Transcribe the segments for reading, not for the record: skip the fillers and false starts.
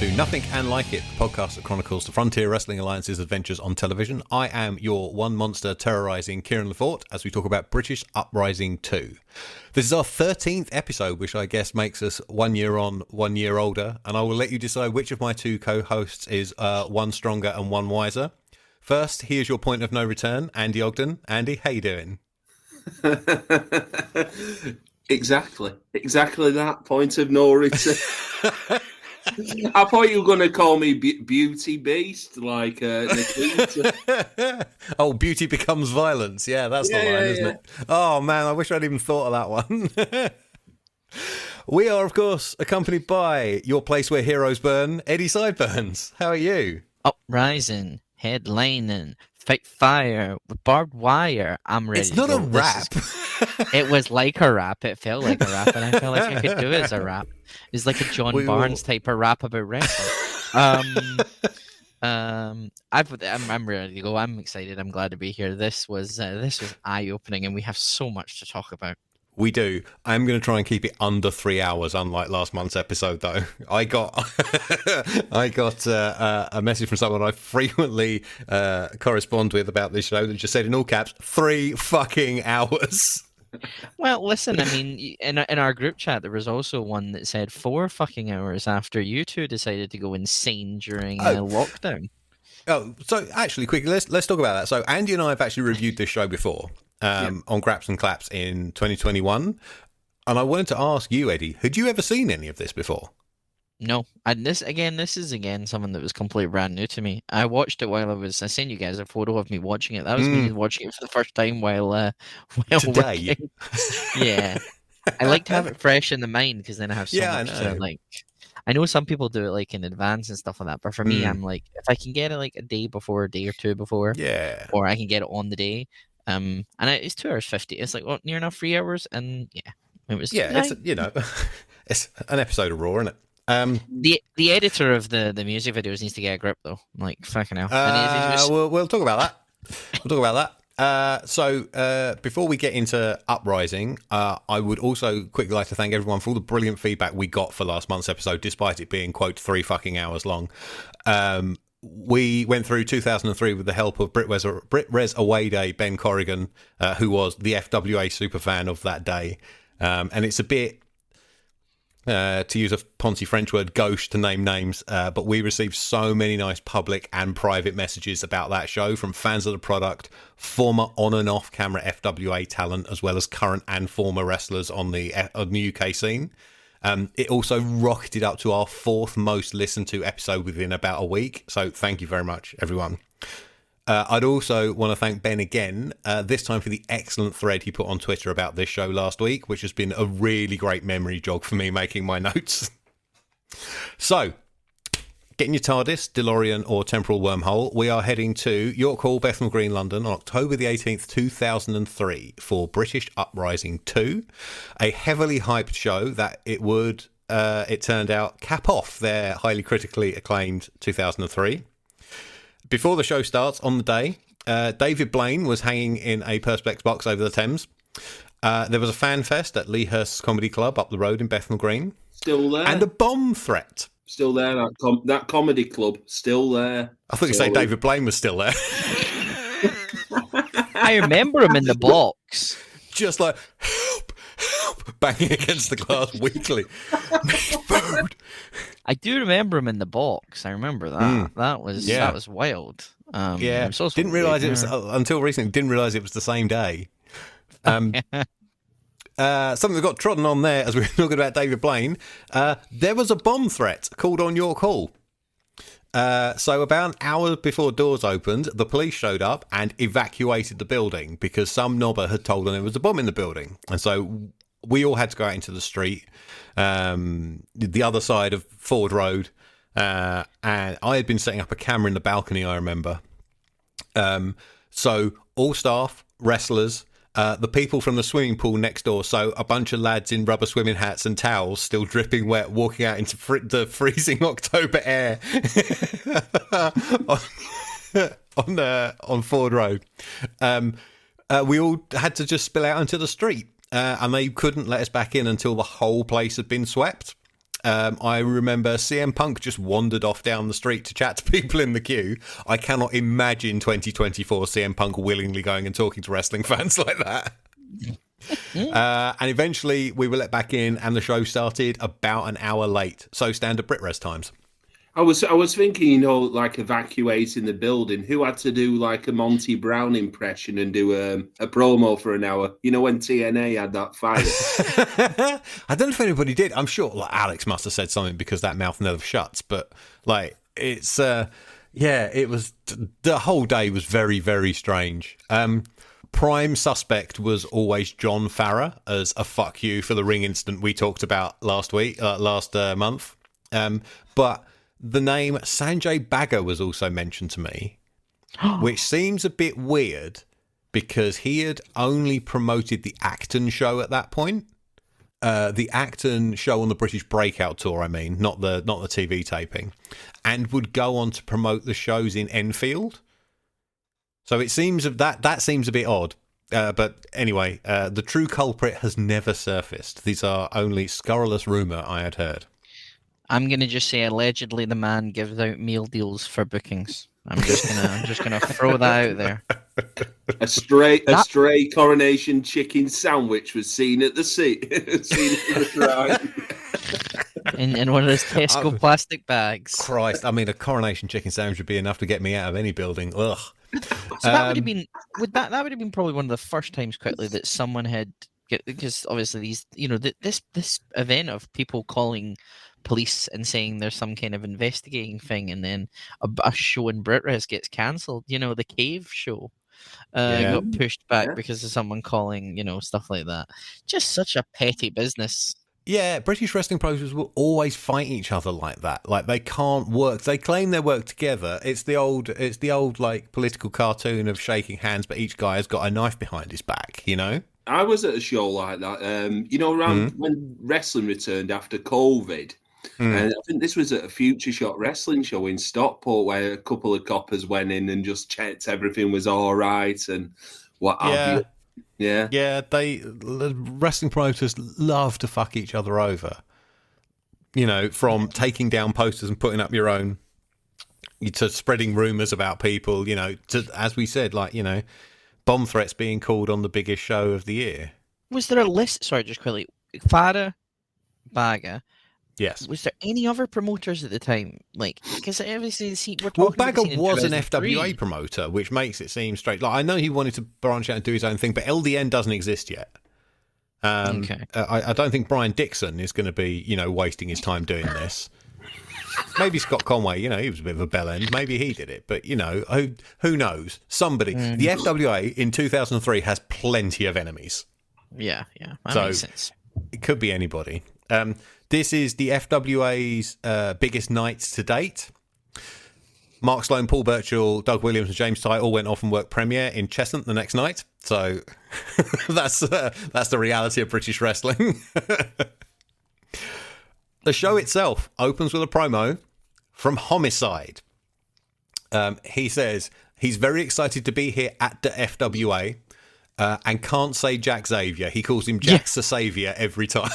to Nothing and Like It, the podcast that chronicles the Frontier Wrestling Alliance's adventures on television. I am your one monster terrorising Kieran Lefort as we talk about British Uprising 2. This is our 13th episode, which I guess makes us 1 year on, 1 year older, and I will let you decide which of my two co-hosts is one stronger and one wiser. First, here's your point of no return, Andy Ogden. Andy, how you doing? Exactly that point of no return. I thought you were going to call me Beauty Beast, like Nikita. Oh, beauty becomes violence. Yeah, that's the line, isn't it? Oh, man, I wish I'd even thought of that one. We are, of course, accompanied by your place where heroes burn, Eddie Sideburns. How are you? Uprising, headlining, fight fire, with barbed wire. I'm ready. It's not a rap. It was like a rap. It felt like a rap, and I felt like I could do it as a rap. It's like a John Barnes type of rap about wrestling. I'm ready to go. I'm excited. I'm glad to be here. This was eye opening, and we have so much to talk about. We do. I'm going to try and keep it under 3 hours, unlike last month's episode, though. I got a message from someone I frequently correspond with about this show that just said in all caps, 3 fucking hours. Well, listen, I mean, in our group chat, there was also one that said 4 fucking hours after you two decided to go insane during lockdown. Oh, so actually, quickly, let's talk about that. So Andy and I have actually reviewed this show before. On Graps and Claps in 2021, and I wanted to ask you, Eddie, had you ever seen any of this before? No, and this is something that was completely brand new to me. I watched it while I sent you guys a photo of me watching it. That was me watching it for the first time while today. Working. Yeah, I like to have it fresh in the mind because then I have so much to like. I know some people do it like in advance and stuff like that, but for me, I'm like, if I can get it like a day before, a day or two before, or I can get it on the day. And it's 2 hours 50. It's like near enough 3 hours, and it was. Yeah, it's it's an episode of Raw, isn't it? The editor of the music videos needs to get a grip, though. Like fucking hell. We'll talk about that. We'll talk about that. So before we get into Uprising, I would also quickly like to thank everyone for all the brilliant feedback we got for last month's episode, despite it being quote 3 fucking hours long. We went through 2003 with the help of Brit Res Away Day, Ben Corrigan, who was the FWA superfan of that day. And it's a bit, to use a Ponzi French word, gauche to name names, but we received so many nice public and private messages about that show from fans of the product, former on and off camera FWA talent, as well as current and former wrestlers on the UK scene. It also rocketed up to our 4th most listened to episode within about a week. So thank you very much, everyone. I'd also want to thank Ben again, this time for the excellent thread he put on Twitter about this show last week, which has been a really great memory jog for me making my notes. So, get in your TARDIS, DeLorean or temporal wormhole. We are heading to York Hall, Bethnal Green, London on October the 18th, 2003 for British Uprising 2, a heavily hyped show that it would, it turned out, cap off their highly critically acclaimed 2003. Before the show starts on the day, David Blaine was hanging in a Perspex box over the Thames. There was a fan fest at Lea Hurst's Comedy Club up the road in Bethnal Green. Still there. And a bomb threat. Still there, that comedy club, still there. I thought you say David Blaine was still there. I remember him in the box. Just like, help, banging against the glass weekly. Food. I do remember him in the box. I remember that. That was wild. Didn't realise it was, until recently, didn't realise it was the same day. Something that got trodden on there as we were talking about David Blaine. There was a bomb threat called on York Hall. So about an hour before doors opened, the police showed up and evacuated the building because some knobber had told them there was a bomb in the building. And so we all had to go out into the street, the other side of Ford Road. And I had been setting up a camera in the balcony, I remember. So all staff, wrestlers, the people from the swimming pool next door, so a bunch of lads in rubber swimming hats and towels, still dripping wet, walking out into the freezing October air on Ford Road. We all had to just spill out into the street, and they couldn't let us back in until the whole place had been swept. I remember CM Punk just wandered off down the street to chat to people in the queue. I cannot imagine 2024 CM Punk willingly going and talking to wrestling fans like that. And eventually we were let back in and the show started about an hour late. So standard BritRes times. I was thinking, like evacuating the building. Who had to do like a Monty Brown impression and do a promo for an hour? When TNA had that fight. I don't know if anybody did. I'm sure like Alex must have said something because that mouth never shuts. But like it's it was the whole day was very, very strange. Prime suspect was always John Farrar as a fuck you for the ring incident we talked about last month. But the name Sanjay Bagga was also mentioned to me, which seems a bit weird because he had only promoted the Acton show at that point. The Acton show on the British Breakout Tour, I mean, not the TV taping, and would go on to promote the shows in Enfield. So it seems that seems a bit odd. But anyway, the true culprit has never surfaced. These are only scurrilous rumour I had heard. I'm gonna just say allegedly the man gives out meal deals for bookings. I'm just gonna throw that out there. A stray Coronation chicken sandwich was seen at the seat. In one of those Tesco plastic bags. Christ, I mean, a Coronation chicken sandwich would be enough to get me out of any building. Ugh. So that would have been that would have been probably one of the first times quickly that someone had, because obviously these this event of people calling police and saying there's some kind of investigating thing, and then a show in BritRes gets cancelled. The Cave show got pushed back because of someone calling, stuff like that. Just such a petty business. Yeah, British wrestling promoters will always fight each other like that. Like they can't work. They claim they work together. It's the old like political cartoon of shaking hands, but each guy has got a knife behind his back. I was at a show like that. Around when wrestling returned after COVID. And I think this was at a Future Shot wrestling show in Stockport where a couple of coppers went in and just checked everything was all right and what have you. Yeah. Yeah, the wrestling promoters love to fuck each other over. From taking down posters and putting up your own, to spreading rumours about people, to, as we said, like, bomb threats being called on the biggest show of the year. Was there a list? Sorry, just quickly. Farah, Bagga. Yes. Was there any other promoters at the time? Like, because obviously we're talking about Bagga was an FWA promoter, which makes it seem straight. Like, I know he wanted to branch out and do his own thing, but LDN doesn't exist yet. Okay. I don't think Brian Dixon is going to be, wasting his time doing this. Maybe Scott Conway, he was a bit of a bellend. Maybe he did it, but who knows? Somebody. The FWA in 2003 has plenty of enemies. Yeah, that makes sense. It could be anybody. This is the FWA's biggest nights to date. Mark Sloan, Paul Burchill, Doug Williams, and James Ty all went off and worked premiere in Chestnut the next night. So that's the reality of British wrestling. The show itself opens with a promo from Homicide. He says he's very excited to be here at the FWA and can't say Jack Xavier. He calls him Jack Sasavier every time.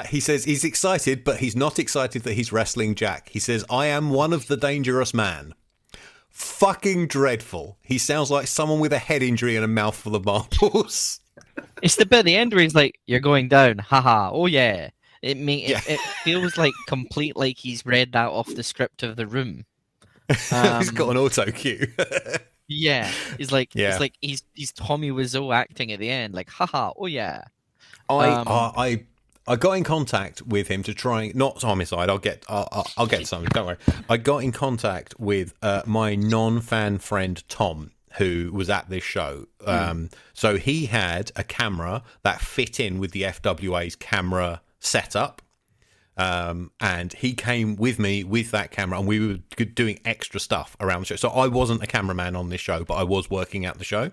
He says he's excited, but he's not excited that he's wrestling Jack. He says, I am one of the dangerous man. Fucking dreadful. He sounds like someone with a head injury and a mouthful of marbles. It's the bit at the end where he's like, you're going down. Haha. Oh, yeah. It feels like complete, like he's read that off the script of The Room. He's got an auto cue. Yeah. He's like, it's like he's Tommy Wiseau acting at the end. Like, haha. Oh, yeah. I got in contact with him to try, not Homicide. I'll get something. Don't worry. I got in contact with my non-fan friend Tom, who was at this show. So he had a camera that fit in with the FWA's camera setup, and he came with me with that camera, and we were doing extra stuff around the show. So I wasn't a cameraman on this show, but I was working at the show.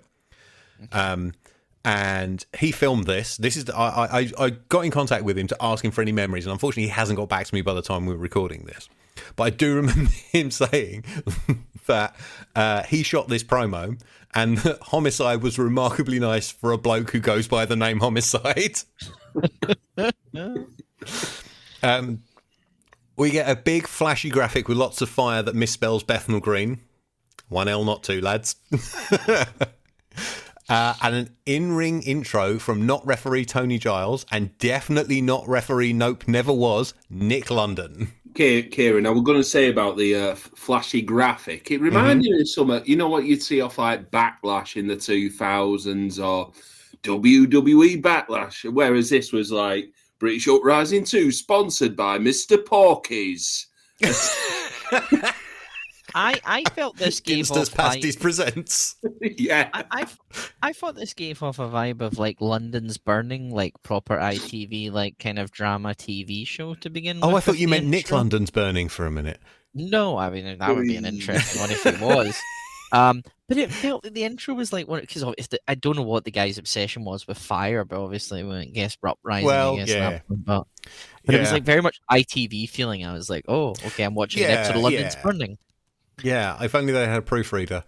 And he filmed this. This is I got in contact with him to ask him for any memories, and unfortunately he hasn't got back to me by the time we were recording this. But I do remember him saying that he shot this promo, and that Homicide was remarkably nice for a bloke who goes by the name Homicide. We get a big flashy graphic with lots of fire that misspells Bethnal Green. 1L, not 2, lads. And an in-ring intro from not referee Tony Giles and definitely not referee Nope Never Was, Nick London. Kieran, I was going to say about the flashy graphic. It reminded me of something, you know what you'd see off like Backlash in the 2000s or WWE Backlash, whereas this was like British Uprising 2, sponsored by Mr. Porky's. I felt this gave Insta's off Pasties presents. Yeah. I thought this gave off a vibe of like London's Burning, like proper ITV, like kind of drama TV show to begin with. Oh, I thought you meant Nick London's Burning for a minute. No, I mean that would be an interesting one if it was. But it felt that the intro was like one because I don't know what the guy's obsession was with fire, but obviously when it gets Uprising, well, I guess yeah. But it was like very much ITV feeling. I was like, oh, okay, I'm watching an episode of London's Burning. Yeah, if only they had a proofreader.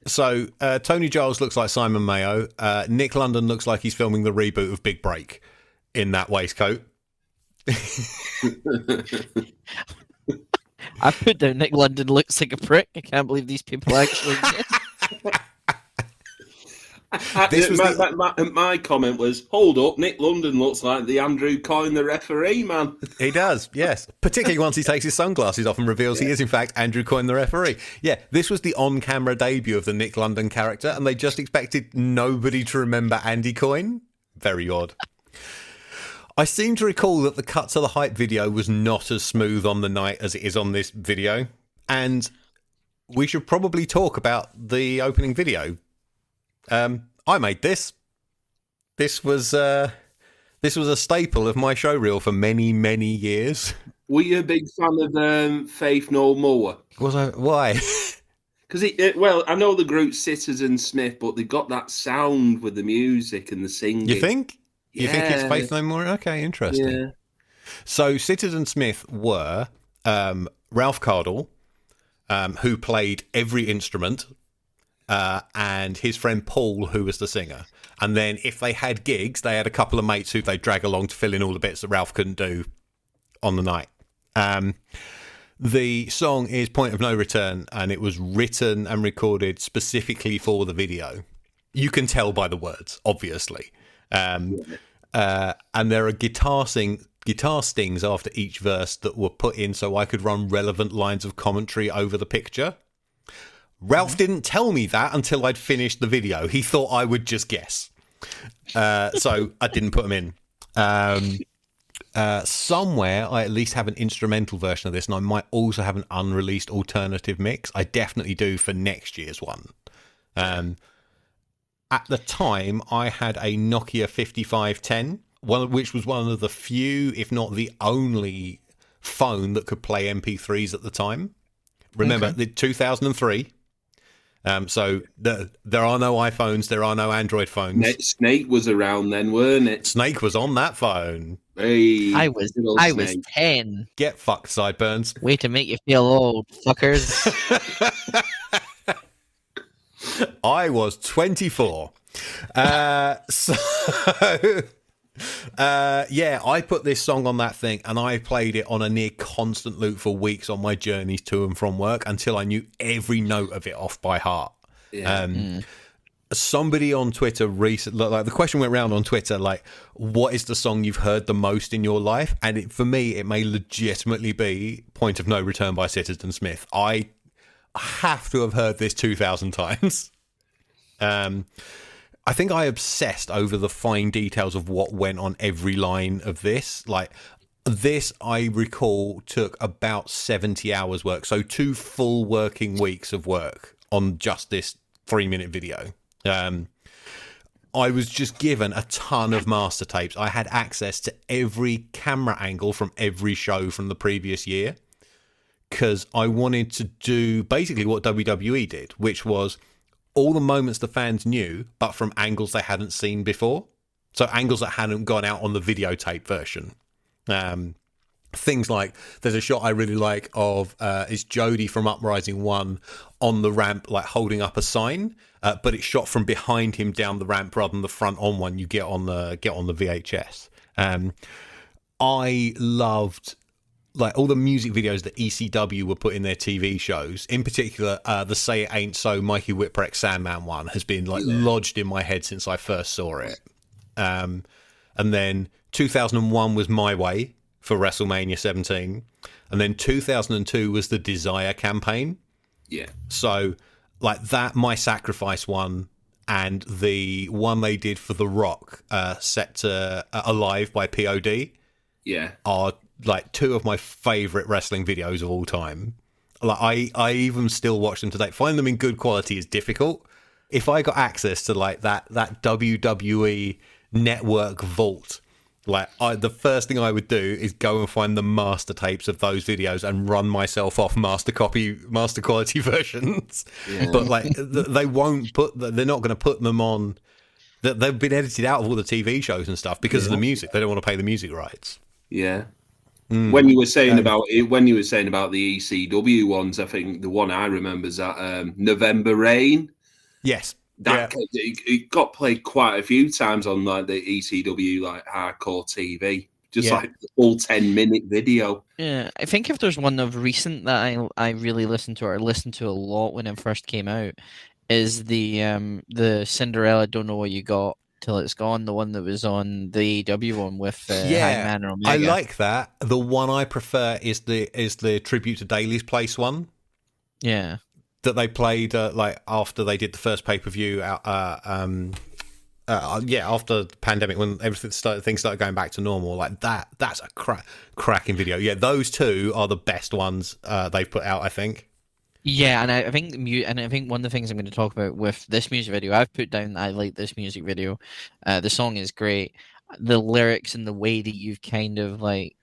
So Tony Giles looks like Simon Mayo. Nick London looks like he's filming the reboot of Big Break in that waistcoat. I put down Nick London looks like a prick. I can't believe these people actually exist. My comment was, hold up, Nick London looks like the Andrew Coyne, the referee, man. He does, yes. Particularly once he takes his sunglasses off and reveals he is, in fact, Andrew Coyne, the referee. Yeah, this was the on-camera debut of the Nick London character, and they just expected nobody to remember Andy Coyne. Very odd. I seem to recall that the cut to the hype video was not as smooth on the night as it is on this video, and we should probably talk about the opening video. I made this. This was a staple of my showreel for many, many years. Were you a big fan of Faith No More? Was I? Why? Because well, I know the group Citizen Smith, but they got that sound with the music and the singing. You think? You think it's Faith No More? Okay, interesting. Yeah. So Citizen Smith were Ralph Cardle, who played every instrument. And his friend Paul, who was the singer. And then if they had gigs, they had a couple of mates who they'd drag along to fill in all the bits that Ralph couldn't do on the night. The song is Point of No Return, and it was written and recorded specifically for the video. You can tell by the words, obviously. And there are guitar stings after each verse that were put in so I could run relevant lines of commentary over the picture. Ralph didn't tell me that until I'd finished the video. He thought I would just guess. So I didn't put them in. Somewhere I at least have an instrumental version of this, and I might also have an unreleased alternative mix. I definitely do for next year's one. At the time, I had a Nokia 5510, which was one of the few, if not the only, phone that could play MP3s at the time. Remember, the 2003. So there are no iPhones, there are no Android phones. Snake was around then, weren't it? Snake was on that phone. Hey, I was 10. Get fucked, Sideburns. Way to make you feel old, fuckers. I was 24. I put this song on that thing and I played it on a near constant loop for weeks on my journeys to and from work until I knew every note of it off by heart. Somebody on Twitter recently, like the question went around on Twitter, like, what is the song you've heard the most in your life? And for me, it may legitimately be Point of No Return by Citizen Smith. I have to have heard this 2,000 times. I think I obsessed over the fine details of what went on every line of this. Like, this, I recall, took about 70 hours work. So 2 full working weeks of work on just this 3-minute video. I was just given a ton of master tapes. I had access to every camera angle from every show from the previous year because I wanted to do basically what WWE did, which was all the moments the fans knew, but from angles they hadn't seen before. So angles that hadn't gone out on the videotape version. things like there's a shot I really like of is Jody from Uprising 1 on the ramp, like holding up a sign, but it's shot from behind him down the ramp rather than the front on one you get on the VHS. I loved like all the music videos that ECW were put in their TV shows. In particular, the Say It Ain't So Mikey Whipwreck Sandman one has been like lodged in my head since I first saw it. And then 2001 was My Way for WrestleMania 17, and then 2002 was the Desire campaign. Yeah. So like that, My Sacrifice one, and the one they did for The Rock, set to Alive by POD, are like two of my favorite wrestling videos of all time. Like I even still watch them today. Find them in good quality is difficult. If I got access to like that WWE network vault, like the first thing I would do is go and find the master tapes of those videos and run myself off master quality versions. Yeah. But like they won't they're not going to put them on. They've been edited out of all the TV shows and stuff because of the music. They don't want to pay the music rights. Yeah. When you were saying about the ECW ones, I think the one I remember is that November Rain. Yes. It got played quite a few times on like the ECW like hardcore TV, like the full 10-minute video. Yeah, I think if there's one of recent that I really listened to a lot when it first came out, is the Cinderella Don't Know What You Got Till It's Gone, the one that was on the AEW one with Hangman and Omega. I like that. The one I prefer is the Tribute to Daily's Place one. Yeah. That they played like after they did the first pay-per-view after the pandemic, when things started going back to normal. Like that's a cracking video. Yeah, those two are the best ones they've put out, I think. Yeah, and I think one of the things I'm going to talk about with this music video, I've put down I like this music video. The song is great. The lyrics and the way that you've kind of like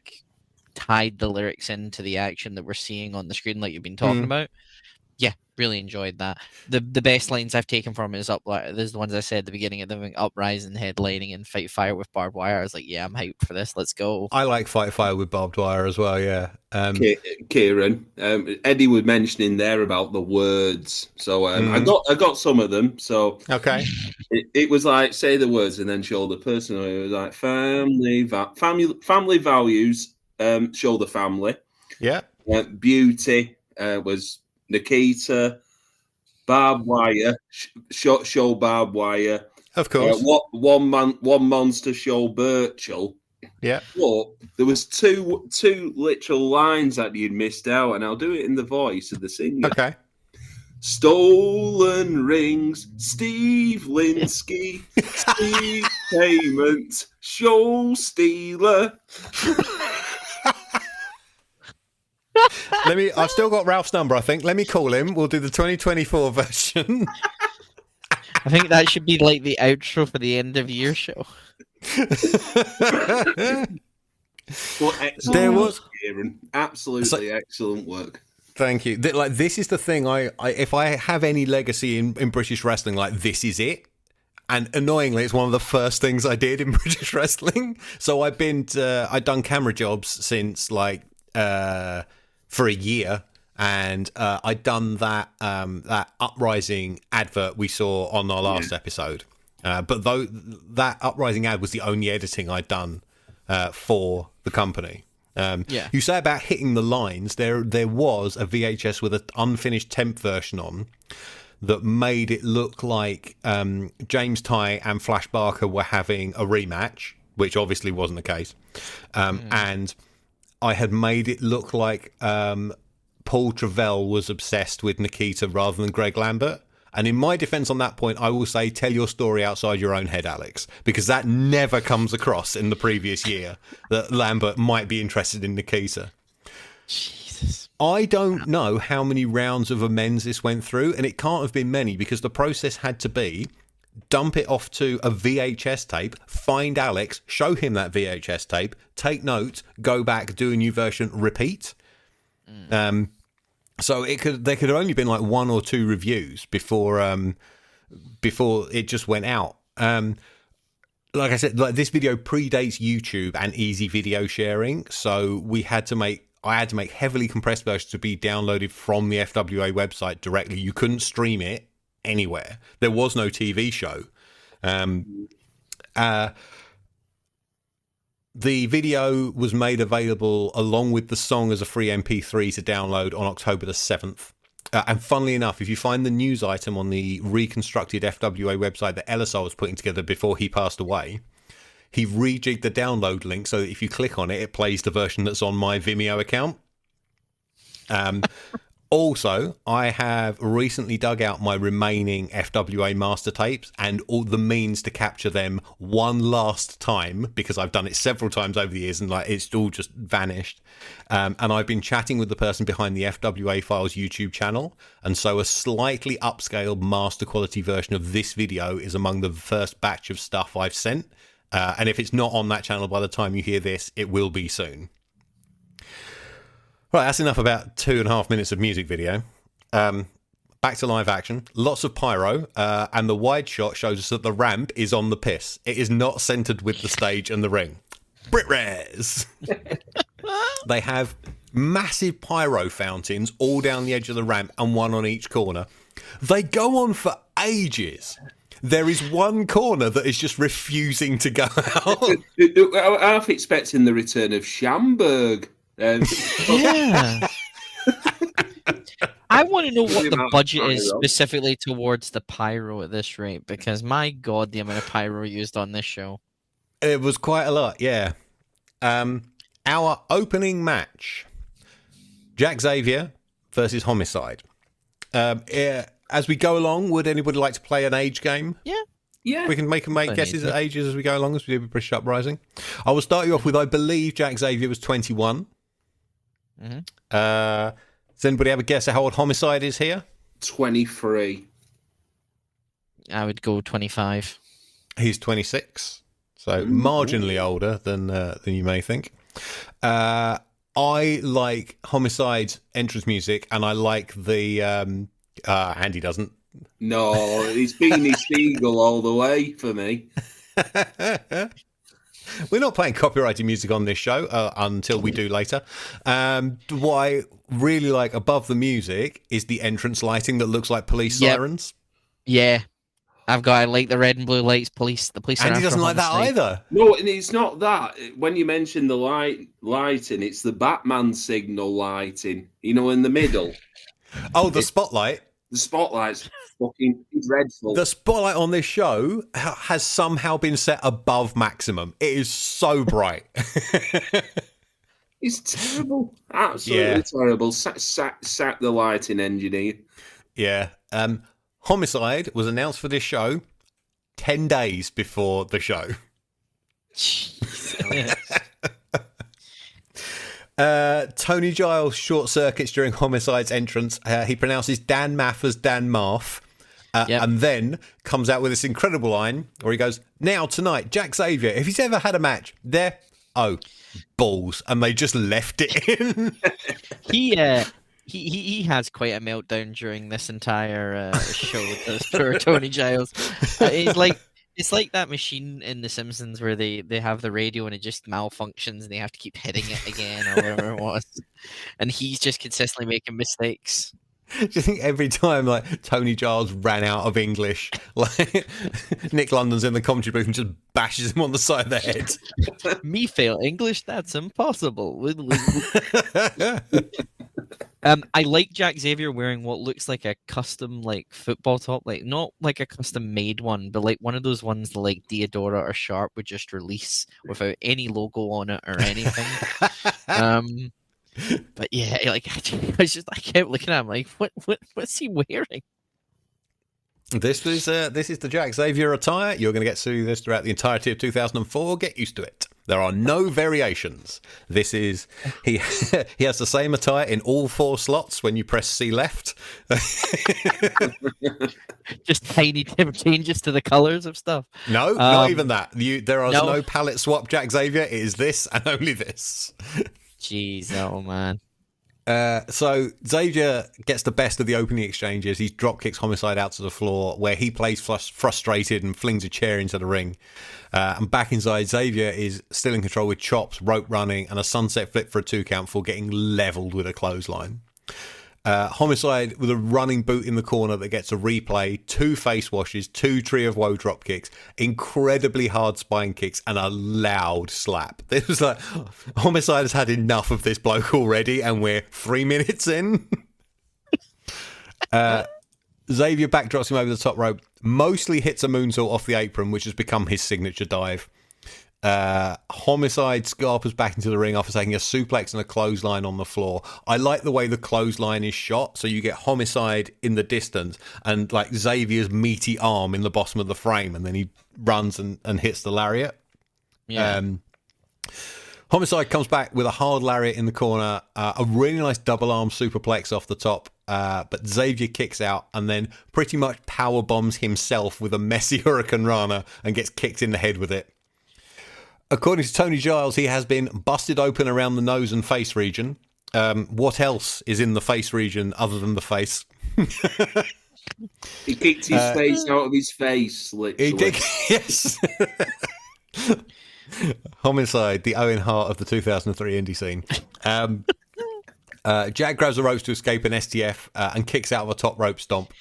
tied the lyrics into the action that we're seeing on the screen, like you've been talking about. Yeah, really enjoyed that. The best lines I've taken from it is there's the ones I said at the beginning of the Uprising headlining and Fight Fire with Barbed Wire. I was like, yeah, I'm hyped for this. Let's go. I like Fight Fire with Barbed Wire as well, yeah. Kieran, Eddie was mentioning there about the words. So I got some of them. So okay, it was like say the words and then show the person. It was like family values. Show the family. Yeah. Beauty was Nikita. Barbed wire, show barbed wire. Of course. One monster show Birchall. Yeah. But there was two literal lines that you'd missed out, and I'll do it in the voice of the singer. Okay. Stolen rings, Steve Linsky, Steve Payment, show stealer. I've still got Ralph's number, I think. Let me call him. We'll do the 2024 version. I think that should be like the outro for the end of year show. Well, excellent Kieran. Absolutely excellent work. Thank you. Like, this is the thing. If I have any legacy in British wrestling, like, this is it. And annoyingly, it's one of the first things I did in British wrestling. So I'd done camera jobs since like for a year, and I'd done that Uprising advert we saw on our last episode. But though that Uprising ad was the only editing I'd done for the company. You say about hitting the lines. There was a VHS with an unfinished temp version on that made it look like James Ty and Flash Barker were having a rematch, which obviously wasn't the case. And I had made it look like Paul Travell was obsessed with Nikita rather than Greg Lambert. And in my defense on that point, I will say, tell your story outside your own head, Alex, because that never comes across in the previous year that Lambert might be interested in Nikita. Jesus. I don't know how many rounds of amends this went through, and it can't have been many because the process had to be dump it off to a VHS tape, find Alex, show him that VHS tape, take notes, go back, do a new version, repeat. So there could have only been like one or two reviews before it just went out. like I said, like this video predates YouTube and easy video sharing, so I had to make heavily compressed versions to be downloaded from the FWA website directly. You couldn't stream it anywhere. There was no TV show. The video was made available along with the song as a free MP3 to download on October the 7th. And funnily enough, if you find the news item on the reconstructed FWA website that Ellisar was putting together before he passed away, he rejigged the download link so that if you click on it, it plays the version that's on my Vimeo account. Also, I have recently dug out my remaining FWA master tapes and all the means to capture them one last time, because I've done it several times over the years and like it's all just vanished. And I've been chatting with the person behind the FWA Files YouTube channel, and so a slightly upscaled master quality version of this video is among the first batch of stuff I've sent. And if it's not on that channel by the time you hear this, it will be soon. Right, that's enough about 2.5 minutes of music video. Back to live action. Lots of pyro, and the wide shot shows us that the ramp is on the piss. It is not centered with the stage and the ring. Brit Rares! They have massive pyro fountains all down the edge of the ramp and one on each corner. They go on for ages. There is one corner that is just refusing to go out. I'm expecting the return of Schamberg. Yeah. I want to know what the budget is specifically towards the pyro at this rate, because my God, the amount of pyro used on this show. It was quite a lot, yeah. Our opening match, Jack Xavier versus Homicide. As we go along, would anybody like to play an age game? Yeah. We can make guesses at ages as we go along, as we do with British Uprising. I will start you off with, I believe Jack Xavier was 21. Mm-hmm. Does anybody have a guess at how old Homicide is here? 23. I would go 25. He's 26, so marginally older than you may think. I like Homicide's entrance music, and I like the... Andy doesn't. No, it's Beanie Siegel all the way for me. We're not playing copyrighted music on this show until we do later. What I really like above the music is the entrance lighting that looks like police sirens. Yeah. I like the red and blue lights, the police. Andy doesn't like that either. No, and it's not that. When you mention the lighting, it's the Batman signal lighting, in the middle. Oh, the spotlight. The spotlight's fucking dreadful. The spotlight on this show has somehow been set above maximum. It is so bright. It's terrible. Absolutely terrible. Sack the lighting engineer. Yeah. Homicide was announced for this show 10 days before the show. Jesus. Tony Giles short circuits during Homicide's entrance. He pronounces Dan Maff as Dan Marf, and then comes out with this incredible line where he goes, "Now tonight, Jack Xavier, if he's ever had a match, balls," and they just left it in. He has quite a meltdown during this entire show. This poor Tony Giles. It's like that machine in The Simpsons where they have the radio and it just malfunctions and they have to keep hitting it again or whatever it was. And he's just consistently making mistakes. Do you think every time like Tony Giles ran out of English, like Nick London's in the commentary booth and just bashes him on the side of the head? Me fail English? That's impossible. I like Jack Xavier wearing what looks like a custom like football top, like not like a custom made one, but like one of those ones like Diodora or Sharp would just release without any logo on it or anything. But yeah, like I kept looking at him like, what's he wearing? This is the Jack Xavier attire. You're going to get to see this throughout the entirety of 2004. Get used to it. There are no variations. This is he has the same attire in all 4 slots when you press C left. Just tiny changes to the colors of stuff. No, not even that. There are no palette swap Jack Xavier. It is this and only this. Jeez, oh man. So Xavier gets the best of the opening exchanges. He drop kicks Homicide out to the floor, where he plays frustrated and flings a chair into the ring. And back inside, Xavier is still in control with chops, rope running, and a sunset flip for a 2 count for getting leveled with a clothesline. Homicide with a running boot in the corner that gets a replay, 2 face washes, 2 Tree of Woe drop kicks, incredibly hard spine kicks, and a loud slap. This was like, Homicide has had enough of this bloke already, and we're 3 minutes in. Xavier backdrops him over the top rope, mostly hits a moonsault off the apron, which has become his signature dive. Homicide scarpers back into the ring after taking a suplex and a clothesline on the floor. I like the way the clothesline is shot, so you get Homicide in the distance and like Xavier's meaty arm in the bottom of the frame, and then he runs and hits the lariat. Homicide comes back with a hard lariat in the corner, a really nice double arm superplex off the top, but Xavier kicks out and then pretty much power bombs himself with a messy Hurricane Rana and gets kicked in the head with it. According to Tony Giles, he has been busted open around the nose and face region. What else is in the face region other than the face? He kicked his face out of his face, literally. He did, yes. Homicide, the Owen Hart of the 2003 indie scene. Jack grabs the ropes to escape an STF and kicks out of a top rope stomp.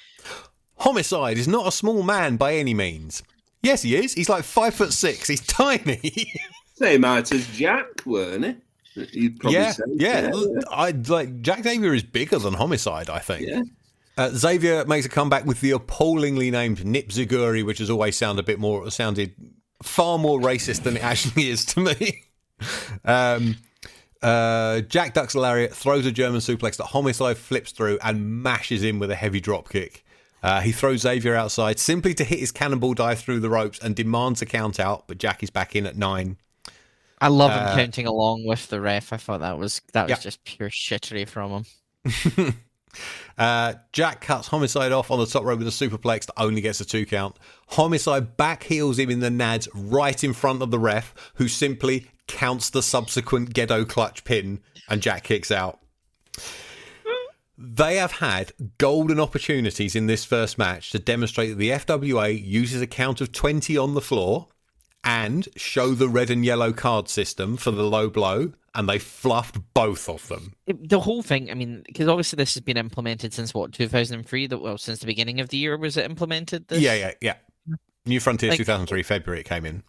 Homicide is not a small man by any means. Yes, he is. He's like 5'6". He's tiny. Same height as Jack, weren't he? You'd probably say. Yeah. I'd like Jack Xavier is bigger than Homicide, I think. Yeah. Xavier makes a comeback with the appallingly named Nip Ziguri, which has always sounded far more racist than it actually is to me. Jack ducks a lariat, throws a German suplex that Homicide flips through and mashes in with a heavy drop kick. He throws Xavier outside simply to hit his cannonball dive through the ropes and demands a count out, but Jack is back in at 9. I love him counting along with the ref. I thought that was just pure shittery from him. Jack cuts Homicide off on the top rope with a superplex that only gets a 2 count. Homicide back heels him in the nads right in front of the ref, who simply counts the subsequent ghetto clutch pin, and Jack kicks out. They have had golden opportunities in this first match to demonstrate that the FWA uses a count of 20 on the floor and show the red and yellow card system for the low blow, and they fluffed both of them. The whole thing, I mean, because obviously this has been implemented since, 2003? Since the beginning of the year was it implemented? This? Yeah. New Frontiers 2003, February it came in.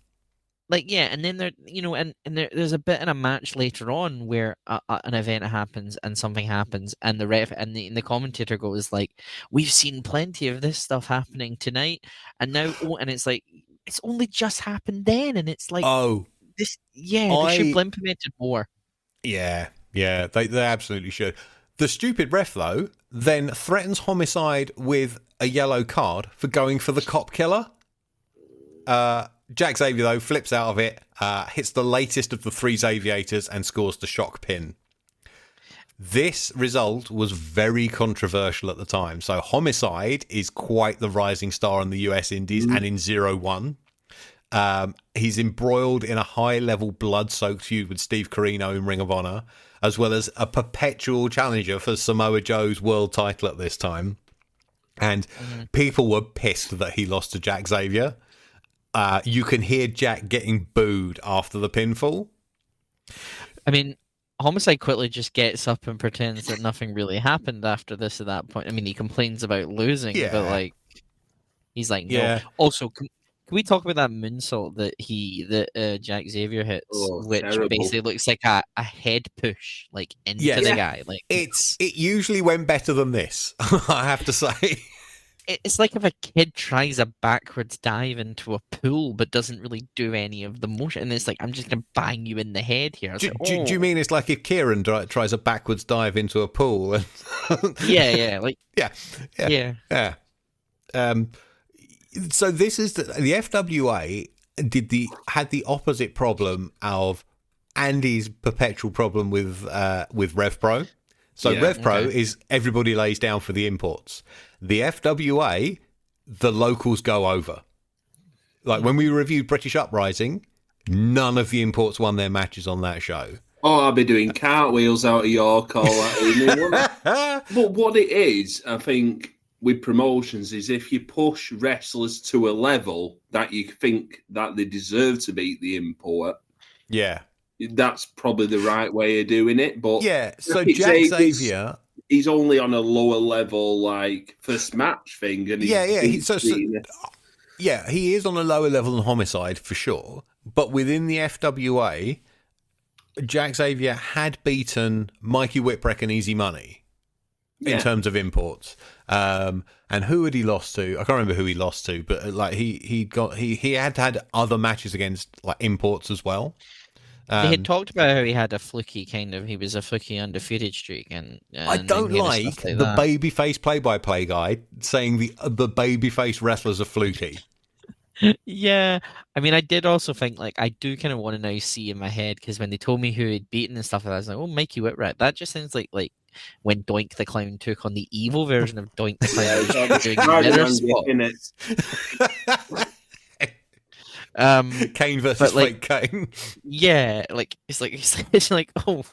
And then there's a bit in a match later on where an event happens and something happens, and the ref and the commentator goes like, "We've seen plenty of this stuff happening tonight, and now," and it's like, it's only just happened then, and it's like, they should have implemented more. Yeah, they absolutely should. The stupid ref though then threatens Homicide with a yellow card for going for the cop killer. Jack Xavier, though, flips out of it, hits the latest of the 3 Xaviators and scores the shock pin. This result was very controversial at the time. So Homicide is quite the rising star in the US Indies and in 0-1. He's embroiled in a high-level blood-soaked feud with Steve Corino in Ring of Honor, as well as a perpetual challenger for Samoa Joe's world title at this time. And people were pissed that he lost to Jack Xavier. You can hear Jack getting booed after the pinfall. I mean, Homicide quickly just gets up and pretends that nothing really happened after this at that point. I mean, he complains about losing, but he's like, no. Yeah. Also, can we talk about that moonsault that Jack Xavier hits, which terrible. Basically looks like a head push, into the guy. It usually went better than this, I have to say. It's like if a kid tries a backwards dive into a pool but doesn't really do any of the motion, and it's like, I'm just going to bang you in the head here. Do you mean it's like if Kieran tries a backwards dive into a pool? And Yeah. So this is the FWA had the opposite problem of Andy's perpetual problem with RevPro. So RevPro is everybody lays down for the imports. The FWA, the locals go over. Like when we reviewed British Uprising, none of the imports won their matches on that show. Oh, I'll be doing cartwheels out of York all that. But what it is, I think, with promotions is if you push wrestlers to a level that you think that they deserve to beat the import, that's probably the right way of doing it. But so Jack Xavier, he's only on a lower level, like first match thing, and he is on a lower level than Homicide for sure. But within the FWA, Jack Xavier had beaten Mikey Whipwreck and Easy Money in terms of imports. And who had he lost to? I can't remember who he lost to, but like he had other matches against like imports as well. They had talked about how he had a fluky undefeated streak, and I don't like the babyface play-by-play guy saying the babyface wrestlers are fluky. Yeah, I mean, I did also think, like, I do kind of want to now see in my head, because when they told me who he'd beaten and stuff like that, I was like, oh, Mikey Whipwreck. That just sounds like when Doink the Clown took on the evil version of Doink the Clown doing mirror spots. Kane versus fake Kane. Yeah, like it's like oh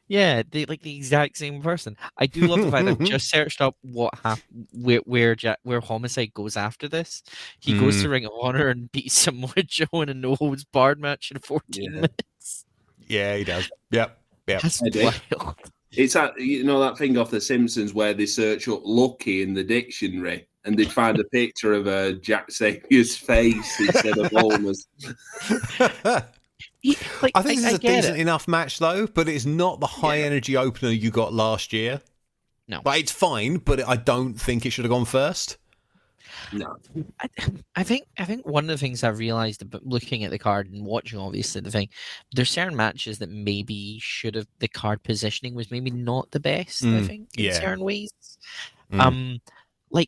yeah, they like the exact same person. I do love the fact that I've just searched up what happened, where Homicide goes after this. He goes to Ring of Honor and beats Samoa Joe in a no holds barred match in 14 minutes. Yeah, he does. Yep. That's wild. It's that that thing off The Simpsons where they search up Lucky in the dictionary and they find a picture of Jack Xavier's face instead of Homer's. I think this is a decent enough match though, but it's not the high energy opener you got last year. No, but it's fine. But I don't think it should have gone first. No, I think one of the things I've realized about looking at the card and watching, obviously, the thing, there's certain matches that maybe should have, the card positioning was maybe not the best. I think in certain ways. And we'll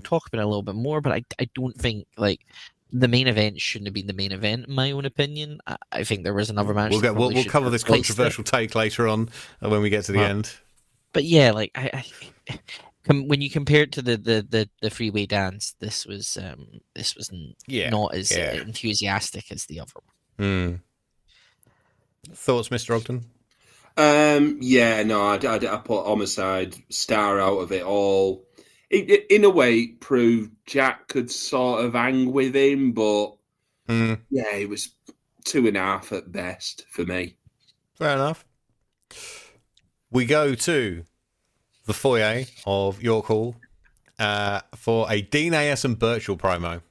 talk about it a little bit more, but I don't think like the main event shouldn't have been the main event, in my own opinion. I think there was another match. We'll cover this controversial take later on when we get to the end. But yeah, like when you compare it to the freeway dance, this was not as enthusiastic as the other one. Thoughts, Mr. Ogden? I put Homicide star out of it all. In a way, proved Jack could sort of hang with him, but it was 2.5 at best for me. Fair enough. We go to the foyer of York Hall for a Dean A.S. and Birchall promo.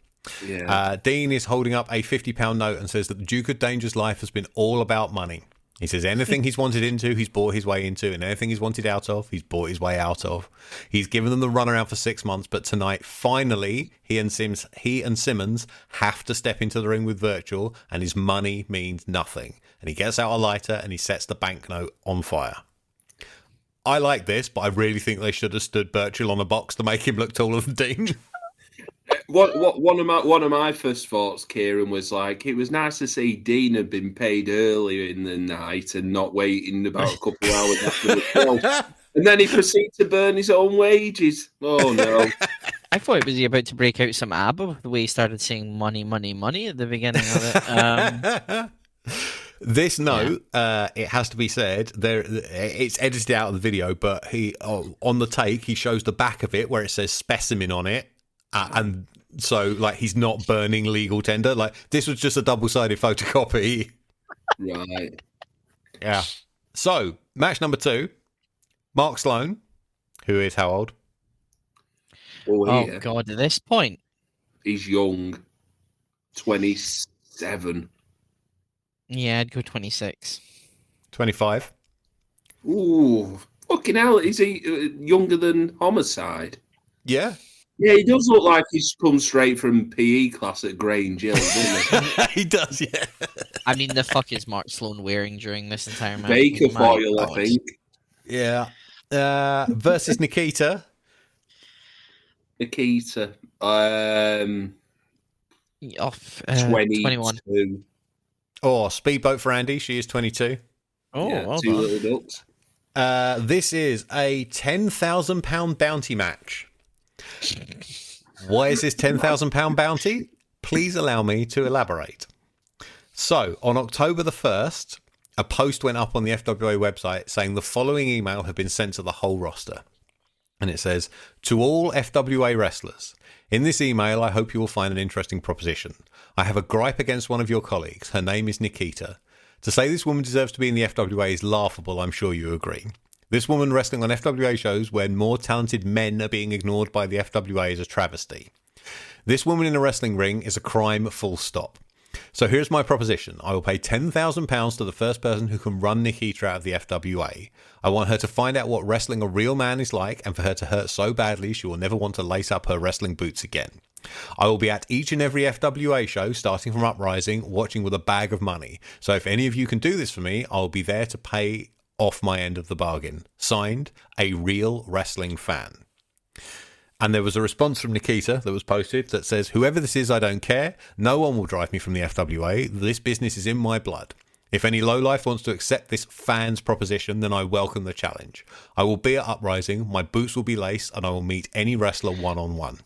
Yeah. Dean is holding up a £50 note and says that the Duke of Danger's life has been all about money. He says anything he's wanted into, he's bought his way into, and anything he's wanted out of, he's bought his way out of. He's given them the runaround for 6 months, but tonight, finally, he and Simmons have to step into the ring with Virtual, and his money means nothing. And he gets out a lighter and he sets the banknote on fire. I like this, but I really think they should have stood Virtual on a box to make him look taller than Dean. One of my first thoughts, Kieran, was like it was nice to see Dean had been paid earlier in the night and not waiting about a couple of hours after the show. And then he proceeded to burn his own wages. Oh no! I thought he was about to break out some ABBA the way he started saying "money, money, money" at the beginning of it. This note, it has to be said, it's edited out of the video, but on the take he shows the back of it where it says specimen on it. And so, like, he's not burning legal tender. Like, this was just a double-sided photocopy. Right. Yeah. So, match number 2. Mark Sloan, who is how old? Oh, God, at this point. He's young. 27. Yeah, I'd go 26. 25. Ooh. Fucking hell, is he younger than Homicide? Yeah. Yeah, he does look like he's come straight from PE class at Grange, doesn't he? He does, yeah. I mean, the fuck is Mark Sloan wearing during this entire match? Baker foil, I think. Yeah. Versus Nikita. Nikita. 21. Oh, speedboat for Andy. She is 22. Oh, yeah, well 2 done. little ducks. This is a £10,000 bounty match. Why is this £10,000 bounty? Please allow me to elaborate. So, on October the 1st, a post went up on the FWA website saying the following email had been sent to the whole roster. And it says, to all FWA wrestlers, in this email, I hope you will find an interesting proposition. I have a gripe against one of your colleagues. Her name is Nikita. To say this woman deserves to be in the FWA is laughable, I'm sure you agree. This woman wrestling on FWA shows where more talented men are being ignored by the FWA is a travesty. This woman in a wrestling ring is a crime, full stop. So here's my proposition. I will pay £10,000 to the first person who can run Nikita out of the FWA. I want her to find out what wrestling a real man is like and for her to hurt so badly she will never want to lace up her wrestling boots again. I will be at each and every FWA show, starting from Uprising, watching with a bag of money. So if any of you can do this for me, I'll be there to pay off my end of the bargain. Signed, a real wrestling fan. And there was a response from Nikita that was posted that says, whoever this is, I don't care. No one will drive me from the FWA. This business is in my blood. If any lowlife wants to accept this fan's proposition, then I welcome the challenge. I will be at Uprising, my boots will be laced, and I will meet any wrestler one-on-one.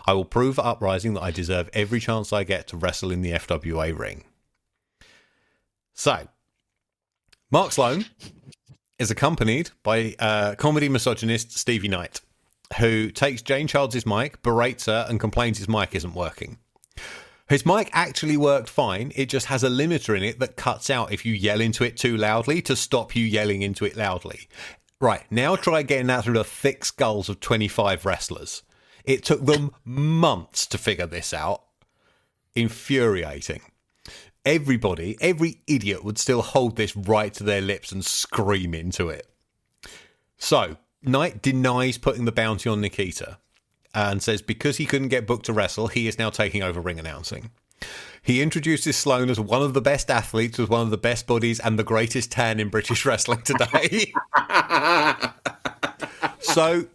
I will prove at Uprising that I deserve every chance I get to wrestle in the FWA ring. So, Mark Sloan is accompanied by comedy misogynist Stevie Knight, who takes Jane Childs' mic, berates her, and complains his mic isn't working. His mic actually worked fine. It just has a limiter in it that cuts out if you yell into it too loudly to stop you yelling into it loudly. Right, now try getting that through the thick skulls of 25 wrestlers. It took them months to figure this out. Infuriating. Everybody, every idiot would still hold this right to their lips and scream into it. So, Knight denies putting the bounty on Nikita and says because he couldn't get booked to wrestle, he is now taking over ring announcing. He introduces Sloan as one of the best athletes with one of the best bodies and the greatest tan in British wrestling today. So,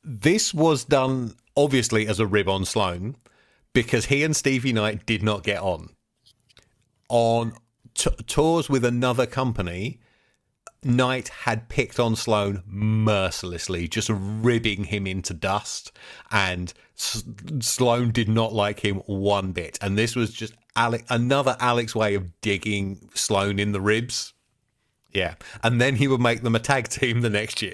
this was done obviously as a rib on Sloan because he and Stevie Knight did not get on. On tours with another company, Knight had picked on Sloan mercilessly, just ribbing him into dust, and Sloan did not like him one bit. And this was just another Alex way of digging Sloan in the ribs. Yeah. And then he would make them a tag team the next year.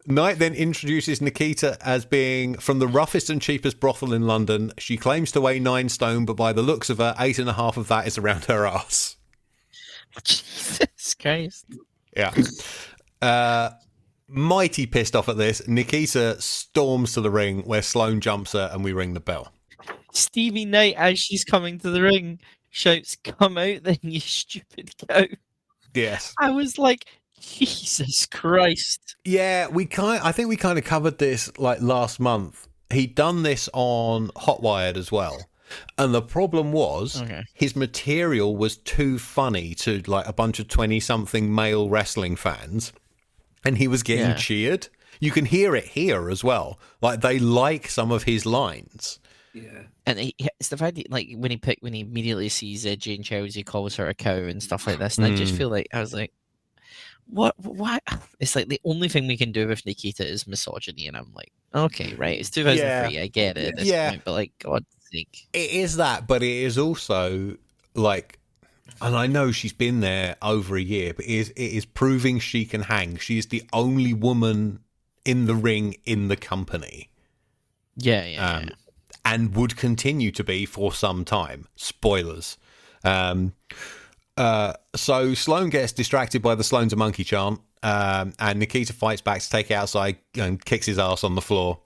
Knight then introduces Nikita as being from the roughest and cheapest brothel in London. She claims to weigh 9 stone, but by the looks of her, 8.5 of that is around her ass. Jesus Christ. Yeah. Mighty pissed off at this. Nikita storms to the ring where Sloan jumps her and we ring the bell. Stevie Knight, as she's coming to the ring, shouts, "Come out then, you stupid cow." Yes. I was like, Jesus Christ. Yeah, I think we kind of covered this like last month. He'd done this on Hotwired as well. And the problem was his material was too funny to like a bunch of 20-something male wrestling fans. And he was getting cheered. You can hear it here as well. Like they like some of his lines. Yeah. And it's the fact that like when he immediately sees Jane Childs, he calls her a cow and stuff like this. And I just feel like I was like, What? It's like the only thing we can do with Nikita is misogyny, and I'm like, okay, right, it's 2003, I get it at this point, but like, God's sake. It is that, but it is also like, and I know she's been there over a year, but it is proving she can hang. She is the only woman in the ring in the company. Yeah. And would continue to be for some time. Spoilers. So Sloan gets distracted by the Sloan's a monkey chant, and Nikita fights back to take it outside and kicks his ass on the floor.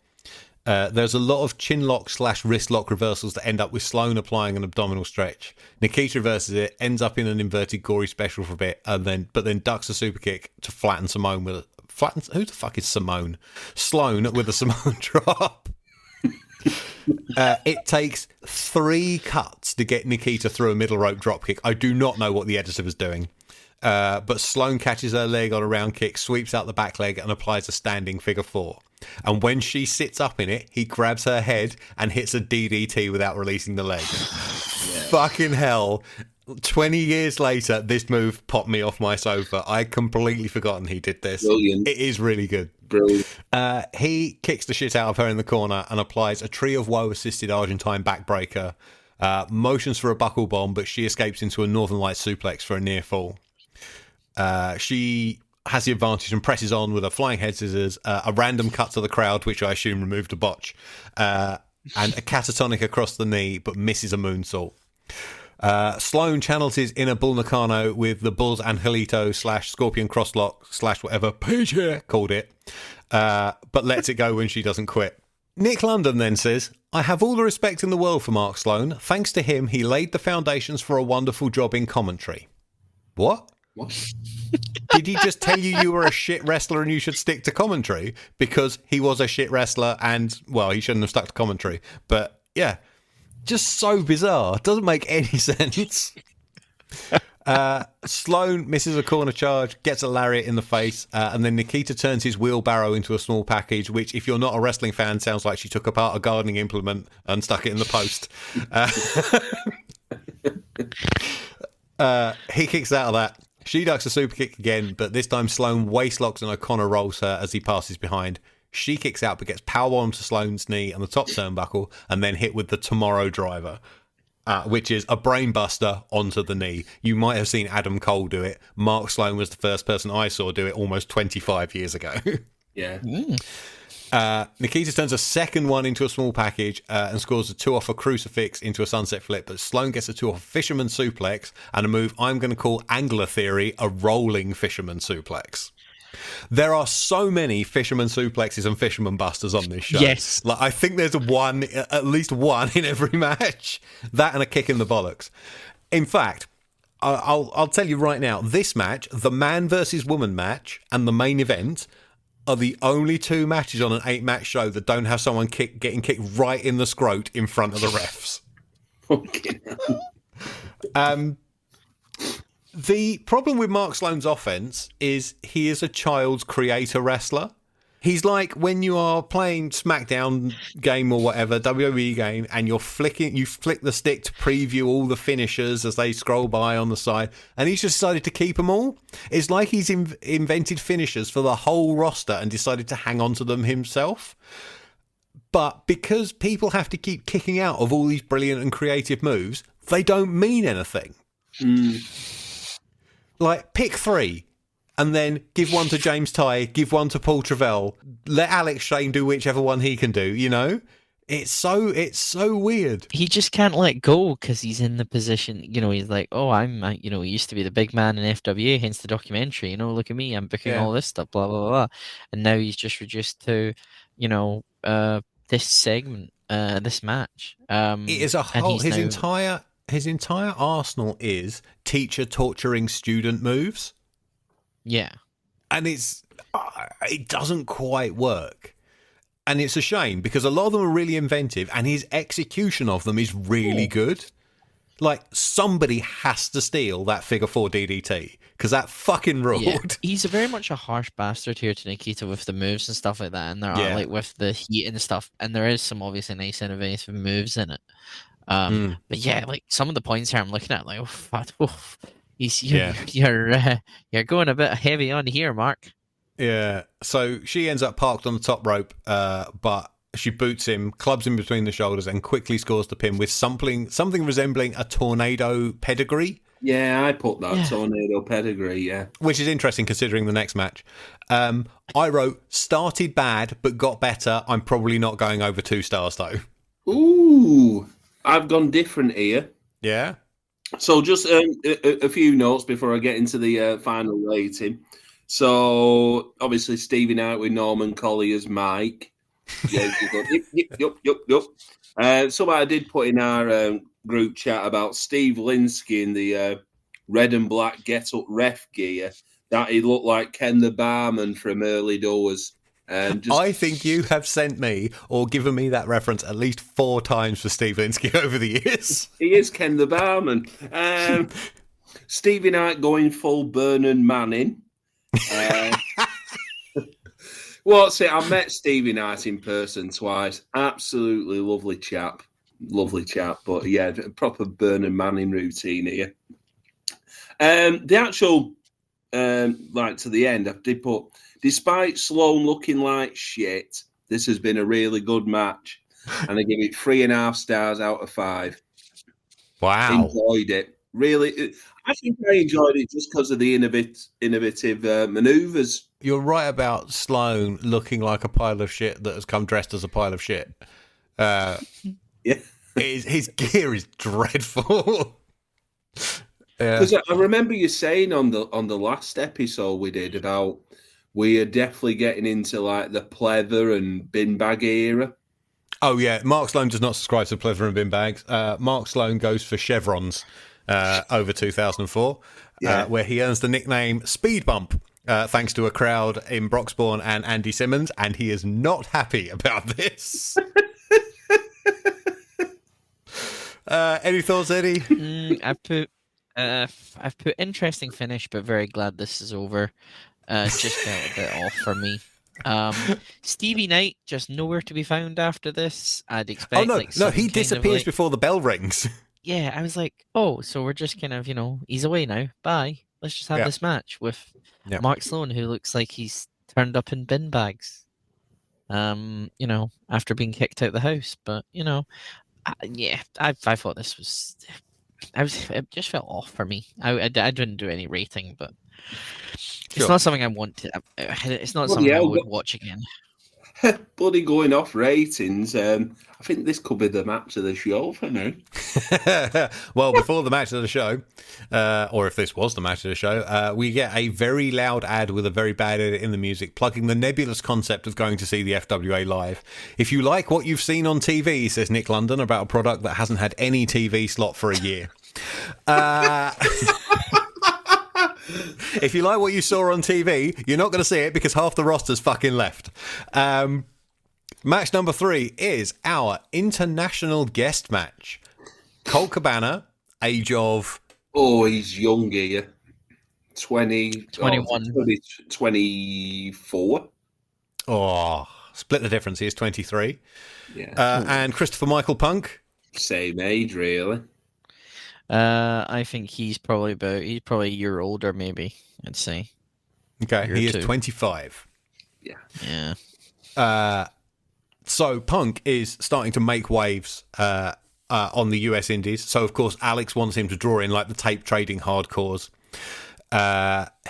There's a lot of chin lock / wrist lock reversals that end up with Sloan applying an abdominal stretch. Nikita reverses it, ends up in an inverted gory special for a bit, but then ducks a super kick to flatten Simone with who the fuck is Simone? Sloan with a Simone drop. It takes 3 cuts to get Nikita through a middle rope dropkick. I do not know what the editor was doing. But Sloan catches her leg on a round kick, sweeps out the back leg, and applies a standing figure 4. And when she sits up in it, he grabs her head and hits a DDT without releasing the leg. Fucking hell. 20 years later, this move popped me off my sofa. I had completely forgotten he did this. Brilliant. It is really good. Brilliant. He kicks the shit out of her in the corner and applies a Tree of Woe assisted Argentine backbreaker motions for a buckle bomb, but she escapes into a Northern Lights suplex for a near fall. She has the advantage and presses on with a flying head scissors, a random cut to the crowd, which I assume removed a botch, and a catatonic across the knee, but misses a moonsault. Sloan channels his inner Bull Nakano with the Bull's Angelito / Scorpion Crosslock / whatever PG called it, but lets it go when she doesn't quit. Nick London then says, I have all the respect in the world for Mark Sloan. Thanks to him, he laid the foundations for a wonderful job in commentary. What? Did he just tell you were a shit wrestler and you should stick to commentary? Because he was a shit wrestler and, well, he shouldn't have stuck to commentary. But, yeah, just so bizarre. Doesn't make any sense. Sloan misses a corner charge, gets a lariat in the face, and then Nikita turns his wheelbarrow into a small package, which, if you're not a wrestling fan, sounds like she took apart a gardening implement and stuck it in the post. He kicks out of that. She ducks a super kick again, but this time Sloan waistlocks and O'Connor rolls her as he passes behind. She kicks out but gets powerbombed to Sloan's knee on the top turnbuckle and then hit with the Tomorrow Driver, which is a brainbuster onto the knee. You might have seen Adam Cole do it. Mark Sloan was the first person I saw do it almost 25 years ago. Yeah. Nikita turns a second one into a small package and scores a 2 off a crucifix into a sunset flip, but Sloan gets a 2 off a fisherman suplex and a move I'm going to call Angler Theory, a rolling fisherman suplex. There are so many fisherman suplexes and fisherman busters on this show. Yes. Like, I think there's at least one in every match. That and a kick in the bollocks. In fact, I'll tell you right now, this match, the man versus woman match and the main event, are the only 2 matches on an 8-match show that don't have someone getting kicked right in the scrot in front of the refs. The problem with Mark Sloan's offense is he is a child's creator wrestler. He's like when you are playing SmackDown game or whatever, WWE game, and you flick the stick to preview all the finishers as they scroll by on the side, and he's just decided to keep them all. It's like he's invented finishers for the whole roster and decided to hang on to them himself. But because people have to keep kicking out of all these brilliant and creative moves, they don't mean anything. Like, pick 3. And then give one to James Ty, give one to Paul Travell, let Alex Shane do whichever one he can do, you know? It's so weird. He just can't let go because he's in the position, you know, he's like, oh, he used to be the big man in FWA, hence the documentary, you know, look at me, I'm booking all this stuff, blah, blah, blah. And now he's just reduced to, you know, this segment, this match. It is a whole, his entire arsenal is teacher torturing student moves. Yeah. And it doesn't quite work. And it's a shame because a lot of them are really inventive and his execution of them is really good. Like, somebody has to steal that figure 4 DDT because that fucking ruled. Yeah. He's very much a harsh bastard here to Nikita with the moves and stuff like that. And there are, like, with the heat and stuff. And there is some obviously nice innovative moves in it. But yeah, like, some of the points here I'm looking at, like, you're going a bit heavy on here, Mark. Yeah. So she ends up parked on the top rope, but she boots him, clubs him between the shoulders, and quickly scores the pin with something resembling a tornado pedigree. Yeah, I put that tornado pedigree, yeah. Which is interesting considering the next match. I wrote, started bad, but got better. I'm probably not going over 2 stars, though. Ooh, I've gone different here. Yeah? So just a few notes before I get into the final rating. So obviously Stevie Knight with Norman Collier's mic. Yeah, yup. Something I did put in our group chat about Steve Linsky in the red and black get-up ref gear, that he looked like Ken the Barman from early doors. I think you have sent me or given me that reference at least 4 times for Steve Linsky over the years. He is Ken the Barman. Stevie Knight going full Vernon Manning. What's it? I met Stevie Knight in person twice. Absolutely lovely chap. But yeah, proper Vernon Manning routine here. The actual, like to the end, I did put, despite Sloan looking like shit, this has been a really good match. And I give it 3.5 stars out of 5. Wow. Enjoyed it. Really, I think I enjoyed it just because of the innovative manoeuvres. You're right about Sloane looking like a pile of shit that has come dressed as a pile of shit. Yeah. His gear is dreadful. Because I remember you saying on the last episode we did about we are definitely getting into like the pleather and bin bag era. Oh yeah, Mark Sloane does not subscribe to pleather and bin bags. Mark Sloane goes for chevrons over 2004, where he earns the nickname Speed Bump thanks to a crowd in Broxbourne and Andy Simmons, and he is not happy about this. Any thoughts, Eddie? I've put interesting finish, but very glad this is over. Just felt a bit off for me. Stevie Knight just nowhere to be found after this. I'd expect. Oh no, he disappears before the bell rings. Yeah, I was like, oh, so we're just kind of, he's away now. Bye. Let's just have this match with Mark Sloane, who looks like he's turned up in bin bags. After being kicked out of the house. But I thought this was. It just felt off for me. I didn't do any rating, but it's not something I want to. It's not something I would watch again. Bloody going off ratings. I think this could be the match of the show for me. Well, before the match of the show, or if this was the match of the show, we get a very loud ad with a very bad edit in the music, plugging the nebulous concept of going to see the FWA live. If you like what you've seen on TV, says Nick London about a product that hasn't had any TV slot for a year. If you like what you saw on TV, you're not going to see it because half the roster's fucking left. Match number 3 is our international guest match. Colt Cabana, age of... Oh, he's young here. 21. 24. Oh, split the difference. He is 23. Yeah. And Christopher Michael Punk? Same age, really. I think he's probably a year older, maybe, I'd say. Okay, he is 25. Yeah. Yeah. So Punk is starting to make waves on the US Indies. So, of course, Alex wants him to draw in like the tape trading hardcores.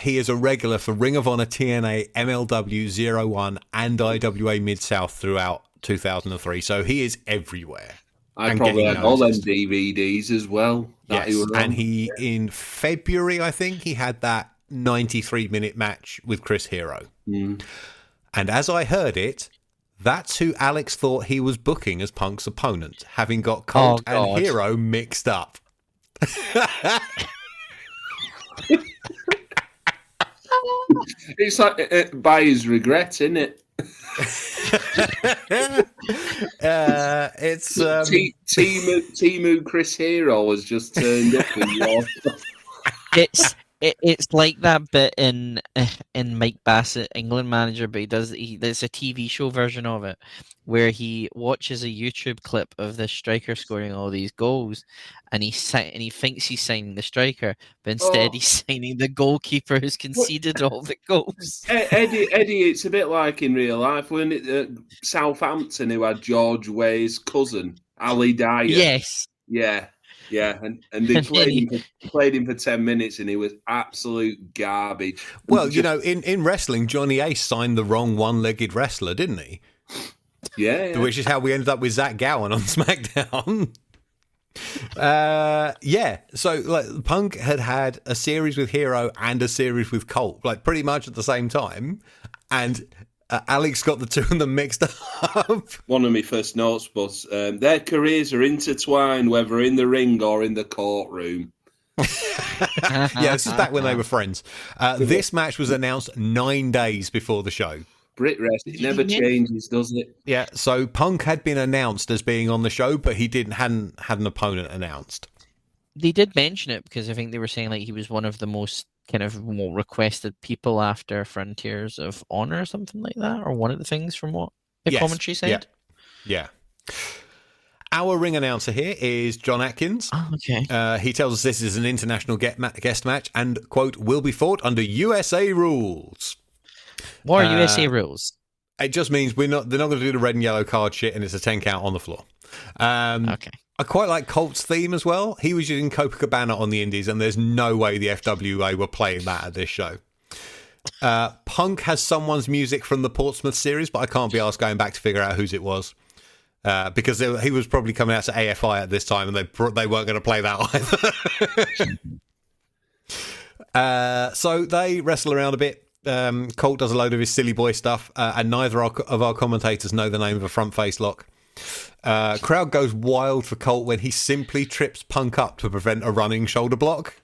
He is a regular for Ring of Honor, TNA, MLW, 01, and IWA Mid-South throughout 2003. So he is everywhere. I probably had all them DVDs as well. Yes, and in February, I think, he had that 93-minute match with Chris Hero. Mm. And as I heard it, that's who Alex thought he was booking as Punk's opponent, having got Colt and Hero mixed up. It's like by his regret, isn't it? It's Temu Chris Hero has just turned up in your... It's like that bit in Mike Bassett, England Manager, but there's a TV show version of it where he watches a YouTube clip of the striker scoring all these goals, and he thinks he's signing the striker, but instead he's signing the goalkeeper who's conceded all the goals. Eddie, it's a bit like in real life, wasn't it? Southampton, who had George Weah's cousin, Ali Dyer. Yes. Yeah. Yeah, and they played him for 10 minutes and he was absolute garbage. Well, in wrestling, Johnny Ace signed the wrong one-legged wrestler, didn't he? Yeah. Which is how we ended up with Zach Gowen on SmackDown. So Punk had a series with Hero and a series with Colt, like pretty much at the same time, and Alex got the two of them mixed up. One of my first notes was their careers are intertwined, whether in the ring or in the courtroom. Yeah, this is back when they were friends. This match was announced 9 days before the show. Brit Rest, it never changes, does it? Yeah, so Punk had been announced as being on the show, but he hadn't had an opponent announced. They did mention it because I think they were saying like he was one of the most kind of more requested people after Frontiers of Honor or something like that, or one of the things from what the commentary said. Yeah. Our ring announcer here is John Atkins. Oh, okay. He tells us this is an international guest match and, quote, will be fought under USA rules. What are USA rules? It just means they're not going to do the red and yellow card shit and it's a 10 count on the floor. Okay. I quite like Colt's theme as well. He was using Copacabana on the Indies, and there's no way the FWA were playing that at this show. Punk has someone's music from the Portsmouth series, but I can't be asked going back to figure out whose it was. Because he was probably coming out to AFI at this time, and they weren't going to play that either. So they wrestle around a bit. Colt does a load of his silly boy stuff, and neither of our commentators know the name of a front face lock. Crowd goes wild for Colt when he simply trips Punk up to prevent a running shoulder block.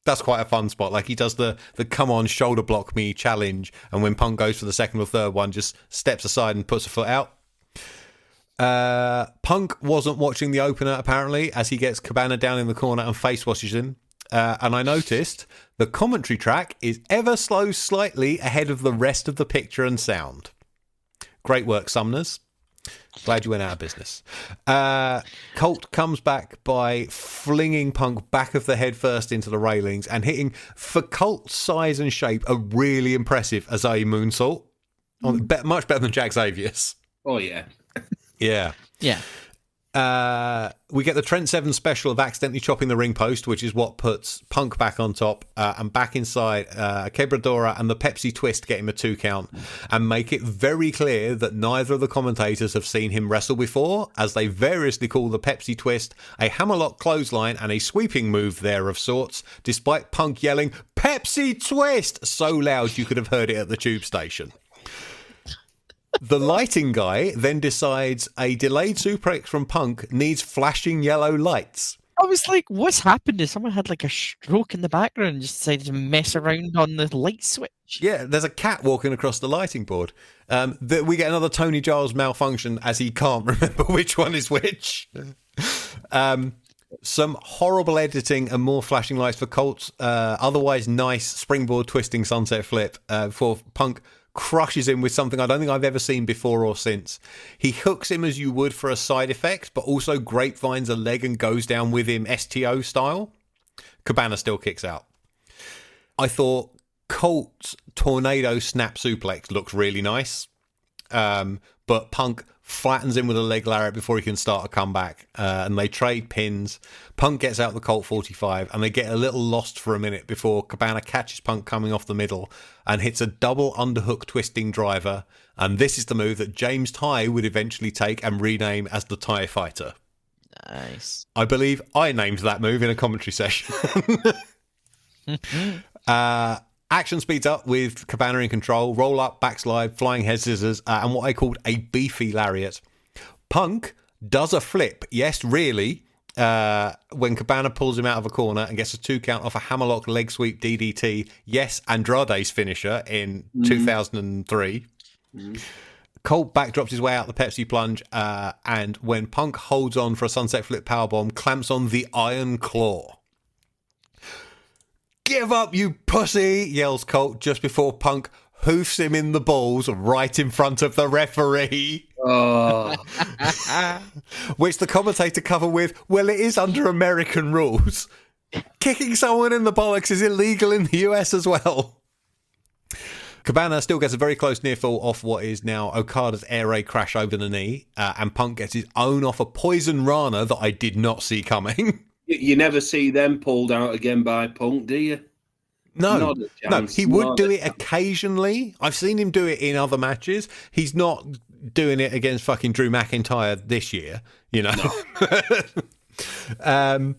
That's quite a fun spot. Like, he does the come on, shoulder block me challenge, and when Punk goes for the second or third one, just steps aside and puts a foot out. Punk wasn't watching the opener, apparently, as he gets Cabana down in the corner and face washes him. And I noticed the commentary track is ever so slightly ahead of the rest of the picture and sound. Great work, Sumners. Glad you went out of business. Colt comes back by flinging Punk back of the head first into the railings and hitting, for Colt's size and shape, a really impressive Azai moonsault. Much better than Jack Xavier's. Oh, yeah. Yeah. Yeah. We get the Trent Seven special of accidentally chopping the ring post, which is what puts Punk back on top, and back inside Quebradora and the Pepsi twist get him a 2 count, and make it very clear that neither of the commentators have seen him wrestle before, as they variously call the Pepsi twist a hammerlock clothesline and a sweeping move there of sorts, despite Punk yelling "Pepsi twist" so loud you could have heard it at the tube station. The lighting guy then decides a delayed suplex from Punk needs flashing yellow lights. I was like, what's happened? Someone had like a stroke in the background and just decided to mess around on the light switch. Yeah, there's a cat walking across the lighting board. We get another Tony Giles malfunction as he can't remember which one is which. Some horrible editing and more flashing lights for Colt's otherwise nice springboard twisting sunset flip for Punk crushes him with something I don't think I've ever seen before or since. He hooks him as you would for a side effect, but also grapevines a leg and goes down with him STO style. Cabana still kicks out. I thought Colt's tornado snap suplex looks really nice, but Punk flattens him with a leg lariat before he can start a comeback, and they trade pins. Punk gets out the Colt 45, and they get a little lost for a minute before Cabana catches Punk coming off the middle and hits a double underhook twisting driver, and this is the move that James Tye would eventually take and rename as the Tye Fighter. Nice. I believe I named that move in a commentary session. Action speeds up with Cabana in control, roll up, backslide, flying head scissors, and what I called a beefy lariat. Punk does a flip, yes, really, when Cabana pulls him out of a corner and gets a 2 count off a hammerlock leg sweep DDT, yes, Andrade's finisher in 2003. Colt backdrops his way out the Pepsi plunge, and when Punk holds on for a sunset flip powerbomb, clamps on the Iron Claw. "Give up, you pussy!" yells Colt just before Punk hoofs him in the balls right in front of the referee. Oh. Which the commentator cover with, "Well, it is under American rules. Kicking someone in the bollocks is illegal in the US as well." Cabana still gets a very close near fall off what is now Okada's air raid crash over the knee, and Punk gets his own off a poison Rana that I did not see coming. You never see them pulled out again by Punk, do you? No, he would do it occasionally. I've seen him do it in other matches. He's not doing it against fucking Drew McIntyre this year, you know. No.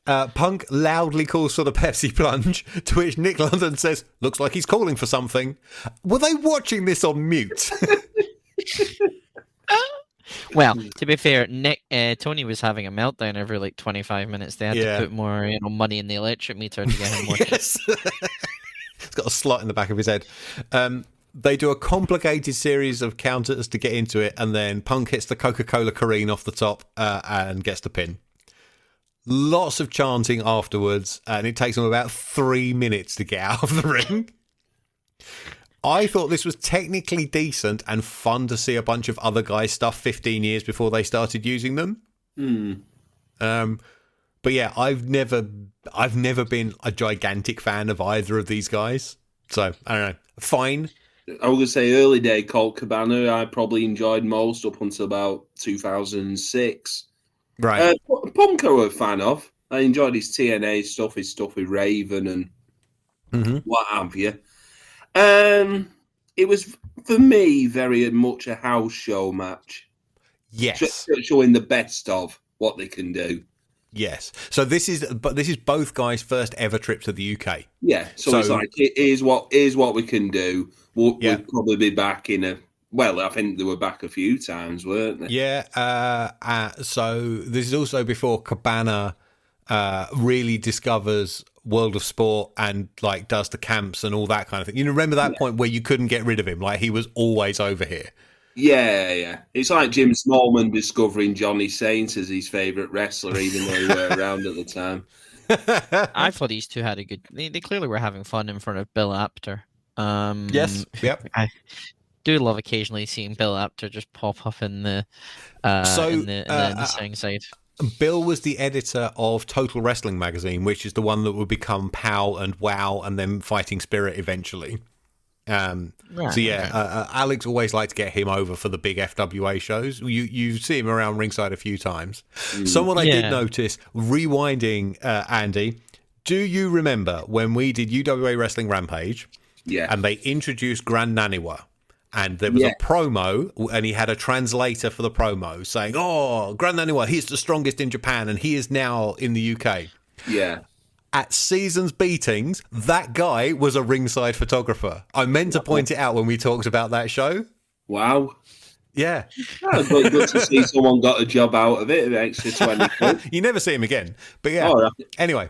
Punk loudly calls for the Pepsi plunge, to which Nick London says, "Looks like he's calling for something." Were they watching this on mute? Well, to be fair, Tony was having a meltdown every like 25 minutes. They had to put more money in the electric meter to get him more. Yes. He's got a slot in the back of his head. They do a complicated series of counters to get into it, and then Punk hits the Coca-Cola Careen off the top and gets the pin. Lots of chanting afterwards, and it takes him about 3 minutes to get out of the ring. I thought this was technically decent and fun to see a bunch of other guys' stuff 15 years before they started using them. But yeah, I've never been a gigantic fan of either of these guys. So, I don't know. Fine. I was going to say early day Colt Cabana I probably enjoyed most up until about 2006. Right. Punk I was a fan of. I enjoyed his TNA stuff, his stuff with Raven and what have you. It was, for me, very much a house show match. Yes. Showing the best of what they can do. Yes. So this is both guys' first ever trip to the UK. Yeah. So it's like, here's what we can do. We'll probably be back in a... Well, I think they were back a few times, weren't they? Yeah. So this is also before Cabana really discovers World of Sport and like does the camps and all that kind of thing. You remember that point where you couldn't get rid of him? Like he was always over here. Yeah. It's like Jim Smallman discovering Johnny Saint as his favourite wrestler, even though he were around at the time. I thought these two had a good... They clearly were having fun in front of Bill Apter. Yes. Yep. I do love occasionally seeing Bill Apter just pop up in the sing side. Bill was the editor of Total Wrestling magazine, which is the one that would become POW and WOW and then Fighting Spirit eventually. Alex always liked to get him over for the big FWA shows. You see him around ringside a few times. Someone I did notice, rewinding, Andy, do you remember when we did UWA Wrestling Rampage? Yeah. And they introduced Grand Naniwa? And there was a promo, and he had a translator for the promo saying, "Oh, Grand Naniwa, he's the strongest in Japan, and he is now in the UK." Yeah. At Season's Beatings, that guy was a ringside photographer. I meant to point it out when we talked about that show. Wow. Yeah. Oh, good to see someone got a job out of it, an extra 20 quid. You never see him again. But yeah. Right. Anyway.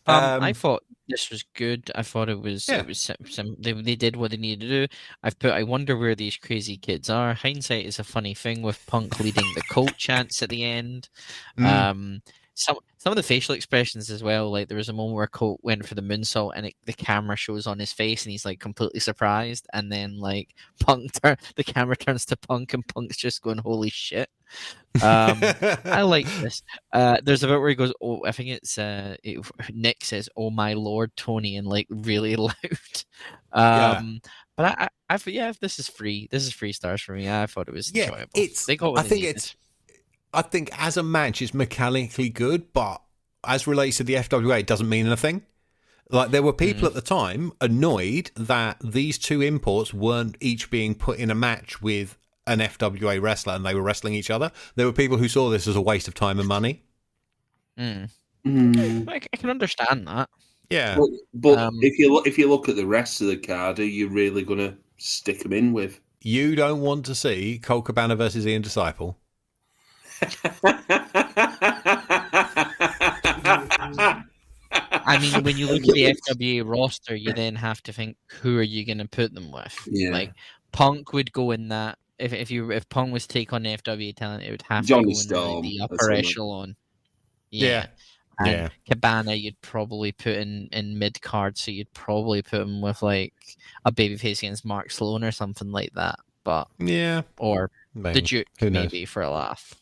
I thought this was good. I thought it was they did what they needed to do. I wonder where these crazy kids are. Hindsight is a funny thing with Punk leading the Colt chants at the end. Some of the facial expressions as well. Like there was a moment where Colt went for the moonsault and the camera shows on his face and he's like completely surprised, and then like the camera turns to Punk and Punk's just going holy shit. I like this. There's a bit where he goes, "Oh, I think it's Nick says, 'Oh my Lord, Tony,' and like really loud." But I thought, this is free. This is 3 stars for me. I thought it was enjoyable. I think as a match, it's mechanically good, but as relates to the FWA, it doesn't mean anything. Like there were people at the time annoyed that these two imports weren't each being put in a match with an FWA wrestler and they were wrestling each other. There were people who saw this as a waste of time and money. I can understand that. Yeah, but if you look at the rest of the card, are you really going to stick them in with? You don't want to see Colt Cabana versus Ian Disciple. I mean, when you look at the FWA roster, you then have to think, who are you going to put them with? Yeah. Like Punk would go in that. If Punk was to take on the FWA talent, it would have Johnny to go in the upper echelon. Yeah. And Cabana, you'd probably put in mid card, so you'd probably put him with like a babyface against Mark Sloan or something like that. But or maybe. The Duke maybe for a laugh.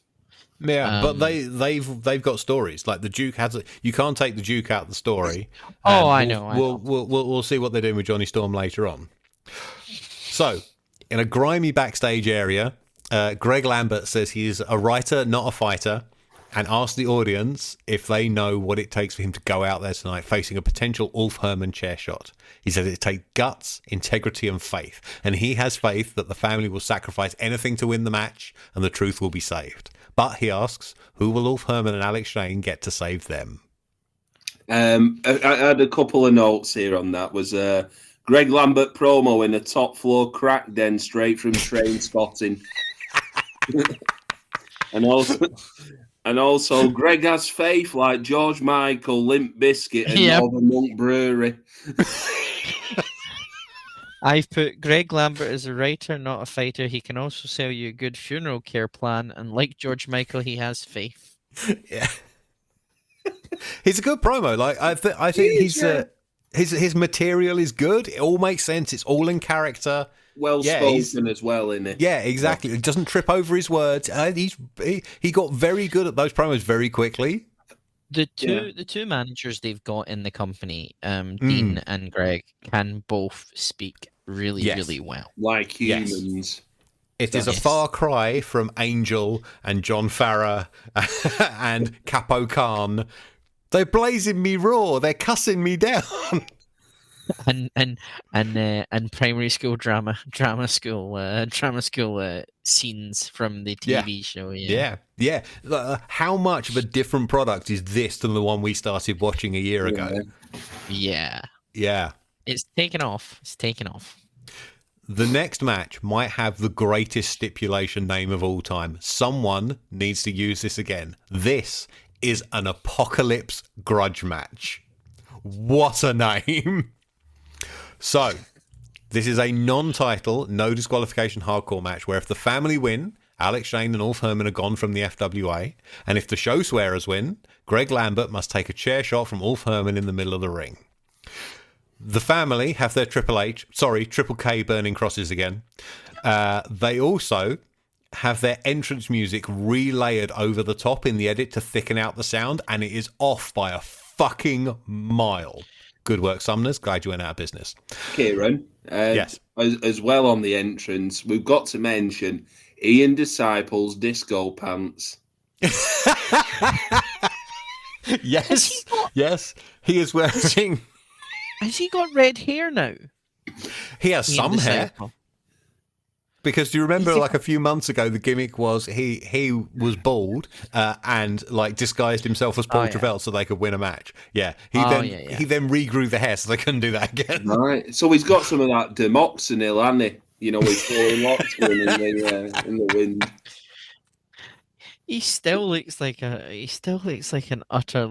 Yeah, but they've got stories. Like the Duke you can't take the Duke out of the story. I know. We'll see what they're doing with Johnny Storm later on. So, in a grimy backstage area, Greg Lambert says he's a writer, not a fighter, and asks the audience if they know what it takes for him to go out there tonight facing a potential Ulf Herman chair shot. He says it takes guts, integrity, and faith, and he has faith that the family will sacrifice anything to win the match and the truth will be saved. But he asks, who will Ulf Herman and Alex Shane get to save them? I had a couple of notes here on that. Was Greg Lambert promo in a top floor crack den straight from train spotting. and also Greg has faith like George Michael, Limp Bizkit and Northern Monk Brewery. I've put Greg Lambert as a writer, not a fighter. He can also sell you a good funeral care plan, and like George Michael, he has faith. Yeah, he's a good promo. Like I think his material is good. It all makes sense. It's all in character. Well spoken as well, isn't it? Yeah, exactly. He doesn't trip over his words. He got very good at those promos very quickly. The two managers they've got in the company, Dean and Greg, can both speak really well. Like humans. It is a far cry from Angel and John Farrar and Capo Khan. They're blazing me raw. They're cussing me down. and primary school drama school scenes from the TV show. Yeah. How much of a different product is this than the one we started watching a year ago? Yeah. It's taken off. The next match might have the greatest stipulation name of all time. Someone needs to use this again. This is an Apocalypse Grudge match. What a name. So, this is a non-title, no disqualification hardcore match where if the family win, Alex Shane and Ulf Herman are gone from the FWA, and if the show swearers win, Greg Lambert must take a chair shot from Ulf Herman in the middle of the ring. The family have their Triple K burning crosses again. They also have their entrance music relayered over the top in the edit to thicken out the sound, and it is off by a fucking mile. Good work, Sumners. Glad you went out of business. Kieran, yes. As well on the entrance, we've got to mention Ian Disciple's disco pants. Yes. He is wearing... Has he got red hair now? He has some hair. Because do you remember, like a few months ago, the gimmick was he was bald and like disguised himself as Paul Travell so they could win a match. Yeah, he then regrew the hair so they couldn't do that again. Right. So he's got some of that demoxenil, hasn't he? You know, with falling lots in the wind. He still looks like an utter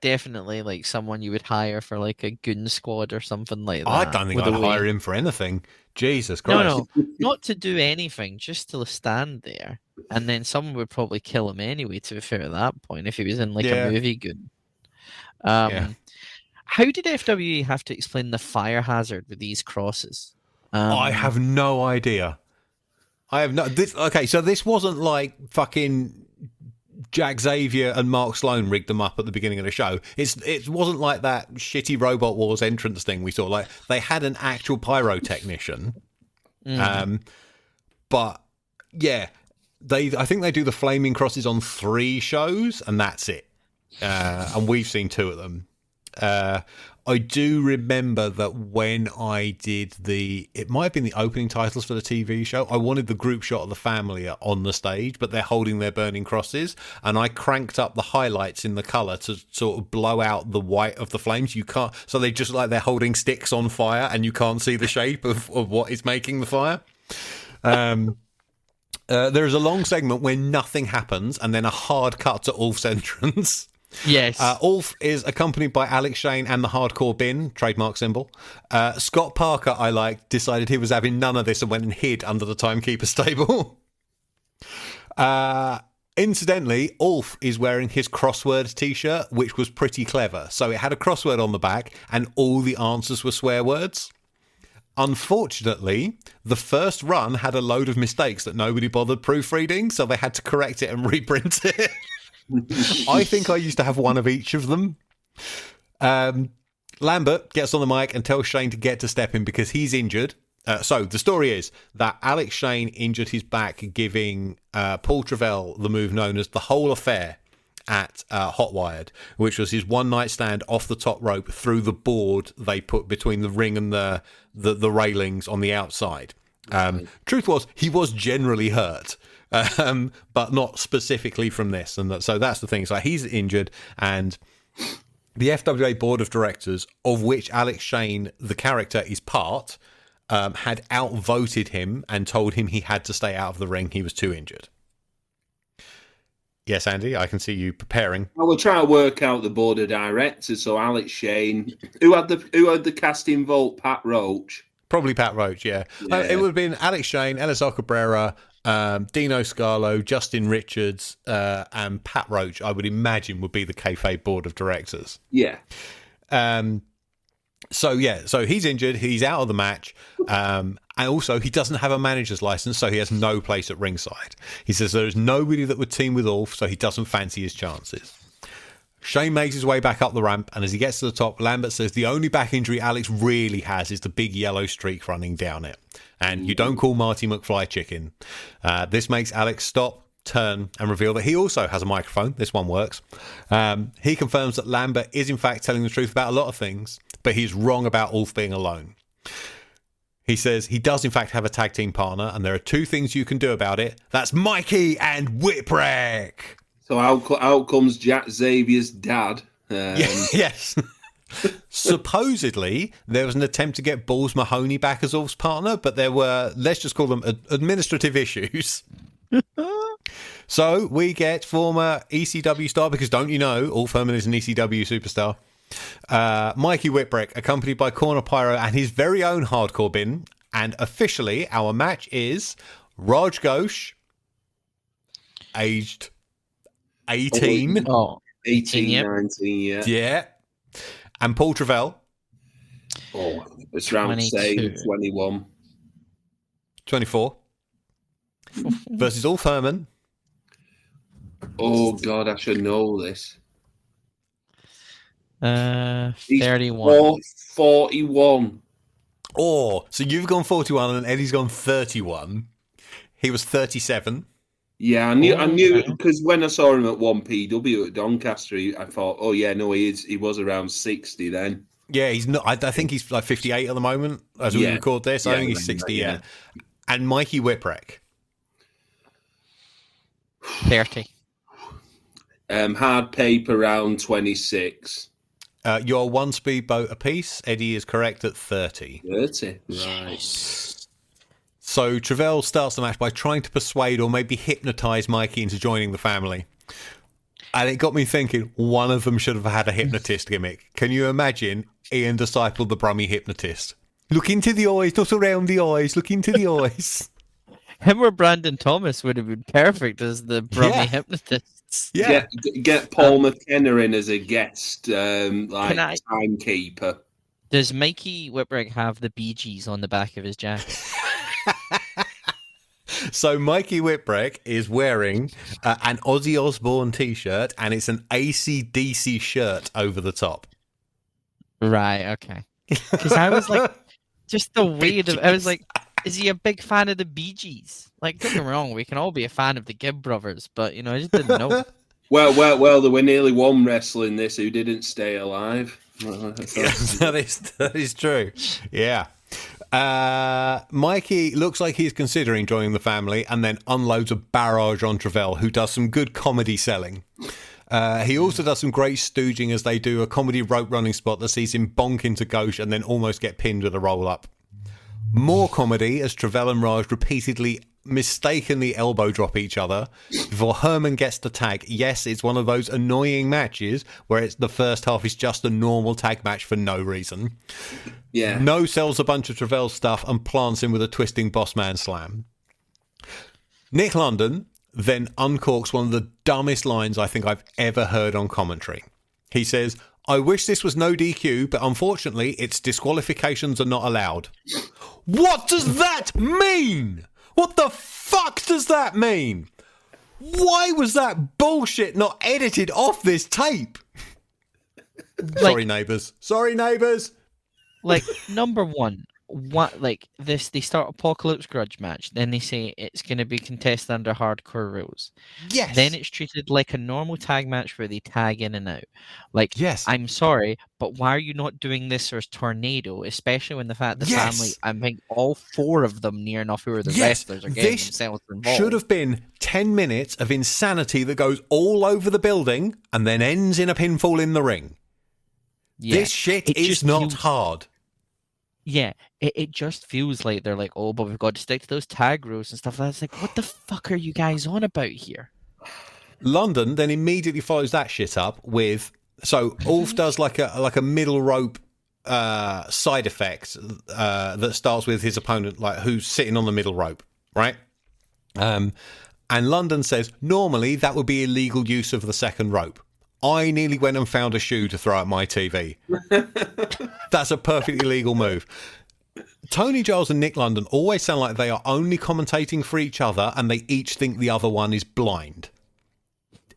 definitely like someone you would hire for like a goon squad or something like that. I don't think I'd hire him for anything. Jesus Christ. No, not to do anything, just to stand there. And then someone would probably kill him anyway, to be fair at that point, if he was in like a movie goon. How did FWE have to explain the fire hazard with these crosses? I have no idea. I have no. So this wasn't like fucking Jack Xavier and Mark Sloan rigged them up at the beginning of the show. It wasn't like that shitty Robot Wars entrance thing we saw. Like they had an actual pyrotechnician. But yeah, I think they do the flaming crosses on 3 shows, and that's it. And we've seen 2 of them. I do remember that when I did it might have been the opening titles for the TV show, I wanted the group shot of the family on the stage, but they're holding their burning crosses, and I cranked up the highlights in the colour to sort of blow out the white of the flames. You can't, so they just like they're holding sticks on fire, and you can't see the shape of what is making the fire. There is a long segment where nothing happens, and then a hard cut to Ulf's entrance. Yes. Ulf is accompanied by Alex Shane and the Hardcore Bin, trademark symbol. Scott Parker, decided he was having none of this and went and hid under the timekeeper stable. Incidentally, Ulf is wearing his crossword t-shirt, which was pretty clever. So it had a crossword on the back and all the answers were swear words. Unfortunately, the first run had a load of mistakes that nobody bothered proofreading, so they had to correct it and reprint it. I think I used to have one of each of them. Lambert gets on the mic and tells Shane to get to stepping because he's injured. So the story is that Alex Shane injured his back giving Paul Travell the move known as the whole affair at Hotwired, which was his one-night stand off the top rope through the board they put between the ring and the railings on the outside. Truth was, he was generally hurt. But not specifically from this. And so that's the thing. So he's injured, and the FWA board of directors, of which Alex Shane, the character, is part, had outvoted him and told him he had to stay out of the ring. He was too injured. Yes, Andy, I can see you preparing. I will try to work out the board of directors. So Alex Shane, who had the casting vote? Pat Roach. Probably Pat Roach. Yeah. It would have been Alex Shane, Elisa Cabrera, Dino Scarlo, Justin Richards, and Pat Roach, I would imagine, would be the kayfabe board of directors. Yeah. So he's injured, he's out of the match, and also he doesn't have a manager's license, so he has no place at ringside. He says there's nobody that would team with Ulf, so he doesn't fancy his chances. Shane makes his way back up the ramp, and as he gets to the top, Lambert says the only back injury Alex really has is the big yellow streak running down it. And you don't call Marty McFly chicken. This makes Alex stop, turn, and reveal that he also has a microphone. This one works. He confirms that Lambert is in fact telling the truth about a lot of things, but he's wrong about Ulf being alone. He says he does in fact have a tag team partner, and there are two things you can do about it. That's Mikey and Whipwreck. So out comes Jack Xavier's dad. Yes. Supposedly, there was an attempt to get Balls Mahoney back as Ulf's partner, but there were, let's just call them administrative issues. So we get former ECW star, because don't you know, Ulf Herman is an ECW superstar, Mikey Whipwreck, accompanied by Corner Pyro and his very own hardcore bin. And officially, our match is Raj Ghost, aged 18. 18, yep. 19, yeah. Yeah. And Paul Travell. Oh, it's round say 21. 24. Versus Ulf Herman. Oh, God, I should know this. 31. 41. Oh, so you've gone 41 and Eddie's gone 31. He was 37. Yeah, I knew because when I saw him at 1PW at Doncaster, I thought, oh yeah, no, he was around 60 then. Yeah, he's not. I think he's like 58 at the moment as we record this. I think he's 60. Yeah. And Mikey Whipwreck, 30. Hard paper round 26. You're one speedboat apiece. Eddie is correct at 30. 30, right. So Travell starts the match by trying to persuade or maybe hypnotise Mikey into joining the family. And it got me thinking, one of them should have had a hypnotist gimmick. Can you imagine Ian Disciple, the Brummie Hypnotist? Look into the eyes, not around the eyes. Look into the eyes. Him or Brandon Thomas would have been perfect as the Brummie Hypnotists. Yeah. Get Paul McKenna in as a guest, timekeeper. Does Mikey Whipwreck have the Bee Gees on the back of his jacket? So Mikey Whipwreck is wearing an Ozzy Osbourne t-shirt, and it's an AC/DC shirt over the top. Right, okay. Because I was like, just the way I was like, is he a big fan of the Bee Gees? Like, don't get me wrong, we can all be a fan of the Gibb brothers, but, I just didn't know. Well, there were nearly one wrestler in this who didn't stay alive. That is true. Yeah. Mikey looks like he's considering joining the family, and then unloads a barrage on Travell, who does some good comedy selling. He also does some great stooging as they do a comedy rope running spot that sees him bonk into Ghost and then almost get pinned with a roll up. More comedy as Travell and Raj repeatedly mistakenly elbow drop each other before Herman gets the tag. Yes, it's one of those annoying matches where it's the first half is just a normal tag match for no reason. Yeah. No sells a bunch of Travell's stuff and plants him with a twisting bossman slam. Nick London then uncorks one of the dumbest lines I think I've ever heard on commentary. He says, "I wish this was no DQ, but unfortunately its disqualifications are not allowed." What does that mean? What the fuck does that mean? Why was that bullshit not edited off this tape? Sorry, neighbours. Sorry, neighbours. Like, number one, they start Apocalypse Grudge match, then they say it's going to be contested under hardcore rules. Yes. Then it's treated like a normal tag match where they tag in and out. Like, yes. I'm sorry, but why are you not doing this as Tornado, especially when the fact the family, I think all four of them near enough who are the wrestlers are getting themselves involved. Should have been 10 minutes of insanity that goes all over the building and then ends in a pinfall in the ring. Yeah. This shit is not hard. Yeah, it just feels like they're like, oh, but we've got to stick to those tag rules and stuff. That's like, what the fuck are you guys on about here? London then immediately follows that shit up with, so Ulf does like a middle rope side effect that starts with his opponent, like who's sitting on the middle rope, right? And London says normally that would be illegal use of the second rope. I nearly went and found a shoe to throw at my TV. That's a perfectly legal move. Tony Giles and Nick London always sound like they are only commentating for each other and they each think the other one is blind.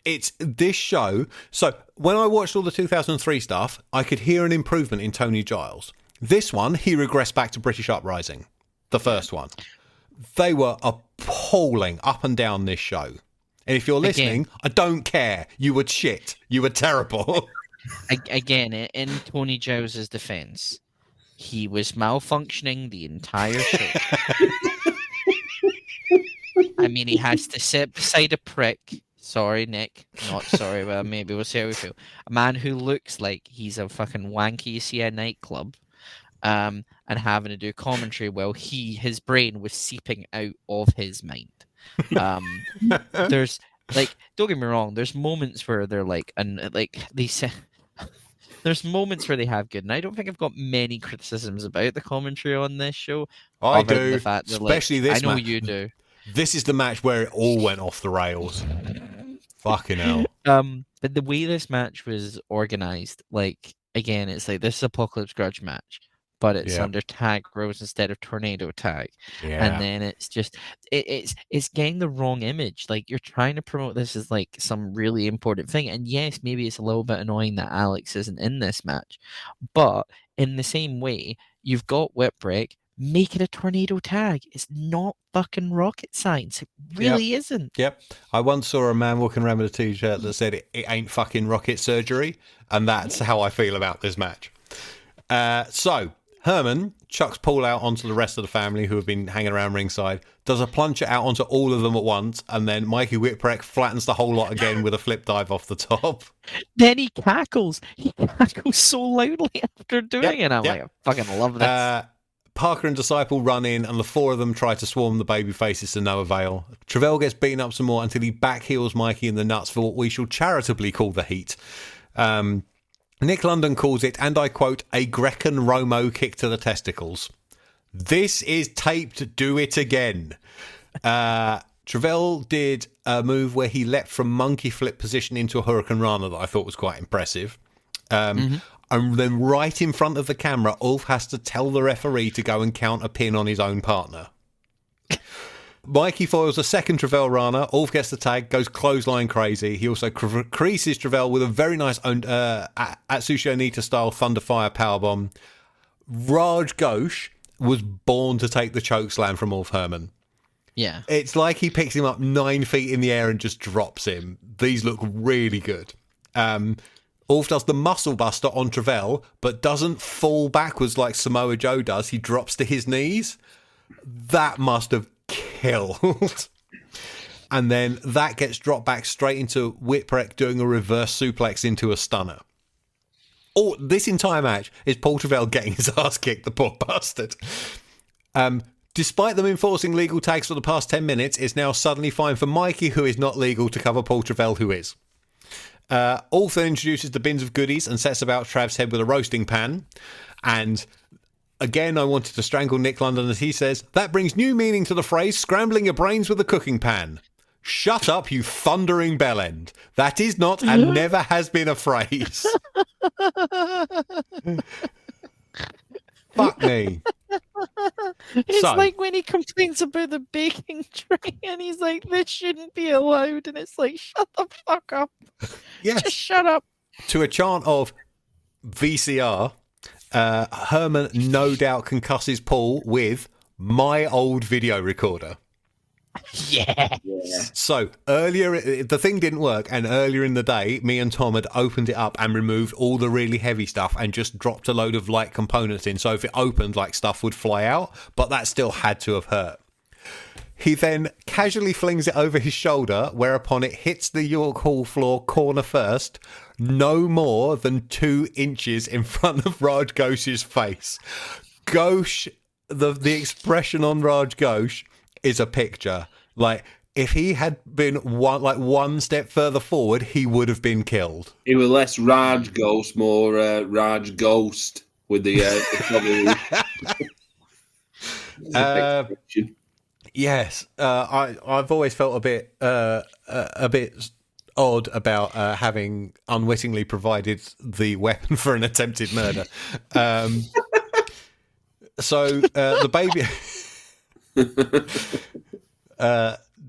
it's this show. So when I watched all the 2003 stuff, I could hear an improvement in Tony Giles. This one, he regressed back to British Uprising, the first one. They were appalling up and down this show. And if you're listening, I don't care. You were shit. You were terrible. Again, in Tony Giles' defense, he was malfunctioning the entire show. I mean, he has to sit beside a prick. Sorry, Nick. Not sorry, but maybe we'll see how we feel. A man who looks like he's a fucking wanky you see at a nightclub, and having to do commentary while his brain was seeping out of his mind. There's like, don't get me wrong, there's moments where they're like, and like they say, there's moments where they have good, and I don't think I've got many criticisms about the commentary on this show. I do, the fact that, especially this. I know you do. This is the match where it all went off the rails. Fucking hell. But the way this match was organized, like, again, it's like this is Apocalypse Grudge match, but it's under tag rules instead of tornado tag. Yeah. And then it's just it's getting the wrong image. Like, you're trying to promote this as like some really important thing. And yes, maybe it's a little bit annoying that Alex isn't in this match. But in the same way, you've got Whip Break, make it a tornado tag. It's not fucking rocket science. It really isn't. Yep. I once saw a man walking around with a t-shirt that said it ain't fucking rocket surgery, and that's how I feel about this match. So Herman chucks Paul out onto the rest of the family who have been hanging around ringside, does a plunger out onto all of them at once, and then Mikey Whipwreck flattens the whole lot again with a flip dive off the top. Then he cackles. He cackles so loudly after doing it. I'm like, I fucking love this. Parker and Disciple run in, and the four of them try to swarm the baby faces to no avail. Travell gets beaten up some more until he backheels Mikey in the nuts for what we shall charitably call the heat. Nick London calls it, and I quote, a Greco-Romo kick to the testicles. This is taped. Do it again. Travell did a move where he leapt from monkey flip position into a Hurricane Rana that I thought was quite impressive. And then right in front of the camera, Ulf has to tell the referee to go and count a pin on his own partner. Mikey foils a second Travell Rana. Ulf gets the tag, goes clothesline crazy. He also creases Travell with a very nice Atsushi Onita style Thunderfire powerbomb. Raj Ghost was born to take the chokeslam from Ulf Herman. Yeah. It's like he picks him up 9 feet in the air and just drops him. These look really good. Ulf does the muscle buster on Travell, but doesn't fall backwards like Samoa Joe does. He drops to his knees. That must have killed. And then that gets dropped back straight into Whipwreck doing a reverse suplex into a stunner. Oh, this entire match is Paul Travell getting his ass kicked, the poor bastard. Despite them enforcing legal tags for the past 10 minutes, it's now suddenly fine for Mikey, who is not legal, to cover Paul Travell, who is. Ulf then introduces the bins of goodies and sets about Trav's head with a roasting pan. And again, I wanted to strangle Nick London as he says, that brings new meaning to the phrase, scrambling your brains with a cooking pan. Shut up, you thundering bellend. That is not and never has been a phrase. Fuck me. It's like when he complains about the baking tray and he's like, this shouldn't be allowed. And it's like, shut the fuck up. Yes. Just shut up. To a chant of VCR, Herman no doubt concusses Paul with my old video recorder. Yeah. So earlier, the thing didn't work, and earlier in the day, me and Tom had opened it up and removed all the really heavy stuff and just dropped a load of light components in. So if it opened, like, stuff would fly out, but that still had to have hurt. He then casually flings it over his shoulder, whereupon it hits the York Hall floor corner first, no more than 2 inches in front of Raj Ghost's face. Ghost, the expression on Raj Ghost is a picture. Like, if he had been one step further forward, he would have been killed. He was less Raj Ghost, more Raj Ghost with the yes, I've always felt a bit odd about having unwittingly provided the weapon for an attempted murder. So the baby.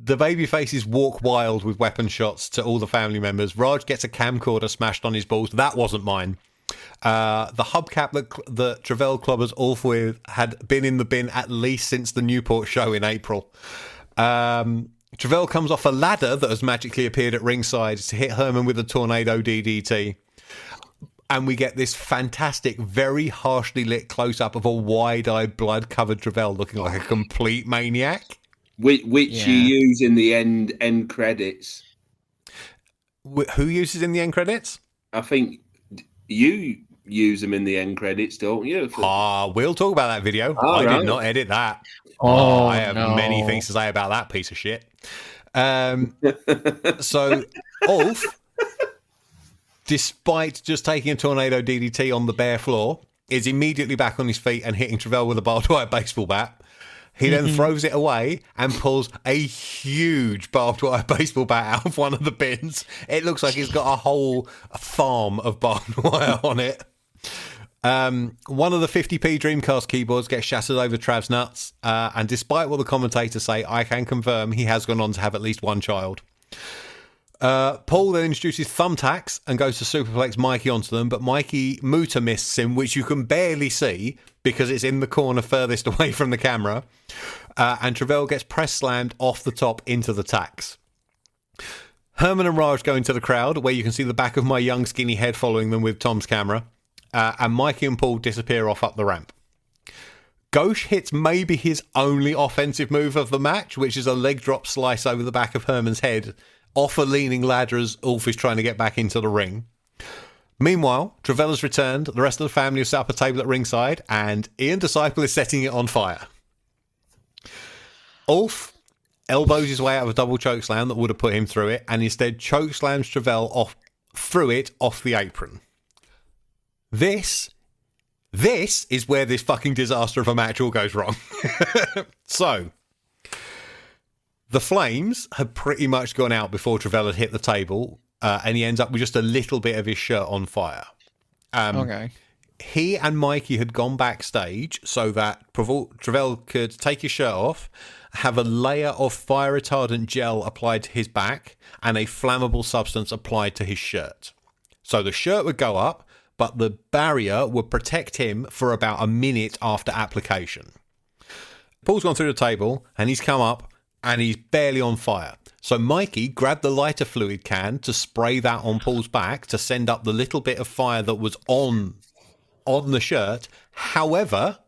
The baby faces walk wild with weapon shots to all the family members. Raj gets a camcorder smashed on his balls. That wasn't mine. The hubcap that Travell clobbers off with had been in the bin at least since the Newport show in April. Travell comes off a ladder that has magically appeared at ringside to hit Herman with a tornado DDT. And we get this fantastic, very harshly lit close-up of a wide-eyed, blood-covered Travell looking like a complete maniac. Which you use in the end credits. Who uses in the end credits? I think you use them in the end credits, don't you? We'll talk about that video. I did not edit that. I have many things to say about that piece of shit. So, Ulf, despite just taking a tornado DDT on the bare floor, is immediately back on his feet and hitting Travell with a barbed wire baseball bat. He then throws it away and pulls a huge barbed wire baseball bat out of one of the bins. It looks like he's got a whole farm of barbed wire on it. One of the 50p Dreamcast keyboards gets shattered over Trav's nuts. And despite what the commentators say, I can confirm he has gone on to have at least one child. Paul then introduces thumbtacks and goes to superplex Mikey onto them, but Mikey Muta mists him, which you can barely see because it's in the corner furthest away from the camera. And Travell gets press slammed off the top into the tacks. Herman and Raj go into the crowd, where you can see the back of my young skinny head following them with Tom's camera. And Mikey and Paul disappear off up the ramp. Ghosh hits maybe his only offensive move of the match, which is a leg drop slice over the back of Herman's head off a leaning ladder as Ulf is trying to get back into the ring. Meanwhile, Travell has returned, the rest of the family have set up a table at ringside, and Ian Disciple is setting it on fire. Ulf elbows his way out of a double chokeslam that would have put him through it, and instead chokeslams Travell through it off the apron. This is where this fucking disaster of a match all goes wrong. So, the flames had pretty much gone out before Travell had hit the table, and he ends up with just a little bit of his shirt on fire. Okay. He and Mikey had gone backstage so that Travell could take his shirt off, have a layer of fire retardant gel applied to his back, and a flammable substance applied to his shirt. So the shirt would go up, but the barrier would protect him for about a minute after application. Paul's gone through the table, and he's come up, and he's barely on fire. So Mikey grabbed the lighter fluid can to spray that on Paul's back to send up the little bit of fire that was on the shirt. However,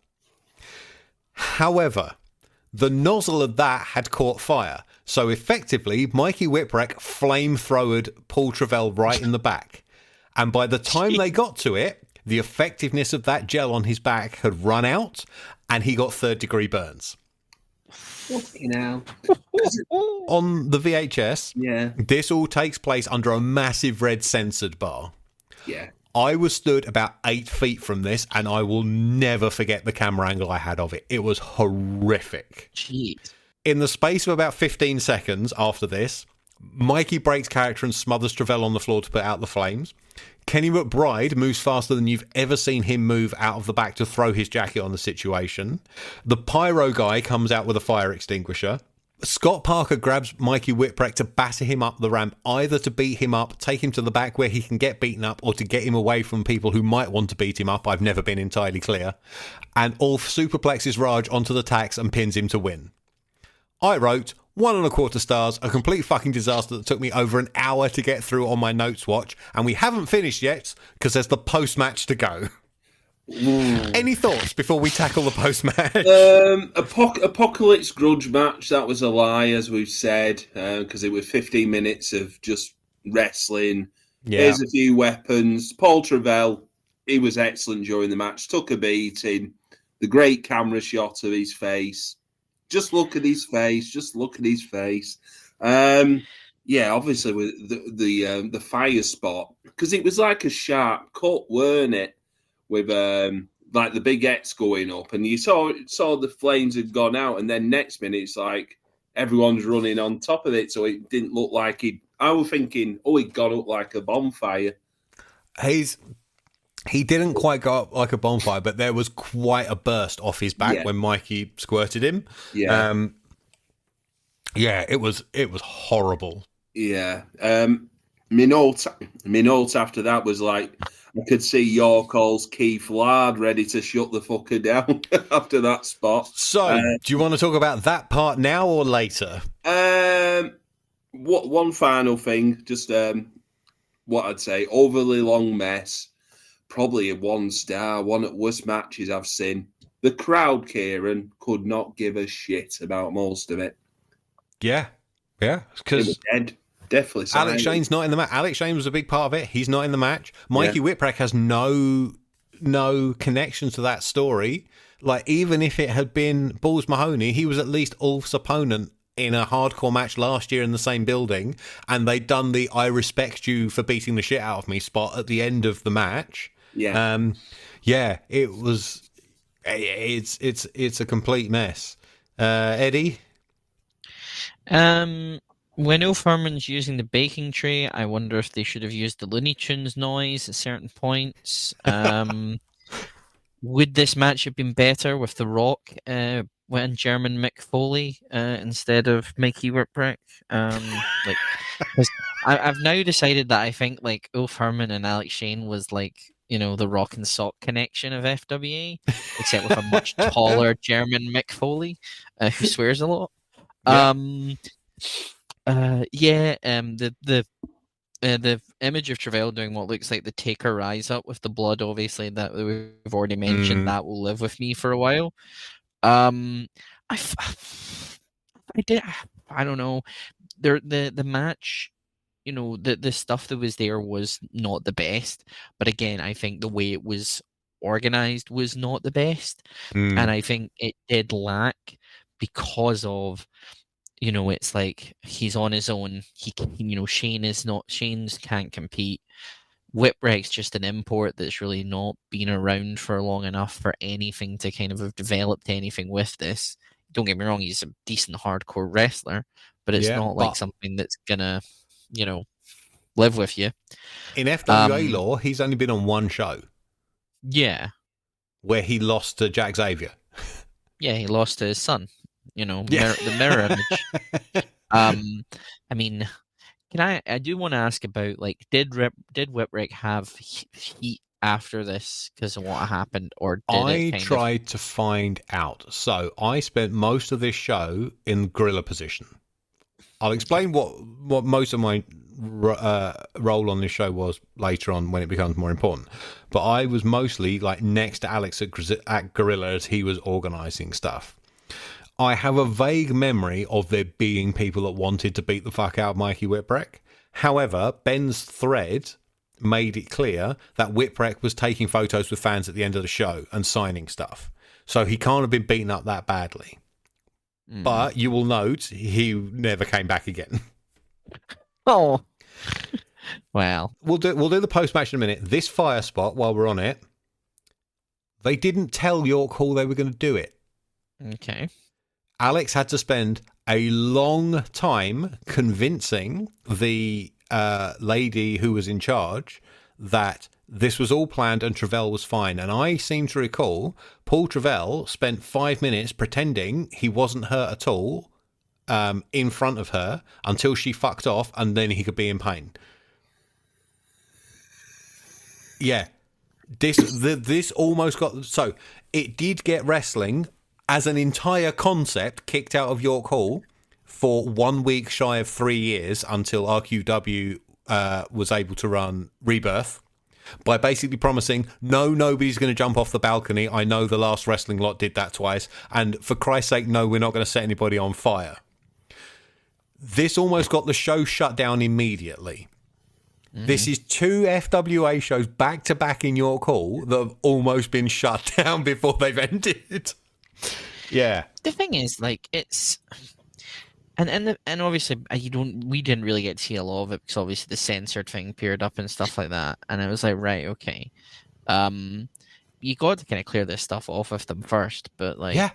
the nozzle of that had caught fire. So effectively, Mikey Whipwreck flamethrowered Paul Travell right in the back. And by the time they got to it, the effectiveness of that gel on his back had run out, and he got third-degree burns. Fucking hell. On the VHS, this all takes place under a massive red censored bar. Yeah. I was stood about 8 feet from this, and I will never forget the camera angle I had of it. It was horrific. Jeez. In the space of about 15 seconds after this, Mikey breaks character and smothers Travell on the floor to put out the flames. Kenny McBride moves faster than you've ever seen him move out of the back to throw his jacket on the situation. The pyro guy comes out with a fire extinguisher. Scott Parker grabs Mikey Whipwreck to batter him up the ramp, either to beat him up, take him to the back where he can get beaten up, or to get him away from people who might want to beat him up. I've never been entirely clear. And Ulf superplexes Raj onto the tacks and pins him to win. I wrote 1.25 stars, a complete fucking disaster that took me over an hour to get through on my notes watch, and we haven't finished yet because there's the post-match to go. Any thoughts before we tackle the post-match? Apocalypse Grudge match, that was a lie, as we've said, because it was 15 minutes of just wrestling. Yeah. Here's a few weapons. Paul Travell, he was excellent during the match, took a beating. The great camera shot of his face. Just look at his face. Just look at his face. Obviously with the fire spot, because it was like a sharp cut, weren't it? With like the big X going up, and you saw the flames had gone out, and then next minute it's like everyone's running on top of it, so it didn't look like it. I was thinking, it got up like a bonfire. He didn't quite go up like a bonfire, but there was quite a burst off his back when Mikey squirted him. Yeah. Yeah, it was horrible. Yeah. My note after that was like, I could see York Hall's Keith Lard ready to shut the fucker down after that spot. So, do you want to talk about that part now or later? One final thing, just what I'd say, overly long mess. Probably a 1 star, one of the worst matches I've seen. The crowd, Kieran, could not give a shit about most of it. Yeah, because dead. Definitely silent. Alex Shane's not in the match. Alex Shane was a big part of it. He's not in the match. Mikey Whipwreck has no connection to that story. Like, even if it had been Balls Mahoney, he was at least Ulf's opponent in a hardcore match last year in the same building, and they'd done the "I respect you for beating the shit out of me" spot at the end of the match. It was. It's a complete mess. Eddie. When Ulf Herman's using the baking tray, I wonder if they should have used the Looney Tunes noise at certain points. Would this match have been better with The Rock when German Mick Foley instead of Mikey Whipwreck? I've now decided that I think like Ulf Herman and Alex Shane was like, you know, the Rock and Sock connection of FWA, except with a much taller German Mick Foley who swears a lot. The image of Travell doing what looks like the Taker rise up with the blood, obviously, that we've already mentioned, that will live with me for a while. I don't know. The match, you know, the stuff that was there was not the best. But again, I think the way it was organized was not the best. And I think it did lack because of, you know, it's like he's on his own. Shane's can't compete. Whipwreck's just an import that's really not been around for long enough for anything to kind of have developed anything with this. Don't get me wrong, he's a decent hardcore wrestler, but it's not like something that's gonna, you know, live with you. In FWA law, he's only been on one show. Yeah. Where he lost to Jack Xavier. Yeah, he lost to his son. You know, the mirror image. I mean, I do want to ask about, like, did Whipwreck have heat after this because of what happened, or did I tried to find out. So I spent most of this show in gorilla position. I'll explain what most of my role on this show was later on when it becomes more important. But I was mostly like next to Alex at Gorilla as he was organising stuff. I have a vague memory of there being people that wanted to beat the fuck out of Mikey Whipwreck. However, Ben's thread made it clear that Whipwreck was taking photos with fans at the end of the show and signing stuff. So he can't have been beaten up that badly. But you will note he never came back again. Oh. Well. We'll do the post-match in a minute. This fire spot, while we're on it, they didn't tell York Hall they were going to do it. Okay. Alex had to spend a long time convincing the lady who was in charge that this was all planned and Travell was fine. And I seem to recall Paul Travell spent 5 minutes pretending he wasn't hurt at all in front of her until she fucked off, and then he could be in pain. Yeah. This almost got... So, it did get wrestling as an entire concept kicked out of York Hall for 1 week shy of 3 years until RQW was able to run Rebirth by basically promising, nobody's going to jump off the balcony. I know the last wrestling lot did that twice. And for Christ's sake, no, we're not going to set anybody on fire. This almost got the show shut down immediately. This is 2 FWA shows back to back in York Hall that have almost been shut down before they've ended. Yeah. The thing is, like, it's and obviously we didn't really get to see a lot of it because obviously the censored thing appeared up and stuff like that, and it was like, right, okay, you got to kind of clear this stuff off with them first, but like, yeah.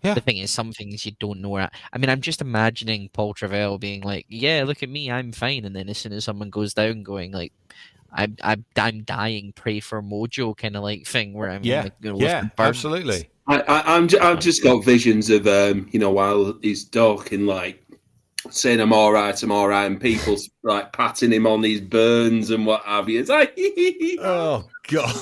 The thing is, some things you don't know where. I mean, I'm just imagining Paul Travell being like, "Yeah, look at me, I'm fine," and then as soon as someone goes down, going like, I'm dying, pray for Mojo kind of like thing where I'm like, absolutely. I've just got visions of while he's talking, like saying I'm all right, and people like patting him on his burns and what have you. It's like, oh God.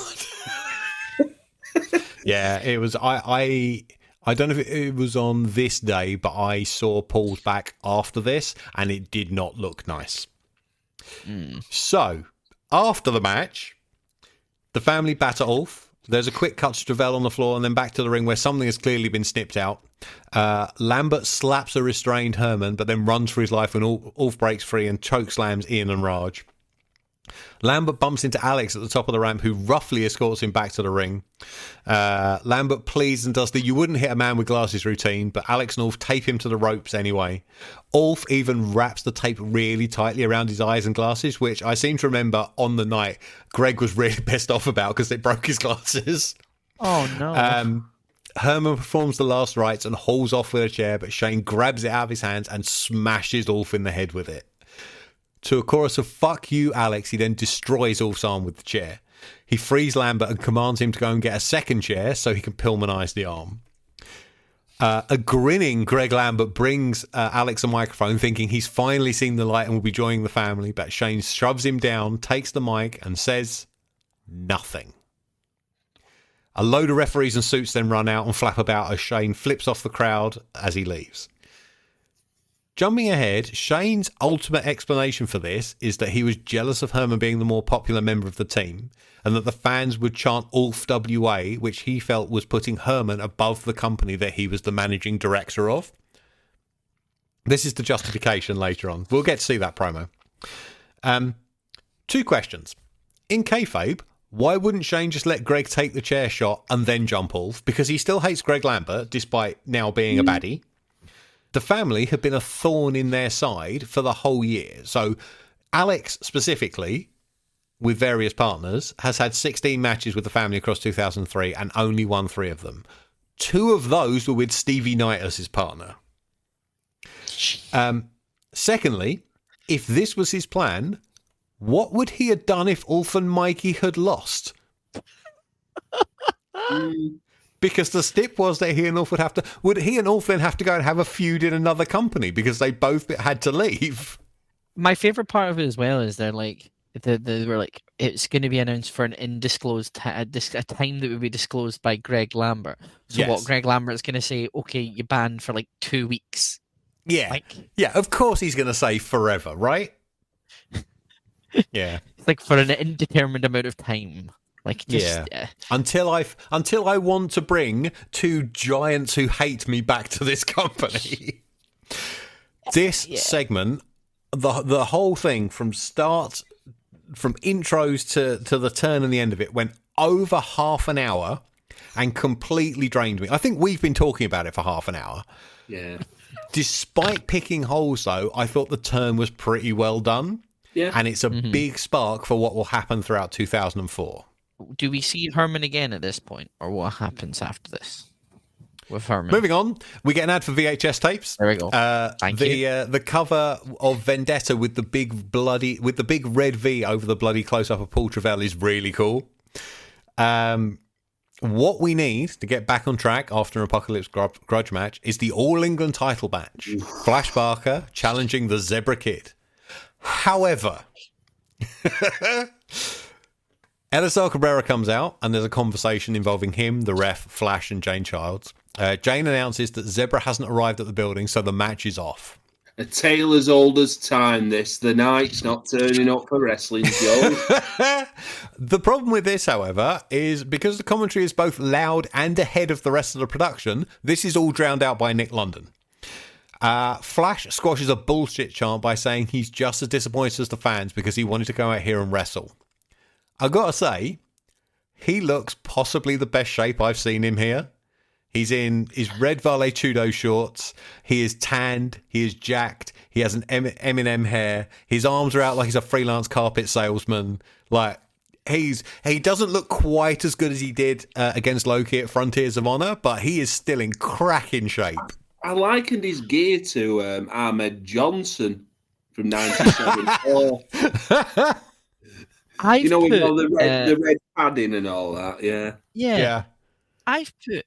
Yeah, it was. I don't know if it was on this day, but I saw Paul's back after this, and it did not look nice. So, after the match, the family batter Ulf. There's a quick cut to Travell on the floor, and then back to the ring where something has clearly been snipped out. Lambert slaps a restrained Herman, but then runs for his life when Ulf breaks free and chokeslams Ian and Raj. Lambert bumps into Alex at the top of the ramp, who roughly escorts him back to the ring. Lambert pleads and does the "you wouldn't hit a man with glasses" routine, but Alex and Ulf tape him to the ropes anyway. Ulf even wraps the tape really tightly around his eyes and glasses, which I seem to remember on the night Greg was really pissed off about because it broke his glasses. Oh, no. Herman performs the last rites and hauls off with a chair, but Shane grabs it out of his hands and smashes Ulf in the head with it. To a chorus of "fuck you, Alex," he then destroys Ulf's arm with the chair. He frees Lambert and commands him to go and get a second chair so he can Pillmanize the arm. A grinning Greg Lambert brings Alex a microphone, thinking he's finally seen the light and will be joining the family, but Shane shoves him down, takes the mic, and says nothing. A load of referees and suits then run out and flap about as Shane flips off the crowd as he leaves. Jumping ahead, Shane's ultimate explanation for this is that he was jealous of Herman being the more popular member of the team, and that the fans would chant Ulf WA, which he felt was putting Herman above the company that he was the managing director of. This is the justification later on. We'll get to see that promo. 2 questions. In kayfabe, why wouldn't Shane just let Greg take the chair shot and then jump Ulf? Because he still hates Greg Lambert, despite now being a baddie. The family had been a thorn in their side for the whole year. So Alex specifically, with various partners, has had 16 matches with the family across 2003 and only won 3 of them. 2 of those were with Stevie Knight as his partner. Secondly, if this was his plan, what would he have done if Ulf and Mikey had lost? Because the stip was that he and Ulf would he and Ulf then have to go and have a feud in another company because they both had to leave? My favorite part of it as well is they're like, they were like, it's going to be announced for an undisclosed a time that will be disclosed by Greg Lambert. So yes. What Greg Lambert's going to say, okay, you're banned for like 2 weeks. Yeah. Yeah, of course he's going to say forever, right? Yeah. It's like for an indeterminate amount of time. Like just, until I want to bring 2 giants who hate me back to this company. This segment, the whole thing from intros to the turn and the end of it went over half an hour and completely drained me. I think we've been talking about it for half an hour. Yeah. Despite picking holes, though, I thought the turn was pretty well done. Yeah. And it's a big spark for what will happen throughout 2004. Do we see Herman again at this point, or what happes after this with Herman? Moving on, we get an ad for VHS tapes. There we go. Thank you. The cover of Vendetta with the big red V over the bloody close up of Paul Travell is really cool. What we need to get back on track after an Apocalypse Grudge match is the All England title match. Flash Barker challenging the Zebra Kid. However, Elisar Cabrera comes out and there's a conversation involving him, the ref, Flash and Jane Childs. Jane announces that Zebra hasn't arrived at the building, so the match is off. A tale as old as time, this. The night's not turning up for wrestling, Joe. The problem with this, however, is because the commentary is both loud and ahead of the rest of the production, this is all drowned out by Nick London. Flash squashes a bullshit chant by saying he's just as disappointed as the fans because he wanted to go out here and wrestle. I've got to say, he looks possibly the best shape I've seen him here. He's in his red Vale Tudo shorts. He is tanned. He is jacked. He has an Eminem hair. His arms are out like he's a freelance carpet salesman. Like, he doesn't look quite as good as he did against Loki at Frontiers of Honor, but he is still in cracking shape. I likened his gear to Ahmed Johnson from 1974. I've with put all the red padding and all that. yeah. I've put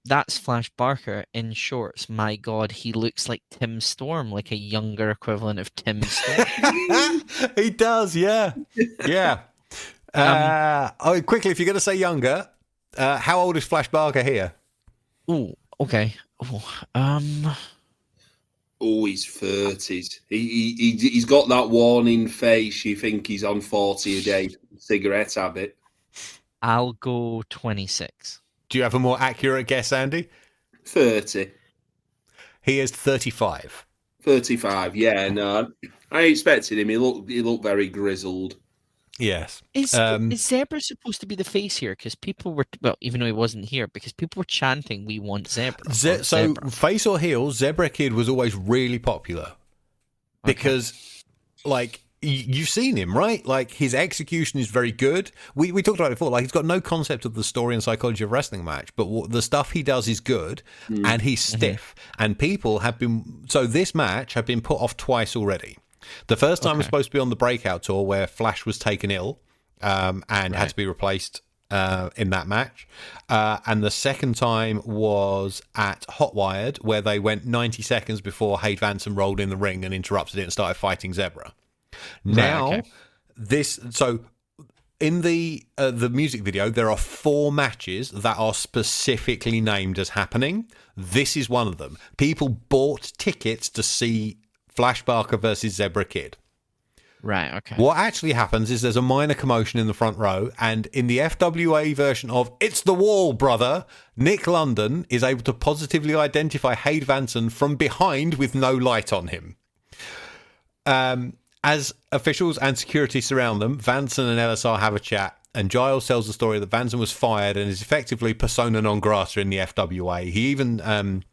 that's Flash Barker in shorts. My God, he looks like Tim Storm, like a younger equivalent of Tim Storm. He does, yeah. Quickly, if you're going to say younger, how old is Flash Barker here? Oh, okay. He's 30s. He's got that warning face. You think he's on 40 a day cigarette habit. I'll go 26. Do you have a more accurate guess, Andy? 30. He is 35. 35, yeah. No, I expected him. He looked very grizzled. Yes. Is Zebra supposed to be the face here? Because people were, even though he wasn't here, because people were chanting, "We want Zebra." Zebra. Face or heel, Zebra Kid was always really popular because, you've seen him, right? Like, his execution is very good. We talked about it before. Like, he's got no concept of the story and psychology of wrestling match, but the stuff he does is good, and he's stiff. And people have been... So this match had been put off twice already. The first time was supposed to be on the Breakout Tour, where Flash was taken ill and had to be replaced in that match. And the second time was at Hotwired, where they went 90 seconds before Hayde Vanson rolled in the ring and interrupted it and started fighting Zebra. Now, so in the music video, there are 4 matches that are specifically named as happening. This is one of them. People bought tickets to see Flash Barker versus Zebra Kid. Right, okay. What actually happens is there's a minor commotion in the front row, and in the FWA version of It's the Wall, Brother, Nick London is able to positively identify Hayde Vanson from behind with no light on him. As officials and security surround them, Vanson and LSR have a chat, and Giles tells the story that Vanson was fired and is effectively persona non grata in the FWA. He even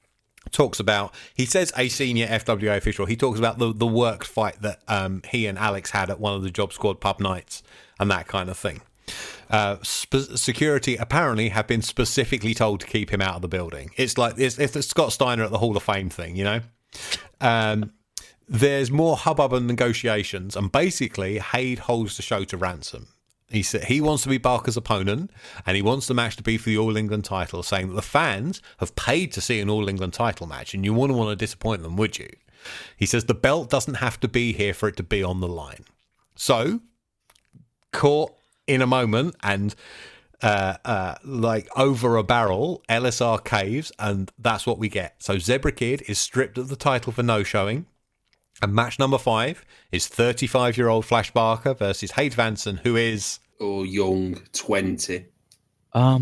talks about, he says a senior FWA official, he talks about the work fight that he and Alex had at one of the Job Squad pub nights and that kind of thing. Security apparently have been specifically told to keep him out of the building. It's like it's the Scott Steiner at the Hall of Fame thing, There's more hubbub and negotiations, and basically Hayde holds the show to ransom. He said he wants to be Barker's opponent, and he wants the match to be for the All England title, saying that the fans have paid to see an All England title match, and you wouldn't want to disappoint them, would you? He says the belt doesn't have to be here for it to be on the line. So, caught in a moment and over a barrel, LSR caves, and that's what we get. So Zebra Kid is stripped of the title for no showing. And match number 5 is 35-year-old Flash Barker versus Hayde Vanson, who is... young, 20. How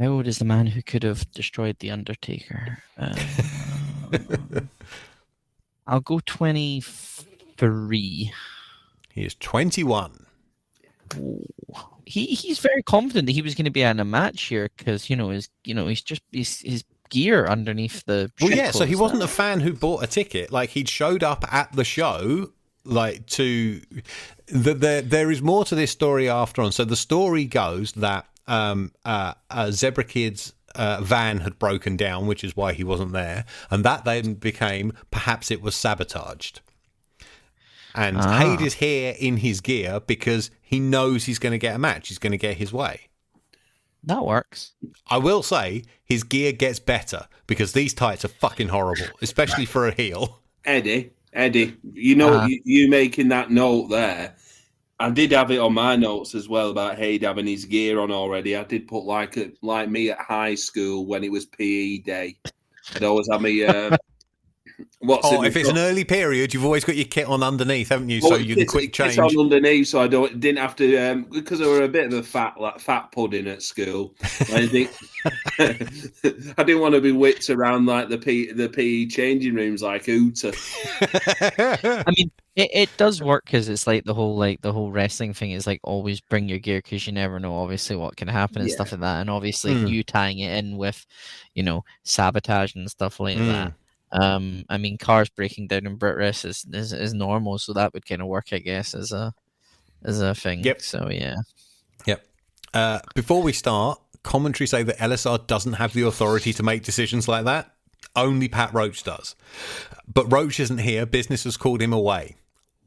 old is the man who could have destroyed The Undertaker? I'll go 23. He is 21. He's very confident that he was going to be in a match here because, his gear underneath the so he wasn't a fan who bought a ticket. Like, he'd showed up at the show there is more to this story after on. So the story goes that Zebra Kid's van had broken down, which is why he wasn't there, and that then became perhaps it was sabotaged. And Hayde is here in his gear because he knows he's going to get a match, he's going to get his way. That works. I will say his gear gets better because these tights are fucking horrible, especially for a heel. Eddie, you making that note there. I did have it on my notes as well about Hayde having his gear on already. I did put like me at high school when it was PE day. I'd always have me. If it's an early period, you've always got your kit on underneath, haven't you? So you can quick change. It's on underneath, so I didn't have to because I were a bit of a fat pudding at school. I didn't want to be whipped around like the PE changing rooms like Uta. I mean, it does work because it's like the whole wrestling thing is like always bring your gear because you never know obviously what can happen and stuff like that, and obviously you tying it in with sabotage and stuff like that. I mean, cars breaking down in Brit Rest is normal, so that would kind of work, I guess, as a thing. Yep. So yeah. Yep. Before we start, commentary say that LSR doesn't have the authority to make decisions like that. Only Pat Roach does. But Roach isn't here. Business has called him away.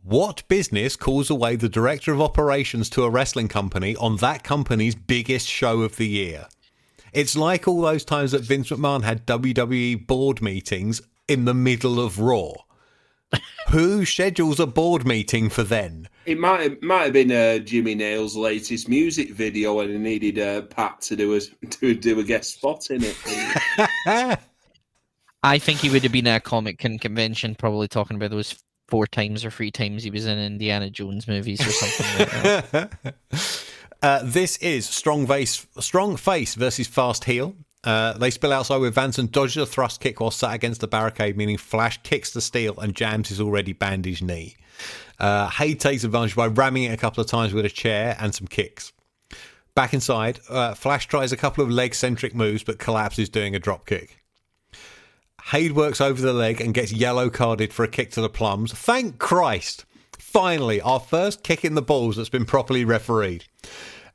What business calls away the director of operations to a wrestling company on that company's biggest show of the year? It's like all those times that Vince McMahon had WWE board meetings in the middle of Raw. Who schedules a board meeting for then? It might have been Jimmy Nail's latest music video, and he needed Pat to do a guest spot in it. I think he would have been at a Comic-Con convention, probably talking about those 4 times or 3 times he was in Indiana Jones movies or something like that. This is strong face versus fast heel. They spill outside with Vanson dodges a thrust kick while sat against the barricade, meaning Flash kicks the steel and jams his already bandaged knee. Hayde takes advantage by ramming it a couple of times with a chair and some kicks. Back inside, Flash tries a couple of leg-centric moves but collapses doing a drop kick. Hayde works over the leg and gets yellow carded for a kick to the plums. Thank Christ! Finally, our first kick in the balls that's been properly refereed.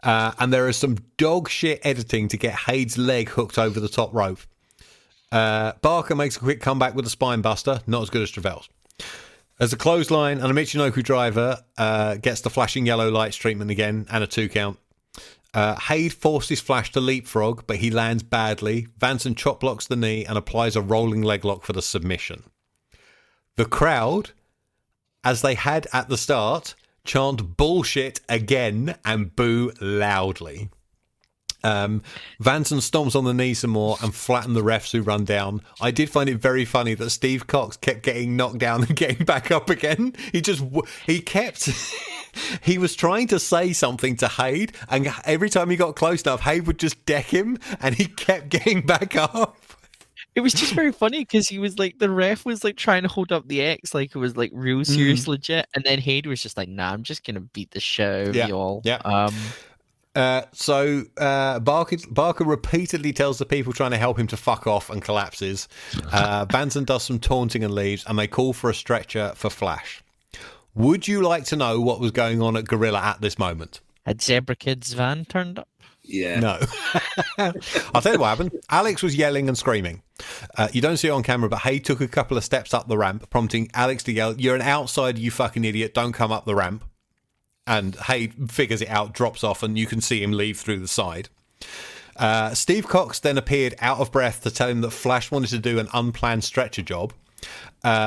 And there is some dog shit editing to get Hayde's leg hooked over the top rope. Barker makes a quick comeback with a spine buster, not as good as Travell's. As a clothesline and a Michinoku driver gets the flashing yellow lights treatment again and a 2 count. Hayde forces Flash to leapfrog, but he lands badly. Vanson chop blocks the knee and applies a rolling leg lock for the submission. The crowd, as they had at the start, chant bullshit again and boo loudly. Vanson stomps on the knee some more and flatten the refs who run down. I did find it very funny that Steve Cox kept getting knocked down and getting back up again. He was trying to say something to Hayde, and every time he got close enough, Hayde would just deck him, and he kept getting back up. It was just very funny because he was like, the ref was like trying to hold up the X like it was like real serious legit, and then Hayde was just like, nah, I'm just gonna beat the shit out of y'all. So Barker repeatedly tells the people trying to help him to fuck off and collapses. Vanson does some taunting and leaves, and they call for a stretcher for Flash. Would you like to know what was going on at Gorilla at this moment? Had Zebra Kid's van turned up? Yeah. No. I'll tell you what happened. Alex was yelling and screaming. You don't see it on camera, but Hayde took a couple of steps up the ramp, prompting Alex to yell, "You're an outsider, you fucking idiot. Don't come up the ramp." And Hayde figures it out, drops off, and you can see him leave through the side. Steve Cox then appeared out of breath to tell him that Flash wanted to do an unplanned stretcher job,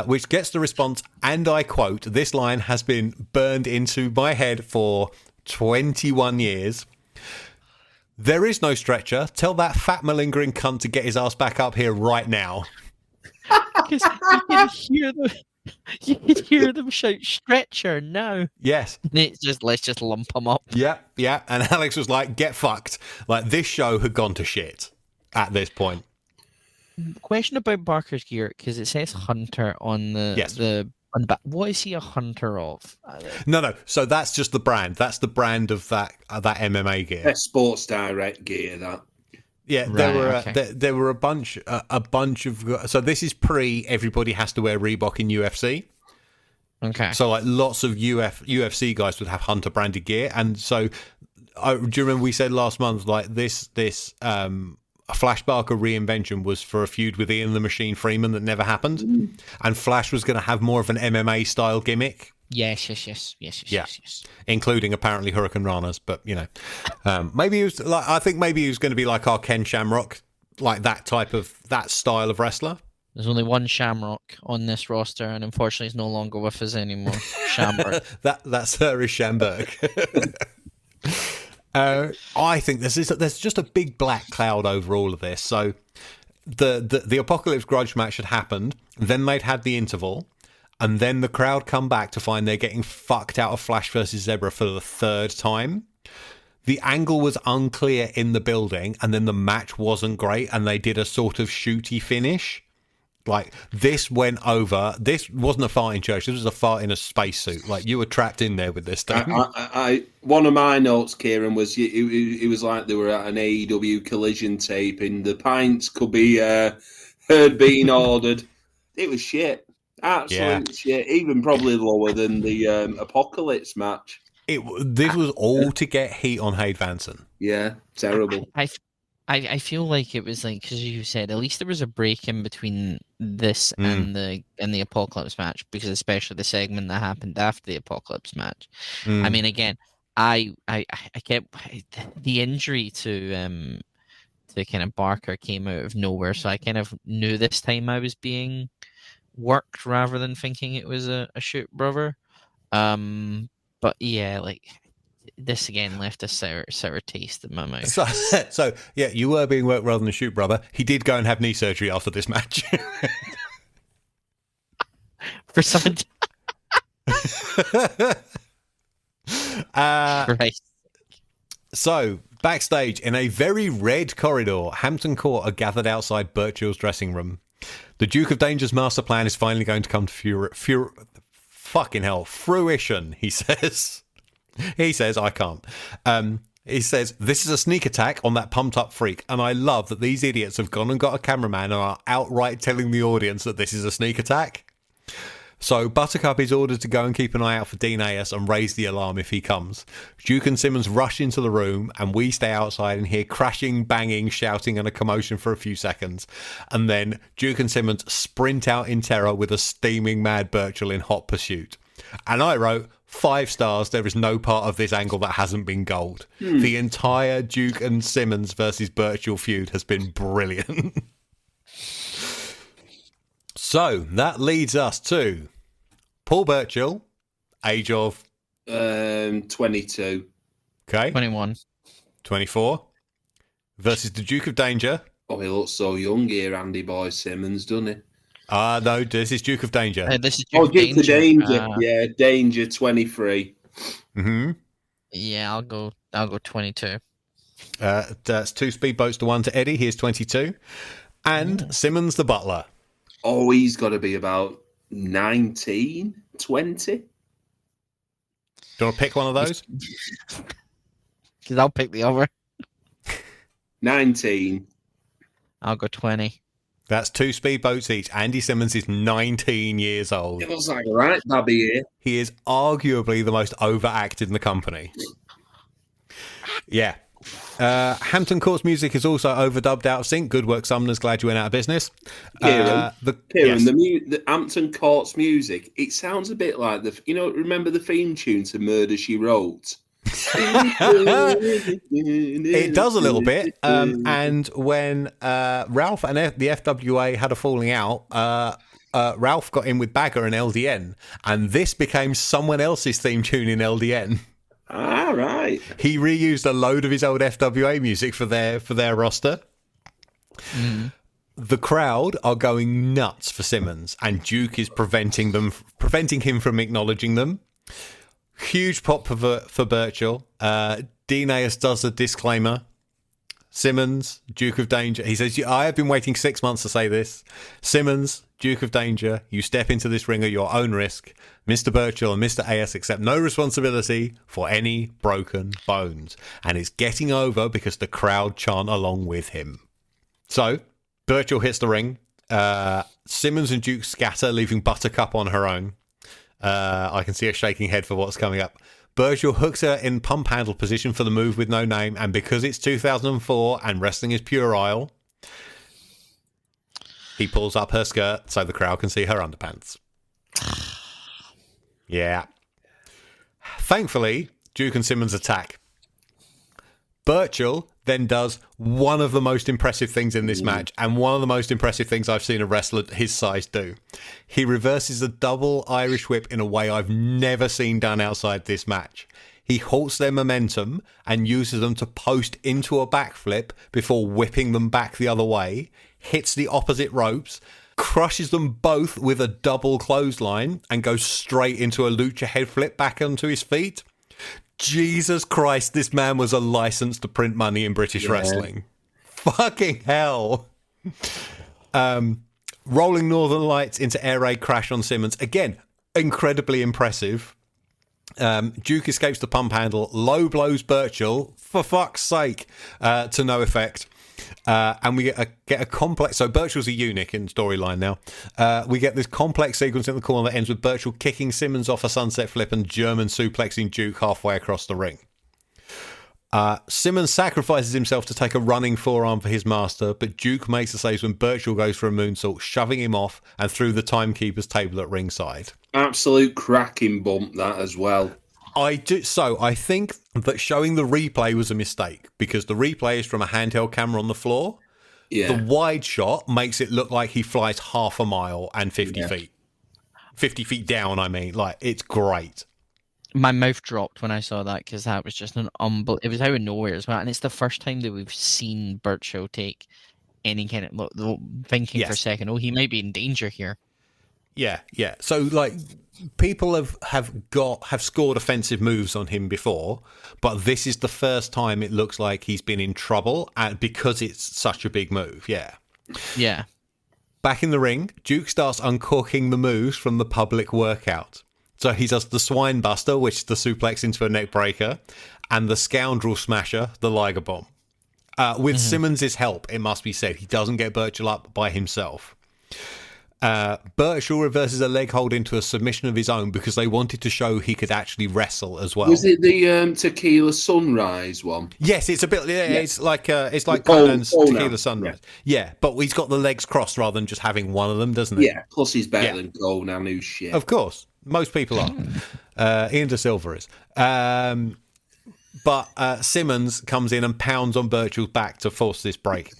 which gets the response, and I quote, "This line has been burned into my head for 21 years. There is no stretcher. Tell that fat malingering cunt to get his ass back up here right now." Because you could hear them shout stretcher now. Yes. And it's just, let's just lump them up. Yeah. And Alex was like, get fucked. Like, this show had gone to shit at this point. Question about Barker's gear, because it says Hunter on the what is he a hunter of? No. So that's just the brand. That's the brand of that MMA gear. That's Sports Direct gear. That. Yeah, there were a bunch of. So this is pre everybody has to wear Reebok in UFC. Okay. So like lots of UFC guys would have Hunter branded gear, and so do you remember we said last month like this Flash Barker reinvention was for a feud with Ian the Machine Freeman that never happened, and Flash was going to have more of an MMA style gimmick. Yes. Including apparently Hurricane Ranas, but you know, maybe he was like. I think maybe he was going to be like our Ken Shamrock, like that style of wrestler. There's only one Shamrock on this roster, and unfortunately, he's no longer with us anymore. Shamberg. that sir is Shamberg. I think there's just a big black cloud over all of this. So the Apocalypse Grudge match had happened, then they'd had the interval, and then the crowd come back to find they're getting fucked out of Flash versus Zebra for the third time. The angle was unclear in the building, and then the match wasn't great, and they did a sort of shooty finish. Like, this went over. This wasn't a fart in church. This was a fart in a spacesuit. Like, you were trapped in there with this thing. One of my notes, Kieran, was it was like they were at an AEW collision taping. The pints could be heard being ordered. It was shit. Absolute shit. Even probably lower than the Apocalypse match. This was all to get heat on Hayde Vanson. Yeah, terrible. I feel like it was like, because you said at least there was a break in between this and the Apocalypse match, because especially the segment that happened after the Apocalypse match. I mean, again, I kept the injury to kind of Barker came out of nowhere, so I kind of knew this time I was being worked rather than thinking it was a shoot brother. But yeah, like this again left a sour taste in my mouth. So yeah, you were being worked rather than a shoot brother. He did go and have knee surgery after this match. For someone. Right. So, backstage in a very red corridor, Hampton Court are gathered outside Burchill's dressing room. The Duke of Danger's master plan is finally going to come to fruition, he says. He says, I can't. He says, this is a sneak attack on that pumped up freak, and I love that these idiots have gone and got a cameraman and are outright telling the audience that this is a sneak attack. So Buttercup is ordered to go and keep an eye out for Dean Ayers and raise the alarm if he comes. Duke and Simmons rush into the room, and we stay outside and hear crashing, banging, shouting and a commotion for a few seconds. And then Duke and Simmons sprint out in terror with a steaming Mad Burchill in hot pursuit. And I wrote, 5 stars, there is no part of this angle that hasn't been gold. The entire Duke and Simmons versus Burchill feud has been brilliant. So that leads us to Paul Burchill, age of 22. Okay. 21. 24. Versus the Duke of Danger. Oh, he looks so young here, Andy Boy Simmons, doesn't he? No, this is Duke of Danger. This is Duke of Duke of Danger. Yeah, Danger 23. Mm-hmm. Yeah, I'll go 22. That's 2 speedboats to 1 to Eddie. He is 22. And Simmons the butler. Oh, he's got to be about 19, 20. Do you want to pick one of those? Because I'll pick the other. 19. I'll go 20. That's 2 speedboats each. Andy Simmons is 19 years old. It looks like a right babby here. He is arguably the most overacted in the company. Yeah. Hampton Court's music is also overdubbed out of sync. Good work, Sumner's. Glad you went out of business. Kieran, yes. the Hampton Court's music, it sounds a bit like remember the theme tune to Murder, She Wrote? It does a little bit. And when Ralph and the FWA had a falling out, Ralph got in with Bagger and LDN, and this became someone else's theme tune in LDN. All right. He reused a load of his old FWA music for their roster. The crowd are going nuts for Simmons, and Duke is preventing him from acknowledging them. Huge pop for Burchill. Dean Ayers does a disclaimer. Simmons, Duke of Danger. He says, I have been waiting 6 months to say this. Simmons, Duke of Danger, you step into this ring at your own risk. Mr. Burchill and Mr. Ayers accept no responsibility for any broken bones. And it's getting over because the crowd chant along with him. So, Burchill hits the ring. Simmons and Duke scatter, leaving Buttercup on her own. I can see a shaking head for what's coming up. Burchill hooks her in pump handle position for the move with no name, and because it's 2004 and wrestling is puerile, he pulls up her skirt so the crowd can see her underpants. Yeah. Thankfully, Duke and Simmons attack. Burchill then does one of the most impressive things in this match, and one of the most impressive things I've seen a wrestler his size do. He reverses a double Irish whip in a way I've never seen done outside this match. He halts their momentum and uses them to post into a backflip before whipping them back the other way, hits the opposite ropes, crushes them both with a double clothesline, and goes straight into a lucha head flip back onto his feet. Jesus Christ, this man was a license to print money in British wrestling. Fucking hell. Rolling Northern Lights into air raid crash on Simmons. Again, incredibly impressive. Duke escapes the pump handle. Low blows Burchill, for fuck's sake, to no effect. And we get a complex... So Burchill's a eunuch in storyline now. We get this complex sequence in the corner that ends with Burchill kicking Simmons off a sunset flip and German suplexing Duke halfway across the ring. Simmons sacrifices himself to take a running forearm for his master, but Duke makes the saves when Birchall goes for a moonsault, shoving him off and through the timekeeper's table at ringside. Absolute cracking bump, that as well. I think that showing the replay was a mistake because the replay is from a handheld camera on the floor. Yeah. The wide shot makes it look like he flies half a mile and 50 feet. 50 feet down, I mean. Like, it's great. My mouth dropped when I saw that because that was just an it was out of nowhere as well. And it's the first time that we've seen Birchall take any kind of thinking for a second, he might be in danger here. Yeah. So, like, people have scored offensive moves on him before, but this is the first time it looks like he's been in trouble, and because it's such a big move. Yeah. Back in the ring, Duke starts uncorking the moves from the public workout. So he does the Swine Buster, which is the suplex into a neck breaker, and the Scoundrel Smasher, the Liger Bomb. With Simmons' help, it must be said, he doesn't get Birchall up by himself. Birchall reverses a leg hold into a submission of his own because they wanted to show he could actually wrestle as well. Was it the Tequila Sunrise one? Yes, it's a bit. Yeah. It's like Conan's Tequila Sunrise. Yeah, but he's got the legs crossed rather than just having one of them, doesn't he? Yeah. Plus, he's better than Conan, who's shit. Of course, most people are. Ian De Silva is. But Simmons comes in and pounds on Birchall's back to force this break.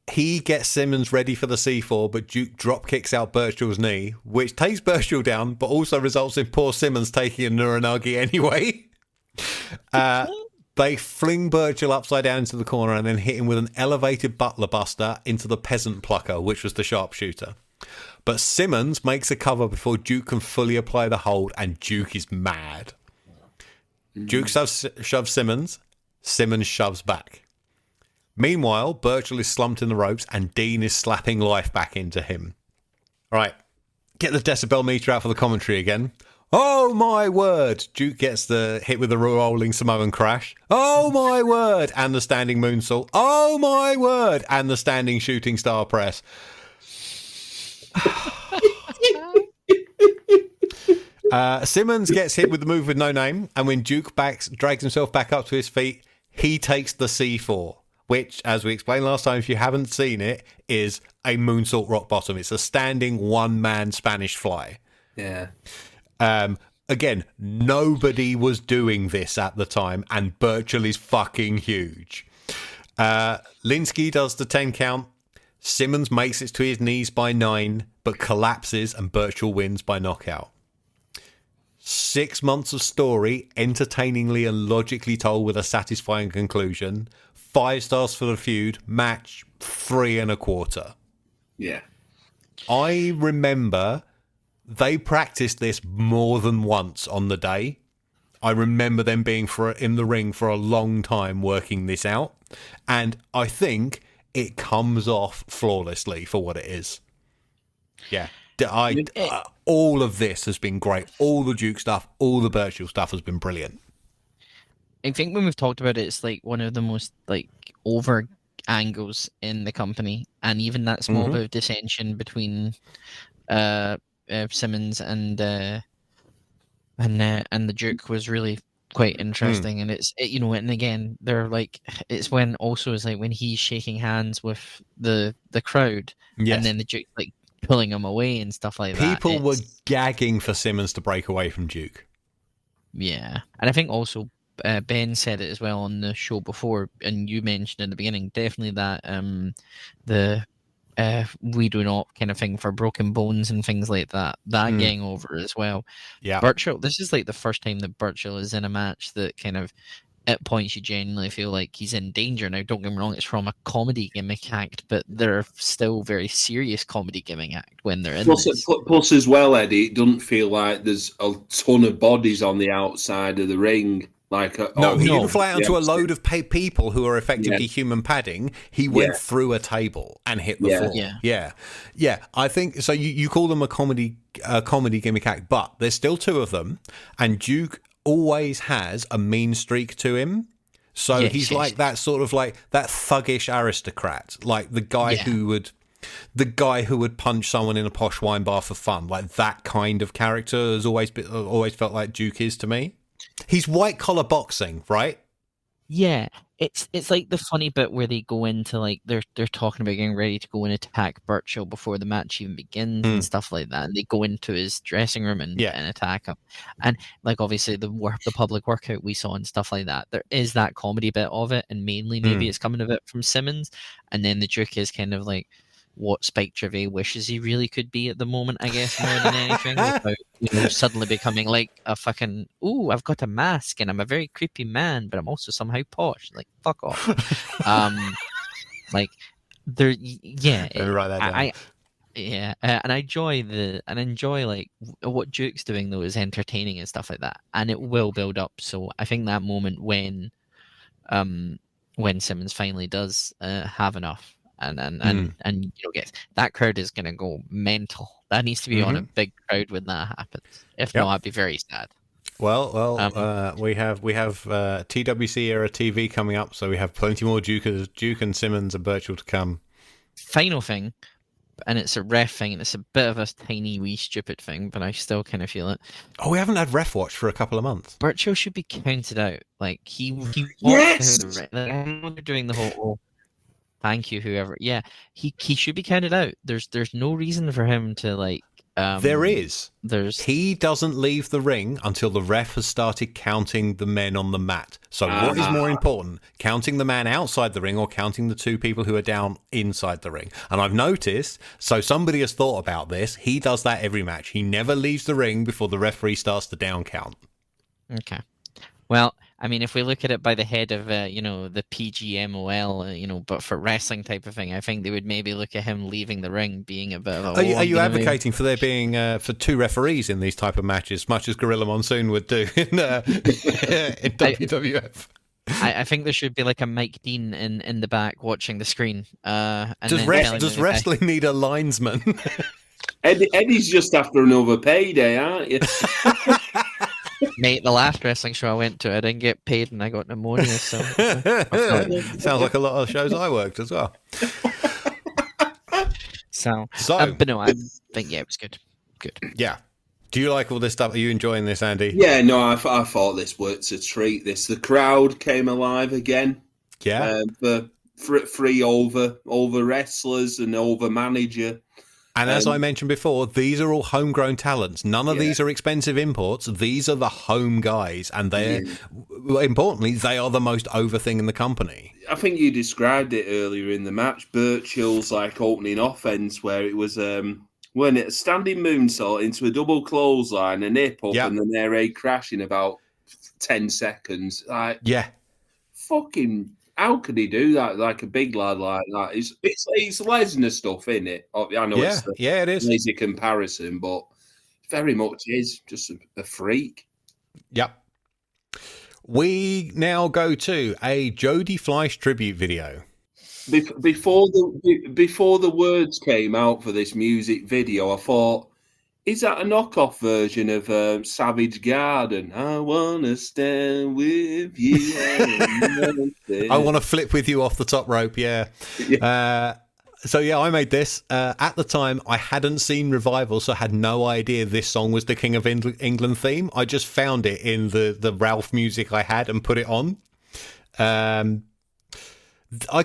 He gets Simmons ready for the C4, but Duke drop kicks out Birchall's knee, which takes Birchall down, but also results in poor Simmons taking a Nuranagi anyway. They fling Birchall upside down into the corner and then hit him with an elevated butler buster into the peasant plucker, which was the sharpshooter. But Simmons makes a cover before Duke can fully apply the hold, and Duke is mad. Duke shoves Simmons. Simmons shoves back. Meanwhile, Birchall is slumped in the ropes and Dean is slapping life back into him. All right, get the decibel meter out for the commentary again. Oh my word! Duke gets the hit with the rolling Samoan crash. Oh my word! And the standing moonsault. Oh my word! And the standing shooting star press. Simmons gets hit with the move with no name, and when Duke drags himself back up to his feet, he takes the C4. Which, as we explained last time, if you haven't seen it, is a moonsault rock bottom. It's a standing one-man Spanish fly. Yeah. Again, nobody was doing this at the time, and Birchall is fucking huge. Linsky does the 10 count. Simmons makes it to his knees by 9, but collapses, and Birchall wins by knockout. 6 months of story, entertainingly and logically told with a satisfying conclusion. 5 stars for the feud. Match 3 1/4. Yeah. I remember they practiced this more than once on the day. I remember them being in the ring for a long time working this out. And I think it comes off flawlessly for what it is. Yeah. All of this has been great. All the Duke stuff, all the Birchall stuff has been brilliant. I think when we've talked about it, it's like one of the most like over angles in the company, and even that small bit of dissension between Simmons and the Duke was really quite interesting. And and again, they're like, it's when also is like when he's shaking hands with the crowd, and then the Duke like pulling him away and stuff like that. People were gagging for Simmons to break away from Duke. Yeah, and I think also Ben said it as well on the show before, and you mentioned in the beginning, definitely that the we do not kind of thing for broken bones and things like that. That getting over as well. Yeah, Birchall. This is like the first time that Birchall is in a match that kind of at points you genuinely feel like he's in danger. Now, don't get me wrong, it's from a comedy gimmick act, but they're still very serious comedy gimmick act when they're in this. Plus as well, Eddie, it doesn't feel like there's a ton of bodies on the outside of the ring. He didn't fly out onto a load of people who are effectively human padding. He went through a table and hit the floor. Yeah. I think so. You call them a comedy gimmick act, but there's still 2 of them, and Duke always has a mean streak to him. So he's like that sort of like that thuggish aristocrat, like the guy who would punch someone in a posh wine bar for fun, like that kind of character has always felt like Duke is to me. He's white collar boxing, right? Yeah, it's like the funny bit where they go into like they're talking about getting ready to go and attack Burchill before the match even begins and stuff like that. And they go into his dressing room and attack him. And like obviously the public workout we saw and stuff like that. There is that comedy bit of it, and mainly maybe it's coming a bit from Simmons. And then the Duke is kind of like what Spike Gervais wishes he really could be at the moment, I guess, more than anything, without suddenly becoming like a fucking, ooh, I've got a mask and I'm a very creepy man, but I'm also somehow posh. Like, fuck off. Like, there, yeah. Write that down. And I enjoy like what Duke's doing though is entertaining and stuff like that, and it will build up. So I think that moment when Simmons finally does have enough. And get that crowd is going to go mental. That needs to be on a big crowd when that happens. If not, I'd be very sad. Well, we have TWC era TV coming up, so we have plenty more Duke and Simmons and Burchill to come. Final thing, and it's a ref thing, and it's a bit of a tiny wee stupid thing, but I still kind of feel it. Oh, we haven't had ref watch for a couple of months. Burchill should be counted out. Like he yes. I know they're doing the whole. Thank you, whoever. Yeah, he should be counted out. There's no reason for him to like. There is. He doesn't leave the ring until the ref has started counting the men on the mat. So what is more important, counting the man outside the ring or counting the two people who are down inside the ring? And I've noticed, so somebody has thought about this. He does that every match. He never leaves the ring before the referee starts the down count. Okay. Well, I mean, if we look at it by the head of, the PGMOL, but for wrestling type of thing, I think they would maybe look at him leaving the ring being a bit of a... Are you advocating for there being for two referees in these type of matches, much as Gorilla Monsoon would do in WWF? I think there should be like a Mike Dean in the back watching the screen. Does wrestling need a linesman? Eddie's just after another payday, aren't you? Mate, the last wrestling show I went to, I didn't get paid and I got pneumonia. So sounds like a lot of shows I worked as well. But no, I think it was good. Good. Yeah. Do you like all this stuff? Are you enjoying this, Andy? Yeah, no, I thought this was a treat. The crowd came alive again. Yeah. Free over wrestlers and over manager. And as I mentioned before, these are all homegrown talents. None of these are expensive imports. These are the home guys. And importantly, they are the most over thing in the company. I think you described it earlier in the match. Burchill's like opening offense where it was, when it a standing moonsault into a double clothesline, a nip up and then air raid crash in about 10 seconds. Fucking... How could he do that? Like a big lad like that? It's Lesnar stuff, isn't it? I know it is. Lazy comparison, but very much is just a freak. Yep. We now go to a Jodie Fleisch tribute video. Before the words came out for this music video, I thought, is that a knockoff version of Savage Garden? I want to stand with you. I want to flip with you off the top rope, yeah. I made this. At the time, I hadn't seen Revival, so I had no idea this song was the King of England theme. I just found it in the Ralph music I had and put it on. I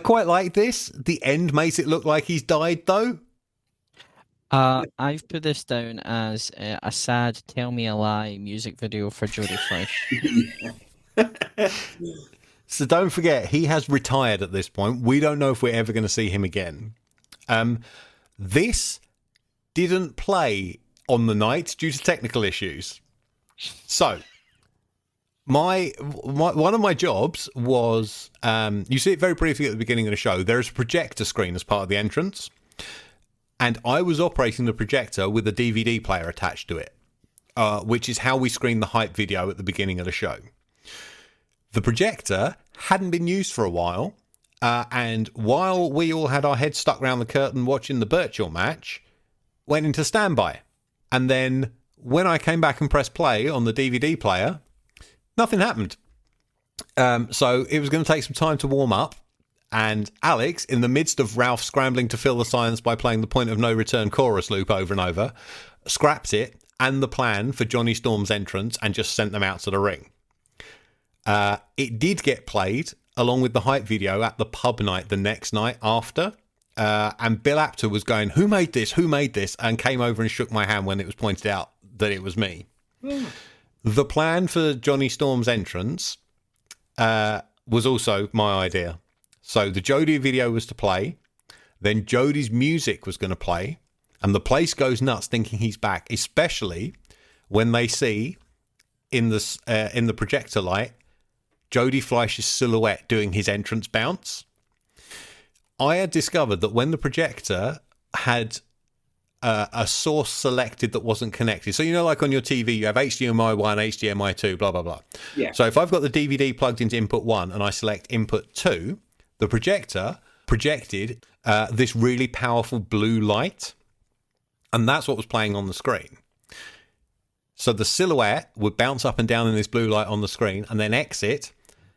quite like this. The end makes it look like he's died, though. I've put this down as a sad "Tell Me a Lie" music video for Jodie Fleisch. So don't forget, he has retired at this point. We don't know if we're ever going to see him again. This didn't play on the night due to technical issues. So one of my jobs was, you see it very briefly at the beginning of the show. There is a projector screen as part of the entrance. And I was operating the projector with a DVD player attached to it, which is how we screened the hype video at the beginning of the show. The projector hadn't been used for a while, and while we all had our heads stuck around the curtain watching the Burchill match, went into standby. And then when I came back and pressed play on the DVD player, nothing happened. So it was going to take some time to warm up. And Alex, in the midst of Ralph scrambling to fill the silence by playing the Point of No Return chorus loop over and over, scrapped it and the plan for Johnny Storm's entrance and just sent them out to the ring. It did get played along with the hype video at the pub night the next night after. And Bill Apter was going, who made this? Who made this? And came over and shook my hand when it was pointed out that it was me. The plan for Johnny Storm's entrance was also my idea. So the Jodie video was to play. Then Jodie's music was going to play. And the place goes nuts thinking he's back, especially when they see in the projector light Jodie Fleisch's silhouette doing his entrance bounce. I had discovered that when the projector had a source selected that wasn't connected, so you know, like on your TV, you have HDMI 1, HDMI 2, blah, blah, blah. Yeah. So if I've got the DVD plugged into input 1 and I select input 2, the projector projected this really powerful blue light, and that's what was playing on the screen. So the silhouette would bounce up and down in this blue light on the screen and then exit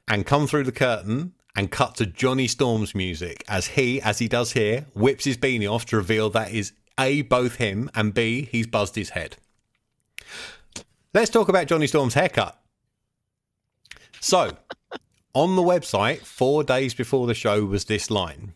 and come through the curtain and cut to Johnny Storm's music as he does here, whips his beanie off to reveal that is A, both him, and B, he's buzzed his head. Let's talk about Johnny Storm's haircut. So, on the website, 4 days before the show was this line.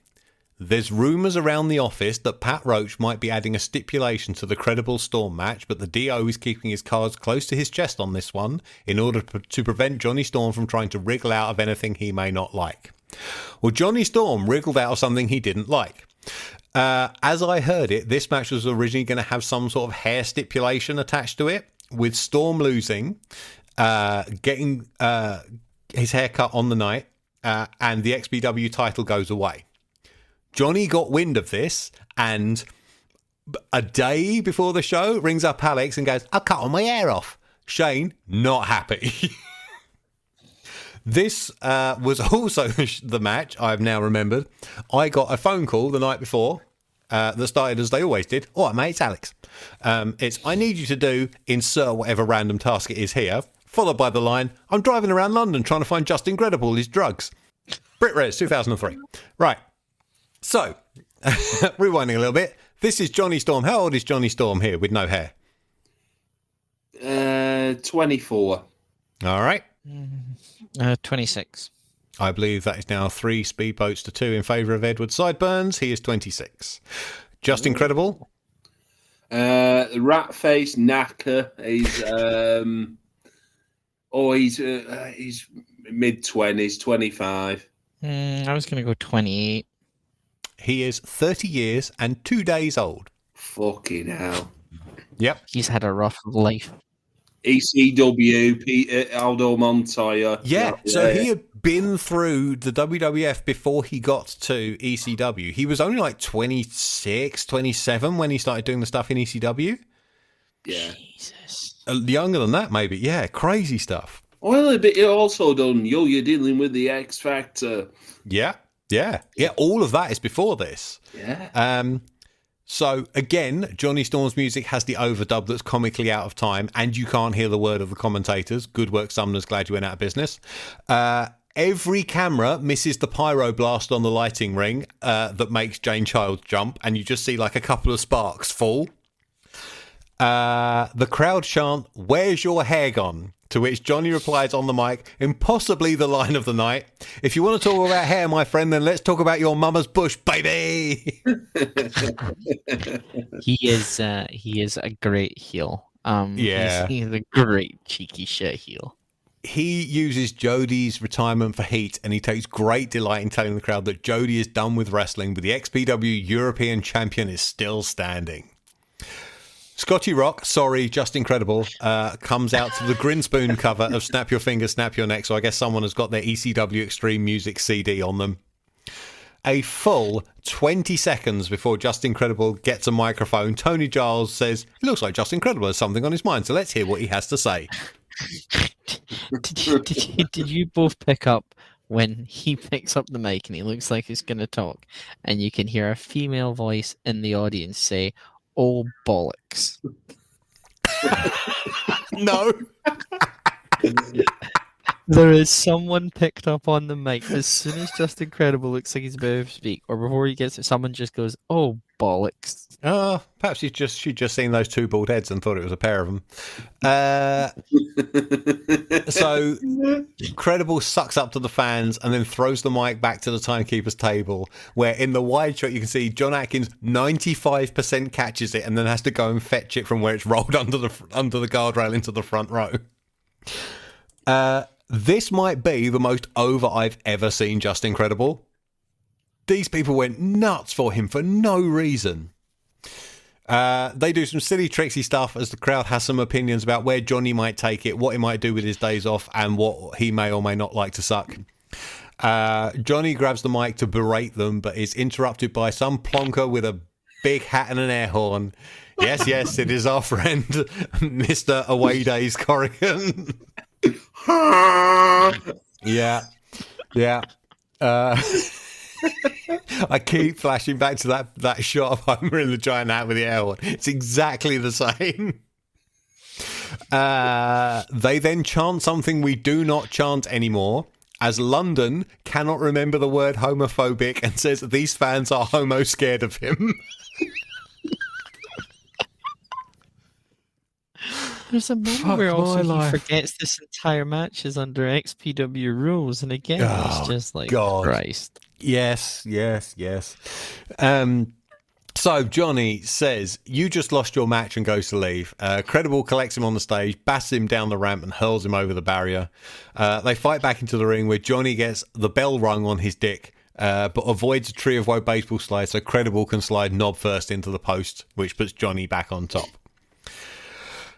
There's rumours around the office that Pat Roach might be adding a stipulation to the Credible Storm match, but the DO is keeping his cards close to his chest on this one in order to prevent Johnny Storm from trying to wriggle out of anything he may not like. Well, Johnny Storm wriggled out of something he didn't like. As I heard it, this match was originally going to have some sort of hair stipulation attached to it, with Storm losing, getting his hair cut on the night, and the XPW title goes away. Johnny got wind of this, and a day before the show, rings up Alex and goes, I'll cut all my hair off. Shane, not happy. This was also the match, I've now remembered. I got a phone call the night before that started as they always did. All right, mate, it's Alex. It's, I need you to do, insert whatever random task it is here, followed by the line, I'm driving around London trying to find Just Incredible, his drugs. BritRes, 2003. Right. So, rewinding a little bit, this is Johnny Storm. How old is Johnny Storm here with no hair? 24. All right. 26. I believe that is now 3 speedboats to 2 in favour of Edward Sideburns. He is 26. Just Incredible. Rat face knacker. He's mid-20s, 25. I was going to go 28. He is 30 years and 2 days old. Fucking hell. Yep. He's had a rough life. ECW, Aldo Montoya. Yeah, so he had been through the WWF before he got to ECW. He was only like 26, 27 when he started doing the stuff in ECW. Yeah. Jesus. Younger than that, maybe. Yeah, crazy stuff. Well, but he also done, you're dealing with the X Factor. Yeah. All of that is before this. Yeah. So again, Johnny Storm's music has the overdub that's comically out of time, and you can't hear the word of the commentators. Good work, Sumner's. Glad you went out of business. Every camera misses the pyro blast on the lighting ring that makes Jane Child jump, and you just see like a couple of sparks fall. The crowd chant, "Where's your hair gone?" To which Johnny replies on the mic, impossibly the line of the night, "If you want to talk about hair, my friend, then let's talk about your mama's bush, baby." He is a great heel. Yeah. He's a great cheeky shit heel. He uses Jodie's retirement for heat, and he takes great delight in telling the crowd that Jodie is done with wrestling, but the XPW European champion is still standing. Scotty Rock, sorry, Just Incredible, comes out to the Grinspoon cover of Snap Your Fingers, Snap Your Neck, so I guess someone has got their ECW Extreme Music CD on them. A full 20 seconds before Just Incredible gets a microphone, Tony Giles says, "It looks like Just Incredible has something on his mind, so let's hear what he has to say." Did you both pick up when he picks up the mic and he looks like he's going to talk, and you can hear a female voice in the audience say, "Oh, bollocks." No. There is someone picked up on the mic as soon as Just Incredible looks like he's about to speak, or before he gets it, someone just goes, "Oh, bollocks." Perhaps she'd just seen those two bald heads and thought it was a pair of them. So Credible sucks up to the fans and then throws the mic back to the timekeeper's table, where in the wide shot you can see John Atkins 95% catches it and then has to go and fetch it from where it's rolled under the guardrail into the front row. This might be the most over I've ever seen Justin Credible. These people went nuts for him for no reason. They do some silly, tricksy stuff as the crowd has some opinions about where Johnny might take it, what he might do with his days off, and what he may or may not like to suck. Johnny grabs the mic to berate them, but is interrupted by some plonker with a big hat and an air horn. Yes, it is our friend, Mr. Away Days Corrigan. Yeah. I keep flashing back to that shot of Homer in the giant hat with the air horn. It's exactly the same. They then chant something we do not chant anymore, as London cannot remember the word homophobic and says that these fans are Homo-Scared-Of-Him. There's a moment where also he forgets this entire match is under XPW rules, and again, it's just like, God. Christ. Yes. So Johnny says, "You just lost your match," and goes to leave. Credible collects him on the stage, bashes him down the ramp, and hurls him over the barrier. They fight back into the ring, where Johnny gets the bell rung on his dick, but avoids a Tree of Woe baseball slide, so Credible can slide knob first into the post, which puts Johnny back on top.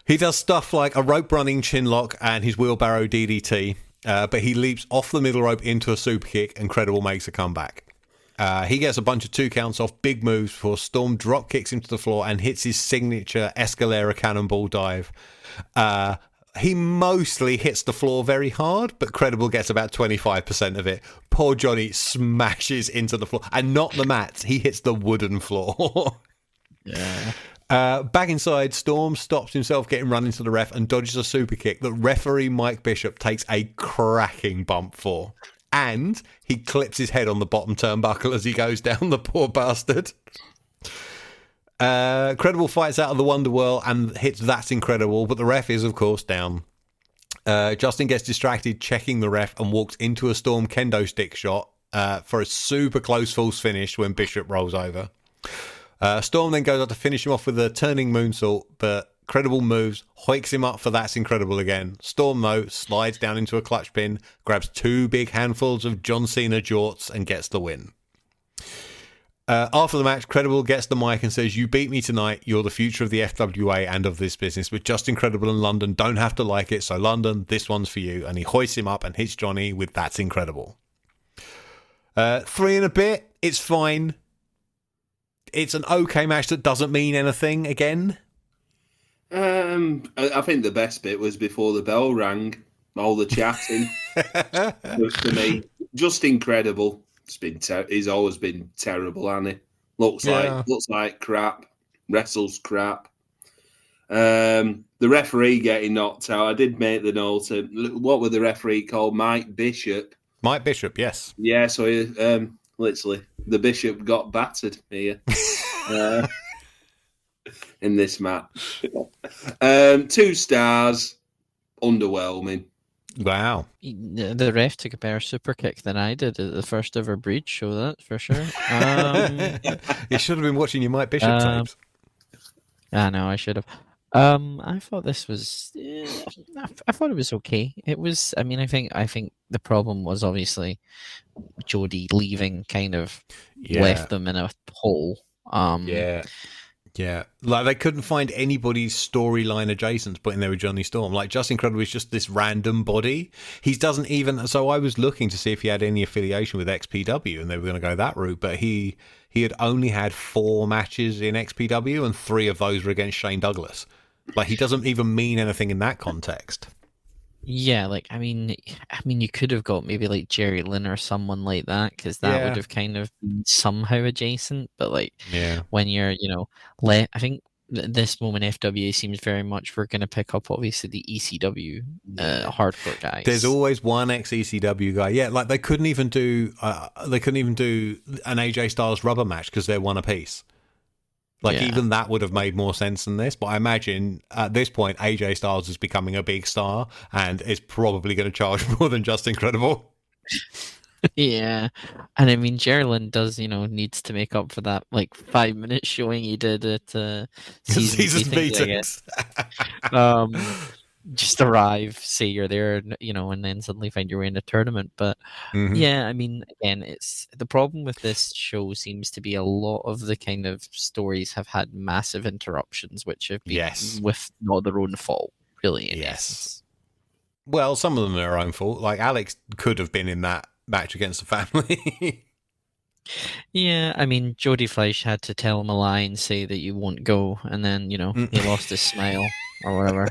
He does stuff like a rope running chin lock and his wheelbarrow DDT, but he leaps off the middle rope into a super kick, and Credible makes a comeback. He gets a bunch of 2 counts off big moves before Storm drop kicks him to the floor and hits his signature Escalera cannonball dive. He mostly hits the floor very hard, but Credible gets about 25% of it. Poor Johnny smashes into the floor, and not the mats. He hits the wooden floor. Yeah. Back inside, Storm stops himself getting run into the ref and dodges a super kick that referee Mike Bishop takes a cracking bump for. And he clips his head on the bottom turnbuckle as he goes down, the poor bastard. Credible fights out of the Wonderwhirl and hits That's Incredible, but the ref is, of course, down. Justin gets distracted checking the ref and walks into a Storm kendo stick shot for a super close false finish when Bishop rolls over. Storm then goes out to finish him off with a turning moonsault, but Credible moves, hoiks him up for That's Incredible again. Storm, though, slides down into a clutch pin, grabs 2 big handfuls of John Cena jorts, and gets the win. After the match, Credible gets the mic and says, "You beat me tonight. You're the future of the FWA and of this business, but Justin Credible and London don't have to like it, so London, this one's for you." And he hoists him up and hits Johnny with That's Incredible. 3 and a bit. It's fine. It's an okay match that doesn't mean anything again. I think the best bit was before the bell rang. All the chatting. To me, just incredible. He's always been terrible, hasn't he? Looks like crap. Wrestles crap. The referee getting knocked out. I did make the note. What were the referee called? Mike Bishop. Mike Bishop, yes. Yeah. So literally, the Bishop got battered here. In this match. 2 stars, underwhelming. Wow. The ref took a better super kick than I did at the first ever Breed show, that's for sure. You should have been watching your Mike Bishop tapes. I know, I should have. I thought this was... I thought it was okay. It was... I mean, I think the problem was obviously Jody leaving kind of left them in a hole. Yeah. Like, they couldn't find anybody's storyline adjacent to put in there with Johnny Storm. Like, Justin Credible is just this random body. He doesn't even... So I was looking to see if he had any affiliation with XPW, and they were going to go that route, but he had only had 4 matches in XPW, and 3 of those were against Shane Douglas. Like, he doesn't even mean anything in that context. Yeah, like, I mean, you could have got maybe like Jerry Lynn or someone like that, because that would have kind of been somehow adjacent. But like, when you're, I think this moment FWA seems very much we're going to pick up obviously the ECW hardcore guys. There's always one ex-ECW guy. Yeah, like they couldn't even do an AJ Styles rubber match because they're one apiece. Like, even that would have made more sense than this. But I imagine at this point, AJ Styles is becoming a big star and is probably going to charge more than just incredible. Yeah. And I mean, Geraldine does, needs to make up for that, 5-minute showing he did at season meetings. Just arrive, say you're there, and then suddenly find your way in a tournament. But yeah, I mean, again, it's the problem with this show seems to be a lot of the kind of stories have had massive interruptions, which have been with not their own fault, really. In essence. Well, some of them are their own fault. Like Alex could have been in that match against the family. Yeah, I mean, Jody Fleisch had to tell him a lie and say that you won't go, and then he lost his smile or whatever.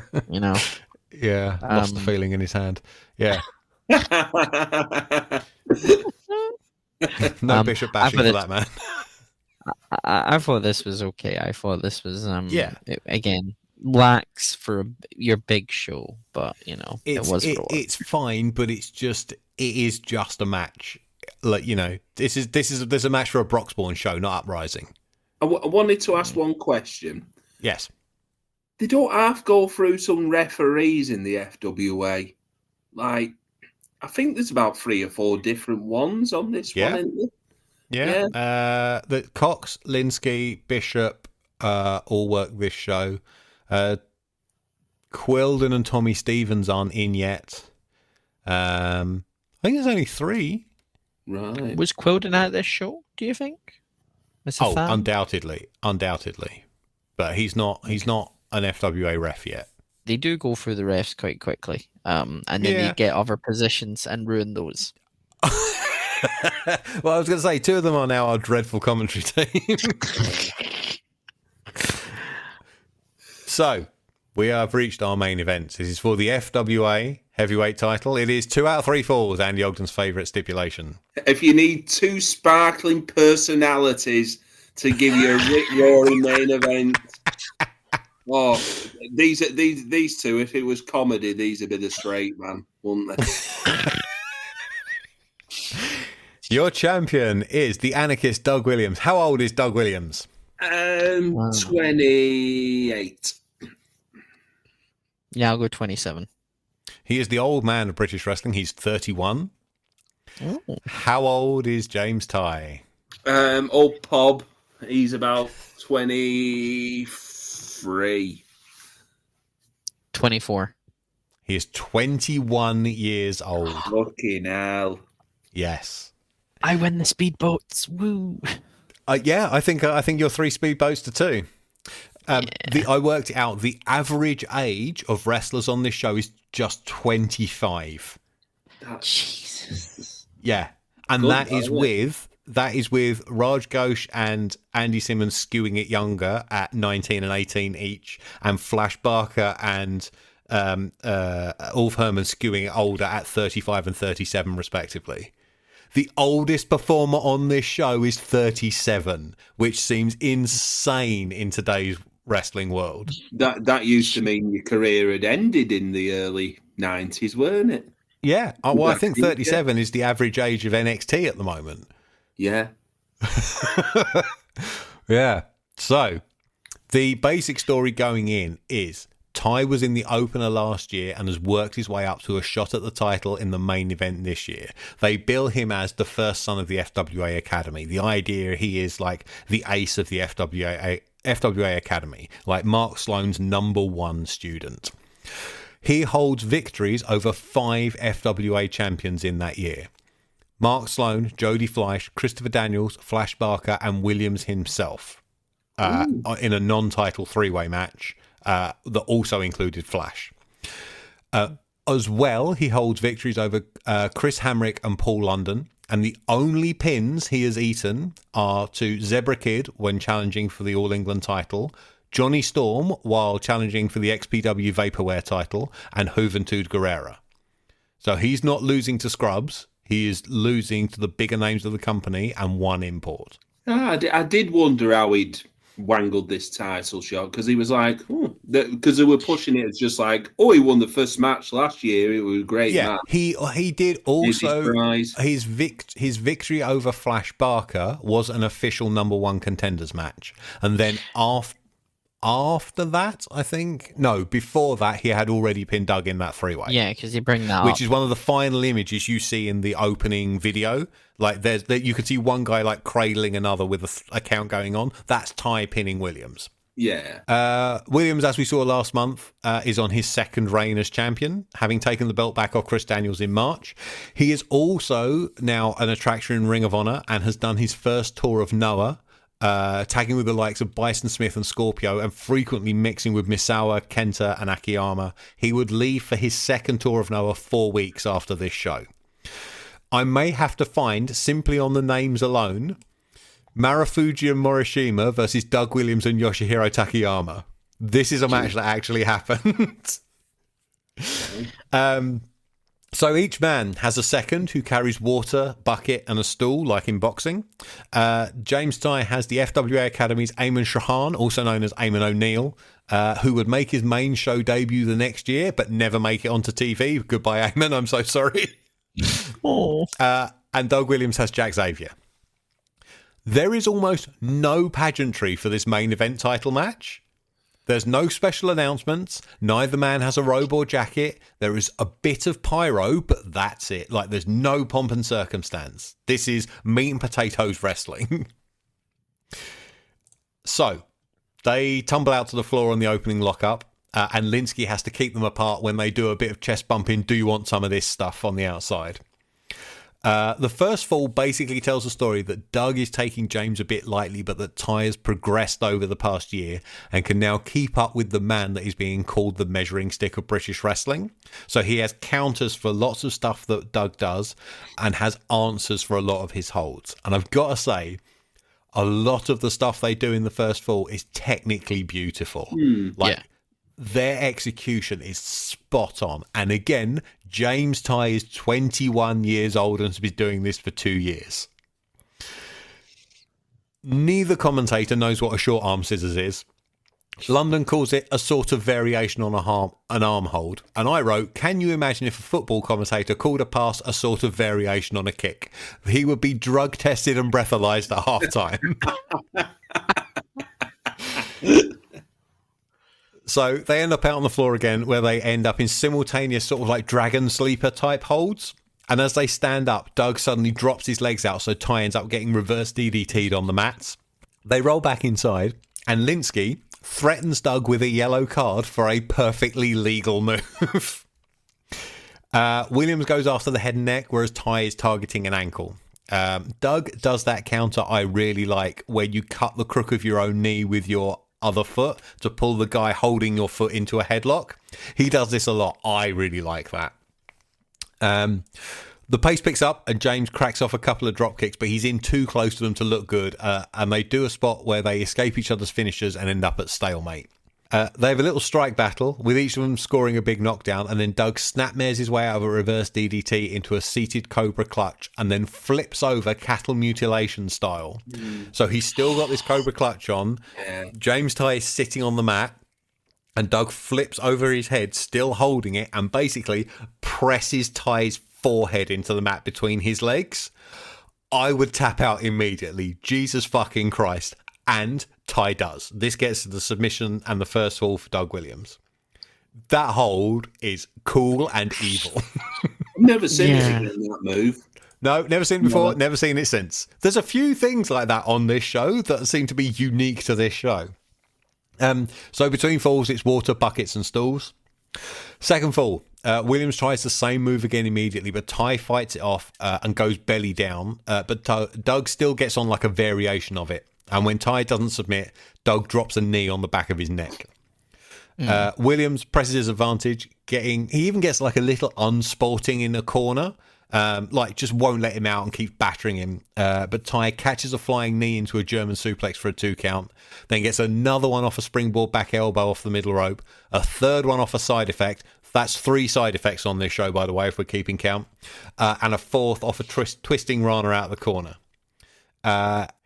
Yeah, lost the feeling in his hand. Yeah. No Bishop bashing for that, man. I thought this was okay. I thought this was again, lax for your big show, but it's fine, but it is just a match. Like, there's a match for a Broxbourne show, not Uprising. I wanted to ask one question. Yes. They don't have to go through some referees in the FWA. Like, I think there's about 3 or 4 different ones on this one, isn't there? Yeah. The Cox, Linsky, Bishop all work this show. Quilden and Tommy Stevens aren't in yet. I think there's only 3. Right. Was Quilden at this show, do you think? Undoubtedly. But he's not an FWA ref yet. They do go through the refs quite quickly. And then they get other positions and ruin those. Well, I was going to say 2 of them are now our dreadful commentary team. So, we have reached our main event. This is for the FWA heavyweight title. It is 2 out of 3 falls, Andy Ogden's favourite stipulation. If you need 2 sparkling personalities to give you a rip-roaring main event, these 2, if it was comedy, these would be the straight man, wouldn't they? Your champion is the anarchist Doug Williams. How old is Doug Williams? 28. Yeah, I'll go 27. He is the old man of British wrestling. He's 31. Oh. How old is James Ty? Old Pob. He's about 23. 24. He is 21 years old. Fucking hell. Yes. I win the speedboats. Woo. Yeah, I think your 3 speedboats to 2. I worked it out. The average age of wrestlers on this show is just 25. Jesus. Yeah, and that is with Raj Ghost and Andy Simmons skewing it younger at 19 and 18 each, and Flash Barker and Ulf Herman skewing it older at 35 and 37 respectively. The oldest performer on this show is 37, which seems insane in today's wrestling world. That used to mean your career had ended in the early 90s, weren't it? Yeah. Well, I think 37 is the average age of NXT at the moment. Yeah. Yeah. So, the basic story going in is Ty was in the opener last year and has worked his way up to a shot at the title in the main event this year. They bill him as the first son of the FWA Academy. The idea he is like the ace of the FWA Academy, like Mark Sloan's #1 student. He holds victories over 5 FWA champions in that year. Mark Sloan, Jody Fleisch, Christopher Daniels, Flash Barker, and Williams himself in a non-title 3-way match. That also included Flash. As well, he holds victories over Chris Hamrick and Paul London, and the only pins he has eaten are to Zebra Kid when challenging for the All England title, Johnny Storm while challenging for the XPW Vaporware title, and Juventud Guerrera. So he's not losing to Scrubs, he is losing to the bigger names of the company and 1 import. I did wonder how he'd wangled this title shot, because he was like, because they were pushing it as just like, he won the first match last year. It was a great match. He did also his victory over Flash Barker was an official number one contenders match, and then after that, I think before that, he had already pinned Doug in that 3-way. Yeah, because you bring that which is one of the final images you see in the opening video. Like you could see one guy like cradling another with a count going on. That's Ty pinning Williams. Yeah. Williams, as we saw last month, is on his second reign as champion, having taken the belt back off Chris Daniels in March. He is also now an attraction in Ring of Honor and has done his first tour of Noah, tagging with the likes of Bison Smith and Scorpio, and frequently mixing with Misawa, Kenta, and Akiyama. He would leave for his second tour of Noah 4 weeks after this show. I may have to find, simply on the names alone, Marufuji and Morishima versus Doug Williams and Yoshihiro Takayama. This is a match that actually happened. So each man has a second who carries water, bucket, and a stool, like in boxing. James Ty has the FWA Academy's Eamon Shahan, also known as Eamon O'Neill, who would make his main show debut the next year, but never make it onto TV. Goodbye, Eamon. I'm so sorry. And Doug Williams has Jack Xavier. There is almost no pageantry for this main event title match. There's no special announcements. Neither man has a robe or jacket. There is a bit of pyro, but that's it. Like, there's no pomp and circumstance. This is meat and potatoes wrestling. So, they tumble out to the floor on the opening lockup, and Linsky has to keep them apart when they do a bit of chest bumping. Do you want some of this stuff on the outside? The first fall basically tells a story that Doug is taking James a bit lightly, but that Ty has progressed over the past year and can now keep up with the man that is being called the measuring stick of British wrestling. So he has counters for lots of stuff that Doug does and has answers for a lot of his holds. And I've got to say, a lot of the stuff they do in the first fall is technically beautiful. Their execution is spot on. And again, James Ty is 21 years old and has been doing this for 2 years. Neither commentator knows what a short arm scissors is. London calls it a sort of variation on an arm hold. And I wrote, can you imagine if a football commentator called a pass a sort of variation on a kick? He would be drug tested and breathalyzed at half time. So they end up out on the floor again, where they end up in simultaneous sort of like dragon sleeper type holds. And as they stand up, Doug suddenly drops his legs out, so Ty ends up getting reverse DDT'd on the mats. They roll back inside, and Linsky threatens Doug with a yellow card for a perfectly legal move. Williams goes after the head and neck, whereas Ty is targeting an ankle. Doug does that counter I really like, where you cut the crook of your own knee with your other foot to pull the guy holding your foot into a headlock. He does this a lot. I really like that. The pace picks up and James cracks off a couple of drop kicks, but he's in too close to them to look good, and they do a spot where they escape each other's finishers and end up at stalemate. They have a little strike battle, with each of them scoring a big knockdown, and then Doug snapmares his way out of a reverse DDT into a seated Cobra clutch and then flips over cattle mutilation style. So he's still got this Cobra clutch on. James Ty is sitting on the mat, and Doug flips over his head, still holding it, and basically presses Ty's forehead into the mat between his legs. I would tap out immediately. Jesus fucking Christ. And Ty does. This gets to the submission and the first fall for Doug Williams. That hold is cool and evil. I've never seen anything in that move. No, never seen it before, never seen it since. There's a few things like that on this show that seem to be unique to this show. So between falls, it's water, buckets, and stools. Second fall, Williams tries the same move again immediately, but Ty fights it off and goes belly down. But Doug still gets on like a variation of it. And when Ty doesn't submit, Doug drops a knee on the back of his neck. Williams presses his advantage, he even gets like a little unsporting in the corner, like just won't let him out and keeps battering him. But Ty catches a flying knee into a German suplex for a 2 count, then gets another one off a springboard back elbow off the middle rope, a third one off a side effect. That's 3 side effects on this show, by the way, if we're keeping count, and a fourth off a twisting Rana out of the corner.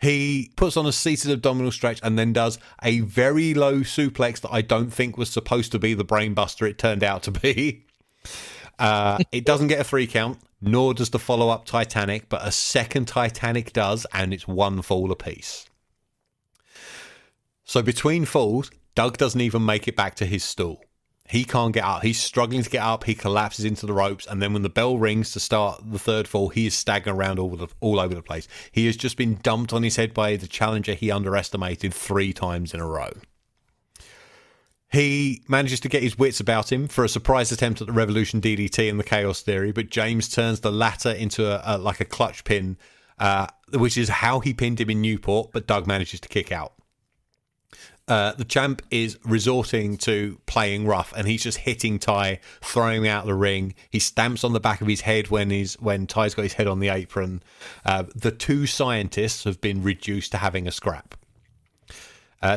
He puts on a seated abdominal stretch and then does a very low suplex that I don't think was supposed to be the brainbuster it turned out to be. It doesn't get a 3 count, nor does the follow-up Titanic, but a second Titanic does, and it's 1 fall apiece. So between falls, Doug doesn't even make it back to his stool. He can't get up. He's struggling to get up. He collapses into the ropes. And then when the bell rings to start the third fall, he is staggering around all over the place. He has just been dumped on his head by the challenger he underestimated 3 times in a row. He manages to get his wits about him for a surprise attempt at the Revolution DDT and the Chaos Theory, but James turns the latter into a clutch pin, which is how he pinned him in Newport, but Doug manages to kick out. The champ is resorting to playing rough, and he's just hitting Ty, throwing him out of the ring. He stamps on the back of his head when Ty's got his head on the apron. The 2 scientists have been reduced to having a scrap.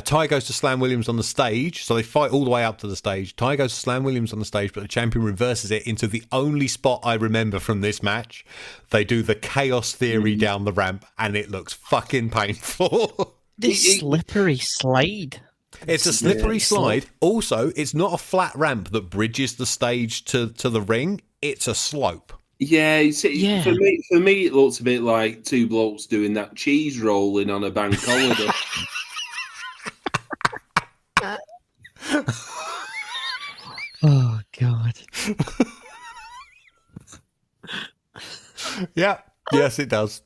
Ty goes to slam Williams on the stage, so they fight all the way up to the stage. Ty goes to slam Williams on the stage, but the champion reverses it into the only spot I remember from this match. They do the Chaos Theory down the ramp, and it looks fucking painful. This slippery slide. It's a slippery slide. Also, it's not a flat ramp that bridges the stage to the ring. It's a slope. Yeah, for me, it looks a bit like 2 blokes doing that cheese rolling on a bank holiday. Oh, God. Yeah. Yes, it does.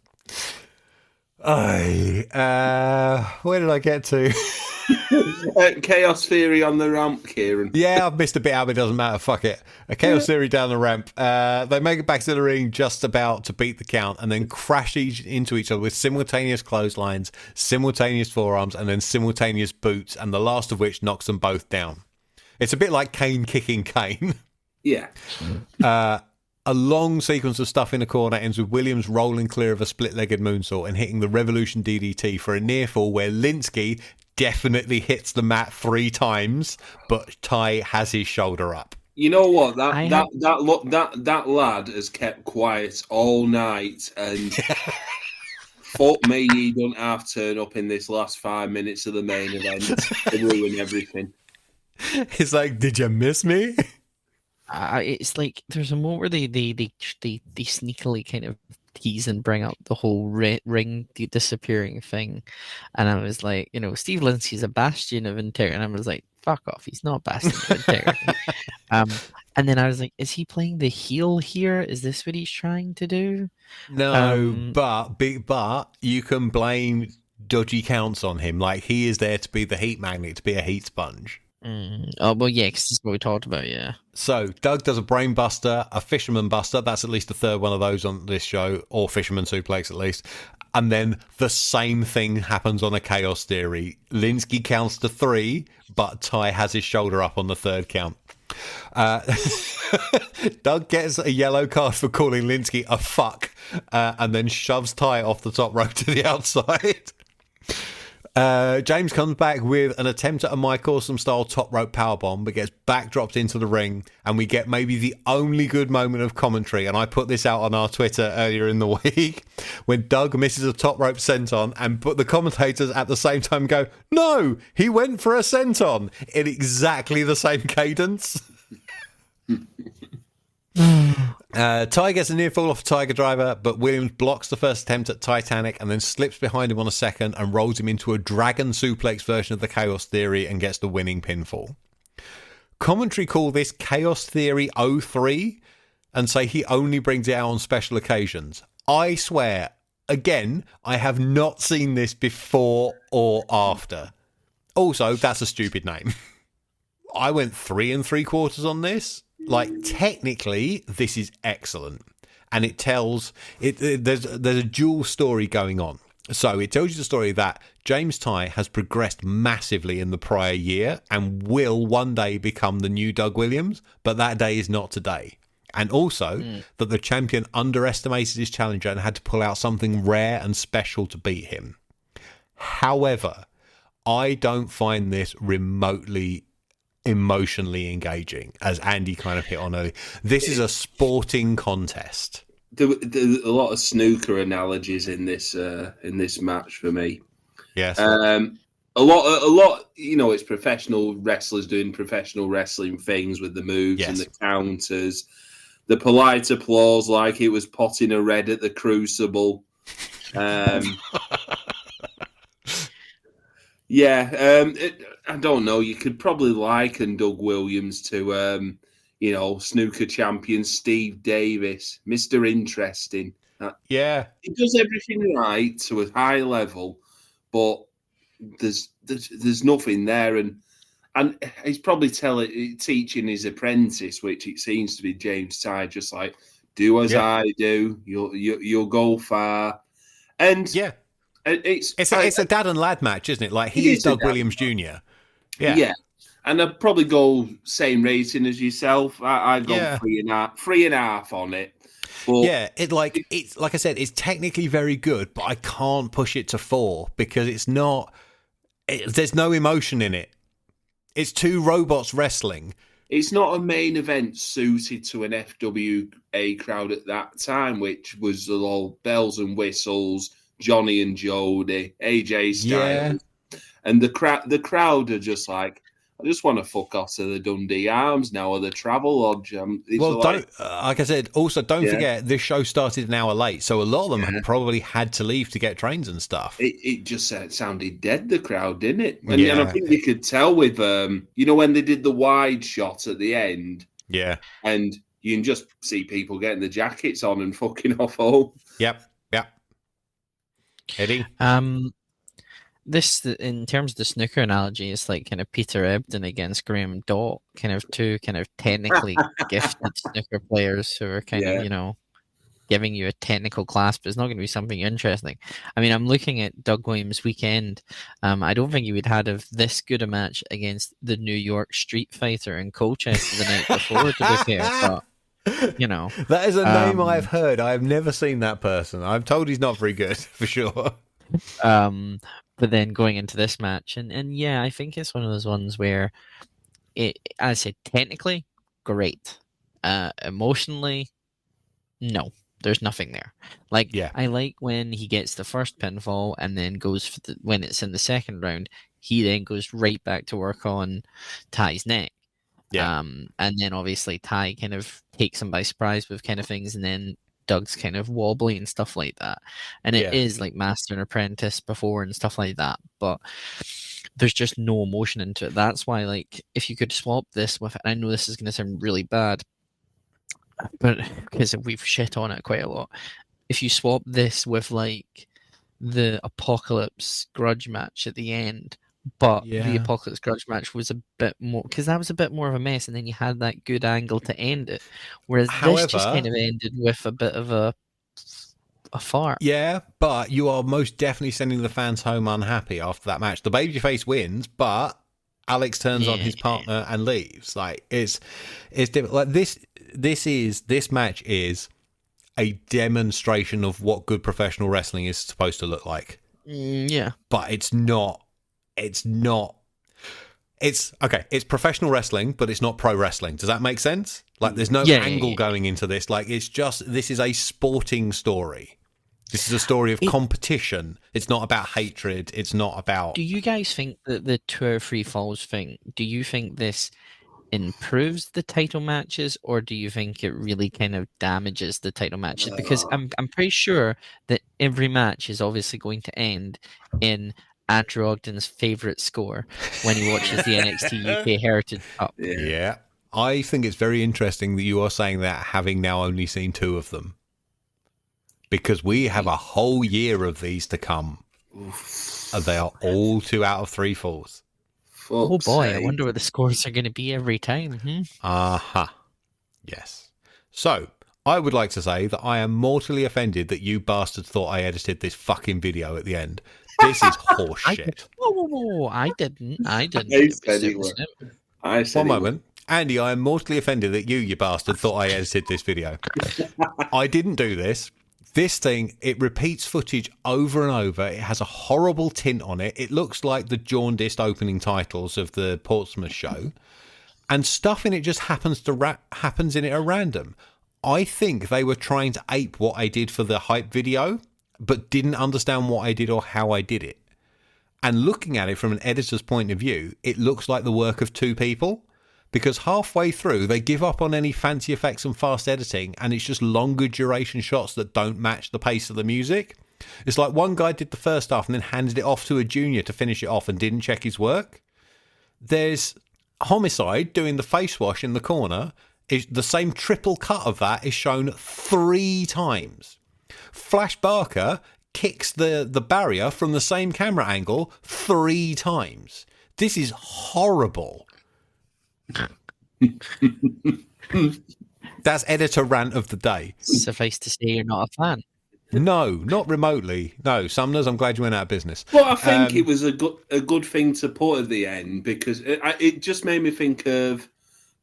Where did I get to? Chaos Theory on the ramp, Kieran. Yeah, I've missed a bit out, but it doesn't matter. Fuck it. A Chaos Theory down the ramp. They make it back to the ring just about to beat the count and then crash into each other with simultaneous clotheslines, simultaneous forearms, and then simultaneous boots, and the last of which knocks them both down. It's a bit like Kane kicking Kane. Yeah. A long sequence of stuff in the corner ends with Williams rolling clear of a split-legged moonsault and hitting the Revolution DDT for a near fall where Linsky definitely hits the mat 3 times, but Ty has his shoulder up. You know what? That lad has kept quiet all night, and fuck me, he don't have to turn up in this last 5 minutes of the main event to ruin everything. It's like, did you miss me? It's like there's a moment where they sneakily kind of tease and bring up the whole ring disappearing thing, and I was like, Steve Linsky's a bastion of integrity, and I was like, fuck off, he's not a bastion of integrity. And then I was like, is he playing the heel here? Is this what he's trying to do? No, but you can blame dodgy counts on him. Like, he is there to be the heat magnet, to be a heat sponge. Oh, well, yeah, because this is what we talked about, yeah. So, Doug does a brain buster, a fisherman buster. That's at least the 3rd one of those on this show, or fisherman suplex at least. And then the same thing happens on a Chaos Theory. Linsky counts to 3, but Ty has his shoulder up on the 3rd count. Doug gets a yellow card for calling Linsky a fuck, and then shoves Ty off the top rope to the outside. James comes back with an attempt at a Mike Awesome style top rope powerbomb, but gets backdropped into the ring, and we get maybe the only good moment of commentary, and I put this out on our Twitter earlier in the week, when Doug misses a top rope senton, and the commentators at the same time go, no, he went for a senton, in exactly the same cadence. Ty gets a near fall off a Tiger Driver, but Williams blocks the first attempt at Titanic and then slips behind him on a second and rolls him into a dragon suplex version of the Chaos Theory and gets the winning pinfall. Commentary call this Chaos Theory 03 and say he only brings it out on special occasions. I swear, again, I have not seen this before or after. Also, that's a stupid name. I went 3 3/4 on this. Like, technically, this is excellent. And it tells... There's a dual story going on. So it tells you the story that James Ty has progressed massively in the prior year and will one day become the new Doug Williams, but that day is not today. And also that the champion underestimated his challenger and had to pull out something rare and special to beat him. However, I don't find this remotely emotionally engaging, as Andy kind of hit on earlier. This is a sporting contest. There a lot of snooker analogies in this match for me. Yes. A lot. You know, it's professional wrestlers doing professional wrestling things with the moves and the counters. The polite applause, like it was potting a red at the Crucible. I don't know. You could probably liken Doug Williams to, snooker champion Steve Davis, Mr. Interesting. He does everything right to a high level, but there's nothing there, and he's probably teaching his apprentice, which it seems to be James Tye, just like, do as I do, you'll go far, and it's a dad and lad match, isn't it? Like he is Doug Williams Jr. Yeah. And I'd probably go same rating as yourself. I'd go 3.5 on it. But it's like I said, it's technically very good, but I can't push it to 4 because it's not. There's no emotion in it. It's two robots wrestling. It's not a main event suited to an FWA crowd at that time, which was all bells and whistles, Johnny and Jody, AJ Styles, and the crowd are just like, I just want to fuck off to the Dundee Arms now or the Travel Lodge. Like I said, also don't forget this show started an hour late, so a lot of them had probably had to leave to get trains and stuff. It just sounded dead, the crowd, didn't it? And I think you could tell with when they did the wide shot at the end. Yeah, and you can just see people getting the jackets on and fucking off home. Yep. Eddie. This, in terms of the snooker analogy, is like kind of Peter Ebdon against Graham Dott, kind of two kind of technically gifted snooker players who are kind of, giving you a technical class, but it's not going to be something interesting. I mean, I'm looking at Doug Williams' weekend. I don't think he would have had this good a match against the New York Street Fighter in Colchester the night before, to be fair, but... that is a name I've heard. I have never seen that person. I'm told he's not very good, for sure. But then going into this match, and I think it's one of those ones where, as I said, technically, great. Emotionally, no, there's nothing there. I like when he gets the first pinfall and then goes for when it's in the second round, he then goes right back to work on Ty's neck. And then obviously Ty kind of takes him by surprise with kind of things, and then Doug's kind of wobbly and stuff like that. And it is like Master and Apprentice before and stuff like that, but there's just no emotion into it. That's why, like, if you could swap this with, and I know this is going to sound really bad, but because we've shit on it quite a lot, if you swap this with like the Apocalypse Grudge match at the end, but the Apocalypse Grudge match was a bit more, because that was a bit more of a mess, and then you had that good angle to end it, whereas this just kind of ended with a bit of a fart. Yeah, but you are most definitely sending the fans home unhappy after that match. The babyface wins, but Alex turns on his partner and leaves. Like it's different. Like this match is a demonstration of what good professional wrestling is supposed to look like. But it's not. It's okay. It's professional wrestling, but it's not pro wrestling. Does that make sense? Like, there's no angle going into this. Like, it's just, this is a sporting story. This is a story of competition. It's not about hatred. It's not about. Do you guys think that the 2 or 3 falls thing? Do you think this improves the title matches, or do you think it really kind of damages the title matches? Because I'm pretty sure that every match is obviously going to end in Andrew Ogden's favourite score when he watches the NXT UK Heritage Cup. Yeah. I think it's very interesting that you are saying that, having now only seen 2 of them. Because we have a whole year of these to come. And they are all 2 out of 3 falls. Oh boy, I wonder what the scores are going to be every time. Yes. So, I would like to say that I am mortally offended that you bastards thought I edited this fucking video at the end. This is horseshit. Whoa, I didn't. One moment. Andy, I am mortally offended that you bastard, thought I edited this video. I didn't do this. This thing, it repeats footage over and over. It has a horrible tint on it. It looks like the jaundiced opening titles of the Portsmouth show. And stuff in it just happens in it at random. I think they were trying to ape what I did for the hype video, but didn't understand what I did or how I did it. And looking at it from an editor's point of view, it looks like the work of two people, because halfway through they give up on any fancy effects and fast editing, and it's just longer duration shots that don't match the pace of the music. It's like one guy did the first half and then handed it off to a junior to finish it off and didn't check his work. There's Homicide doing the face wash in the corner. Is the same triple cut of that is shown 3 times. Flash Barker kicks the barrier from the same camera angle 3 times. This is horrible. That's editor rant of the day. Suffice to say, you're not a fan. No, not remotely. No, Sumners, I'm glad you went out of business. Well, I think it was a good thing to put at the end, because it just made me think of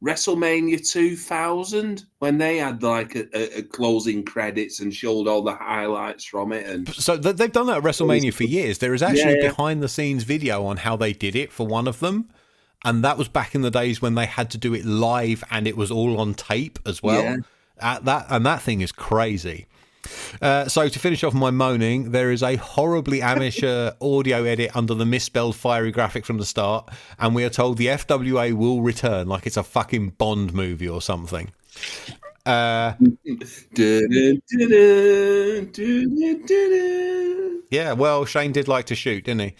WrestleMania 2000 when they had like a closing credits and showed all the highlights from it. And so they've done that at WrestleMania for years. There is actually a behind the scenes video on how they did it for one of them. And that was back in the days when they had to do it live and it was all on tape as well. Yeah. That thing is crazy. So to finish off my moaning, there is a horribly amateur audio edit under the misspelled fiery graphic from the start, and we are told the FWA will return like it's a fucking Bond movie or something. Yeah, well, Shane did like to shoot, didn't he?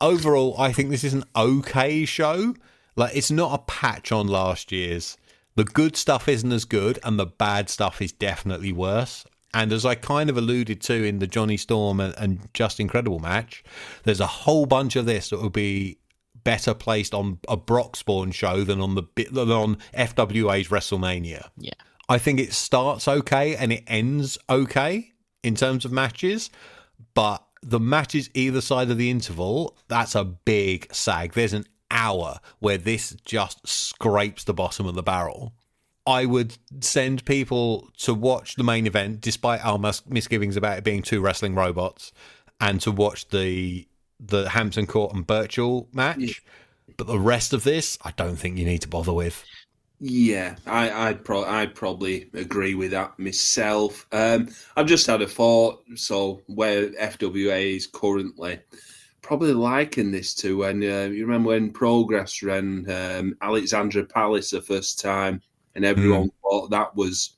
Overall, I think this is an okay show. Like, it's not a patch on last year's. The good stuff isn't as good, and the bad stuff is definitely worse. And as I kind of alluded to in the Johnny Storm and Just Incredible match, there's a whole bunch of this that will be better placed on a Brock Spawn show than on FWA's WrestleMania. Yeah, I think it starts okay and it ends okay in terms of matches, but the matches either side of the interval, that's a big sag. There's an hour where this just scrapes the bottom of the barrel. I would send people to watch the main event, despite our misgivings about it being 2 wrestling robots, and to watch the Hampton Court and Birchall match. Yeah. But the rest of this, I don't think you need to bother with. Yeah, I'd probably agree with that myself. I've just had a thought. So where FWA is currently, probably liken this to when you remember when Progress ran Alexandra Palace the first time. And everyone thought that was...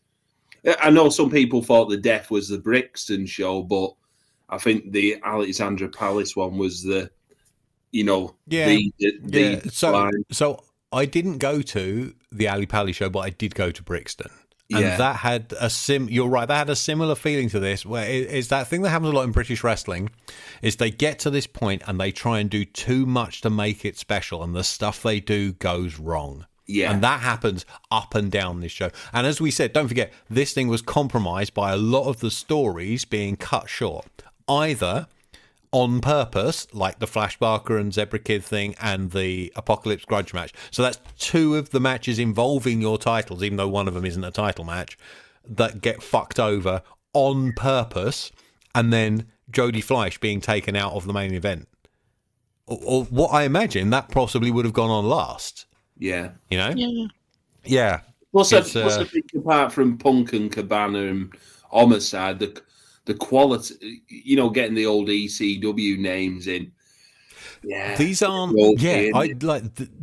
I know some people thought the death was the Brixton show, but I think the Alexandra Palace one was the, So I didn't go to the Ali Pally show, but I did go to Brixton. And that had you're right, that had a similar feeling to this, where it's that thing that happens a lot in British wrestling, is they get to this point and they try and do too much to make it special, and the stuff they do goes wrong. Yeah. And that happens up and down this show. And as we said, don't forget, this thing was compromised by a lot of the stories being cut short, either on purpose, like the Flash Barker and Zebra Kid thing and the Apocalypse Grudge match. So that's 2 of the matches involving your titles, even though one of them isn't a title match, that get fucked over on purpose, and then Jody Fleisch being taken out of the main event. Or what I imagine, that possibly would have gone on last. Yeah. Yeah. What's I think apart from Punk and Cabana and Homicide, the quality, getting the old ECW names in. Yeah. These aren't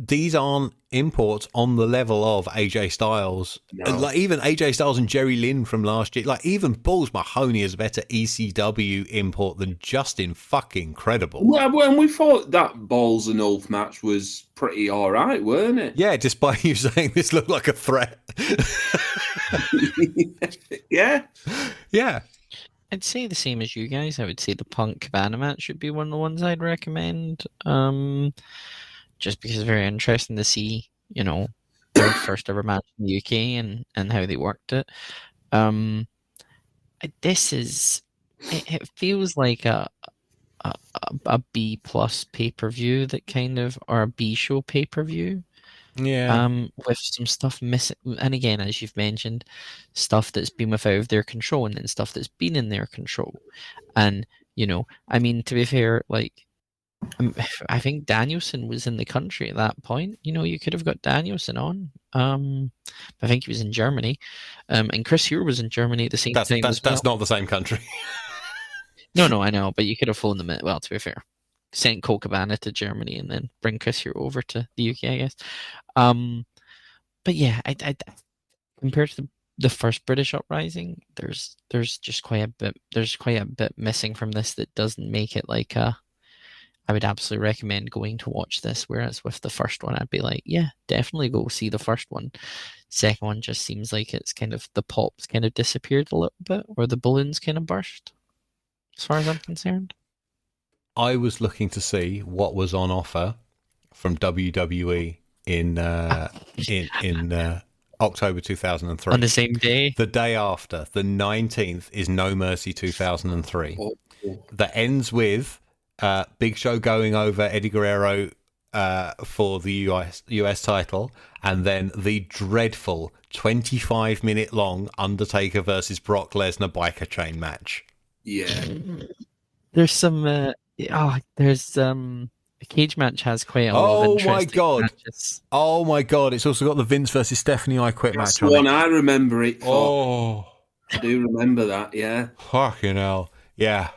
these aren't imports on the level of AJ Styles. No. Like even AJ Styles and Jerry Lynn from last year. Like even Balls Mahoney is a better ECW import than Justin fucking Credible. Well, when we thought that Balls and Ulf match was pretty all right, weren't it? Yeah, despite you saying this looked like a threat. Yeah. Yeah. I'd say the same as you guys. I would say the Punk Cabana match should be one of the ones I'd recommend. Just because it's very interesting to see, their first ever match in the UK and how they worked it. This is, it feels like a B plus pay-per-view that kind of, or a B show pay-per-view. Yeah. With some stuff missing, and again, as you've mentioned, stuff that's been without their control, and then stuff that's been in their control. And to be fair, like I think Danielson was in the country at that point. You could have got Danielson on. I think he was in Germany. And Chris Hugh was in Germany at the same time as well. That's not the same country. No, I know, but you could have flown them. Well, to be fair, sent Coca-Cola to Germany and then bring Chris Hugh over to the UK, I guess. But yeah, I compared to the first British Uprising, there's just quite a bit. There's quite a bit missing from this that doesn't make it like a. I would absolutely recommend going to watch this. Whereas with the first one, I'd be like, yeah, definitely go see the first one. Second one just seems like it's kind of the pops kind of disappeared a little bit, or the balloons kind of burst. As far as I'm concerned, I was looking to see what was on offer from WWE in October 2003. On the same day? The day after, the 19th, is No Mercy 2003. That ends with Big Show going over Eddie Guerrero for the US title, and then the dreadful 25-minute long Undertaker versus Brock Lesnar biker chain match. Yeah. There's some... the cage match has quite a lot of interesting matches. Oh my god! It's also got the Vince versus Stephanie I Quit match on it. That's the one I remember it for. Oh, I do remember that. Yeah. Fucking hell! Yeah.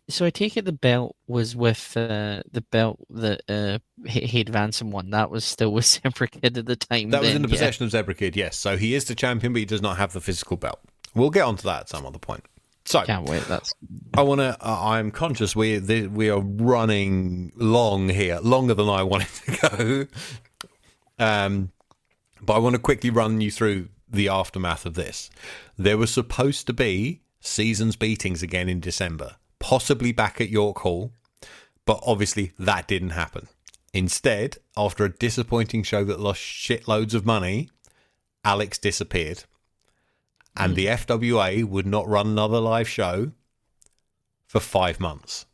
So I take it the belt was with the belt that Hayden Vanson won. That was still with Zebra Kid at the time. That was in the possession of Zebra Kid. Yes. So he is the champion, but he does not have the physical belt. We'll get onto that at some other point. So, can't wait. I'm conscious we are running long here, longer than I wanted to go. But I want to quickly run you through the aftermath of this. There was supposed to be seasons beatings again in December, possibly back at York Hall, but obviously that didn't happen. Instead, after a disappointing show that lost shitloads of money, Alex disappeared. And the FWA would not run another live show for 5 months.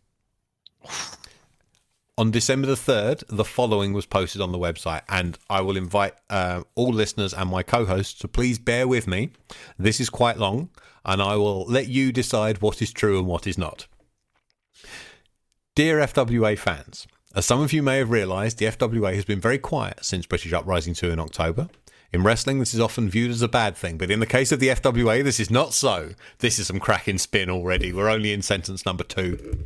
On December the 3rd, the following was posted on the website, and I will invite all listeners and my co-hosts to please bear with me. This is quite long, and I will let you decide what is true and what is not. Dear FWA fans, as some of you may have realised, the FWA has been very quiet since British Uprising 2 in October. In wrestling, this is often viewed as a bad thing, but in the case of the FWA, this is not so. This is some cracking spin already. We're only in sentence number 2.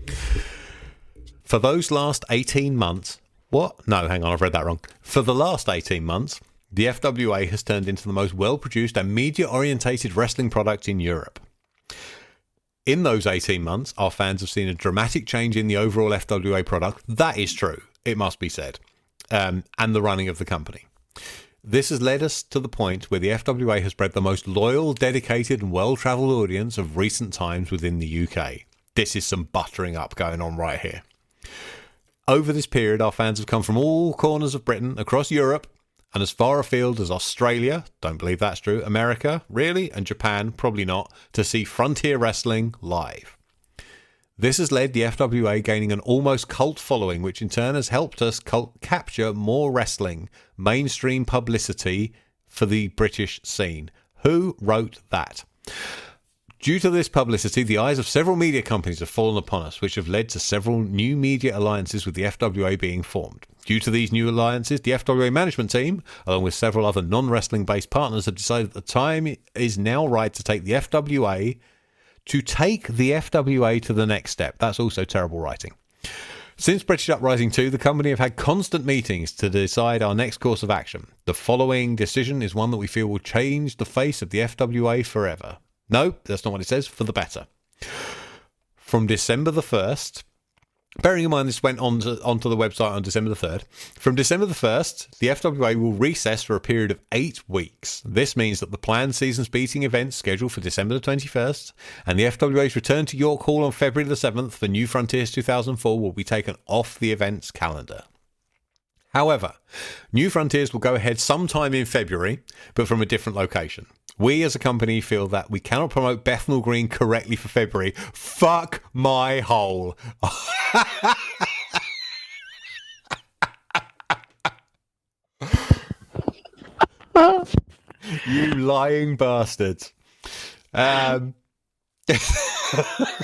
For those last 18 months... What? No, hang on, I've read that wrong. For the last 18 months, the FWA has turned into the most well-produced and media-orientated wrestling product in Europe. In those 18 months, our fans have seen a dramatic change in the overall FWA product. That is true, it must be said. And the running of the company. This has led us to the point where the FWA has bred the most loyal, dedicated and well-travelled audience of recent times within the UK. This is some buttering up going on right here. Over this period, our fans have come from all corners of Britain, across Europe, and as far afield as Australia, don't believe that's true, America, really, and Japan, probably not, to see Frontier Wrestling live. This has led the FWA gaining an almost cult following, which in turn has helped us capture more wrestling, mainstream publicity for the British scene. Who wrote that? Due to this publicity, the eyes of several media companies have fallen upon us, which have led to several new media alliances with the FWA being formed. Due to these new alliances, the FWA management team, along with several other non-wrestling based partners, have decided that the time is now right to take the FWA to the next step. That's also terrible writing. Since British Uprising 2, the company have had constant meetings to decide our next course of action. The following decision is one that we feel will change the face of the FWA forever. No, that's not what it says, for the better. From December the 1st, bearing in mind this went onto the website on December the 3rd, from December the 1st, the FWA will recess for a period of 8 weeks. This means that the planned season's beating events scheduled for December the 21st and the FWA's return to York Hall on February the 7th for New Frontiers 2004 will be taken off the event's calendar. However, New Frontiers will go ahead sometime in February, but from a different location. We as a company feel that we cannot promote Bethnal Green correctly for February. Fuck my hole. You lying bastards.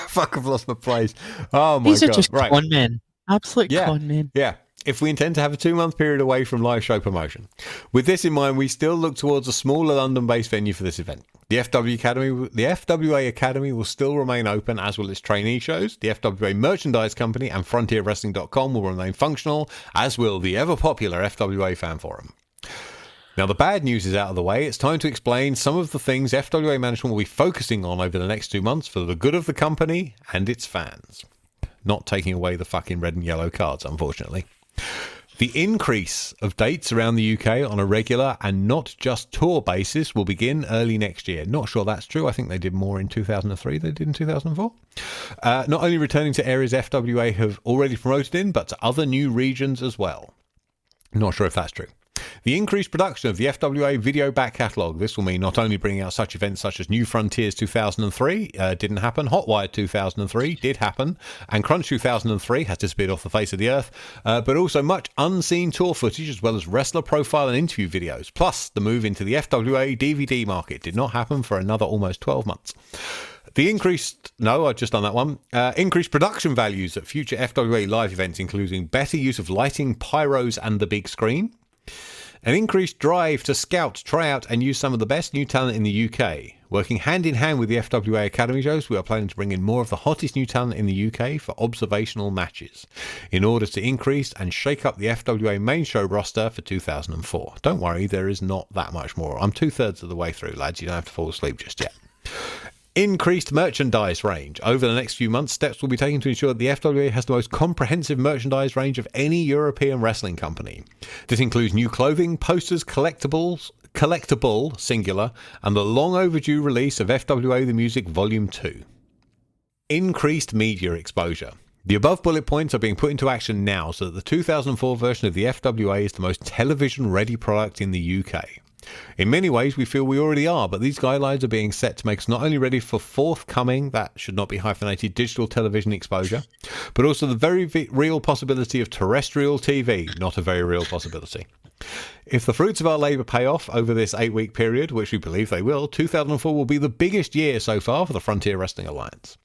Fuck, I've lost my place. Oh my God. These are just con men. Absolute con men. Yeah. If we intend to have a 2-month period away from live show promotion. With this in mind, we still look towards a smaller London-based venue for this event. The FWA Academy will still remain open, as will its trainee shows. The FWA Merchandise Company and FrontierWrestling.com will remain functional, as will the ever-popular FWA Fan Forum. Now, the bad news is out of the way. It's time to explain some of the things FWA management will be focusing on over the next 2 months for the good of the company and its fans. Not taking away the fucking red and yellow cards, unfortunately. The increase of dates around the UK on a regular and not just tour basis will begin early next year. Not sure that's true. I think they did more in 2003 than they did in 2004. Not only returning to areas FWA have already promoted in, but to other new regions as well. Not sure if that's true. The increased production of the FWA video back catalogue. This will mean not only bringing out such events such as New Frontiers 2003, didn't happen, Hotwire 2003 did happen, and Crunch 2003 has disappeared off the face of the earth, but also much unseen tour footage as well as wrestler profile and interview videos. Plus, the move into the FWA DVD market did not happen for another almost 12 months. The increased production values at future FWA live events, including better use of lighting, pyros, and the big screen. An increased drive to scout, try out, and use some of the best new talent in the UK. Working hand in hand with the FWA Academy shows, we are planning to bring in more of the hottest new talent in the UK for observational matches, in order to increase and shake up the FWA main show roster for 2004. Don't worry, there is not that much more. I'm 2/3 of the way through, lads. You don't have to fall asleep just yet. Increased merchandise range. Over the next few months, steps will be taken to ensure that the FWA has the most comprehensive merchandise range of any European wrestling company. This includes new clothing, posters, collectible, singular, and the long overdue release of FWA The Music Volume 2. Increased media exposure. The above bullet points are being put into action now so that the 2004 version of the FWA is the most television-ready product in the UK. In many ways, we feel we already are, but these guidelines are being set to make us not only ready for forthcoming, that should not be hyphenated, digital television exposure, but also the very real possibility of terrestrial TV, not a very real possibility. If the fruits of our labour pay off over this 8-week period, which we believe they will, 2004 will be the biggest year so far for the Frontier Wrestling Alliance.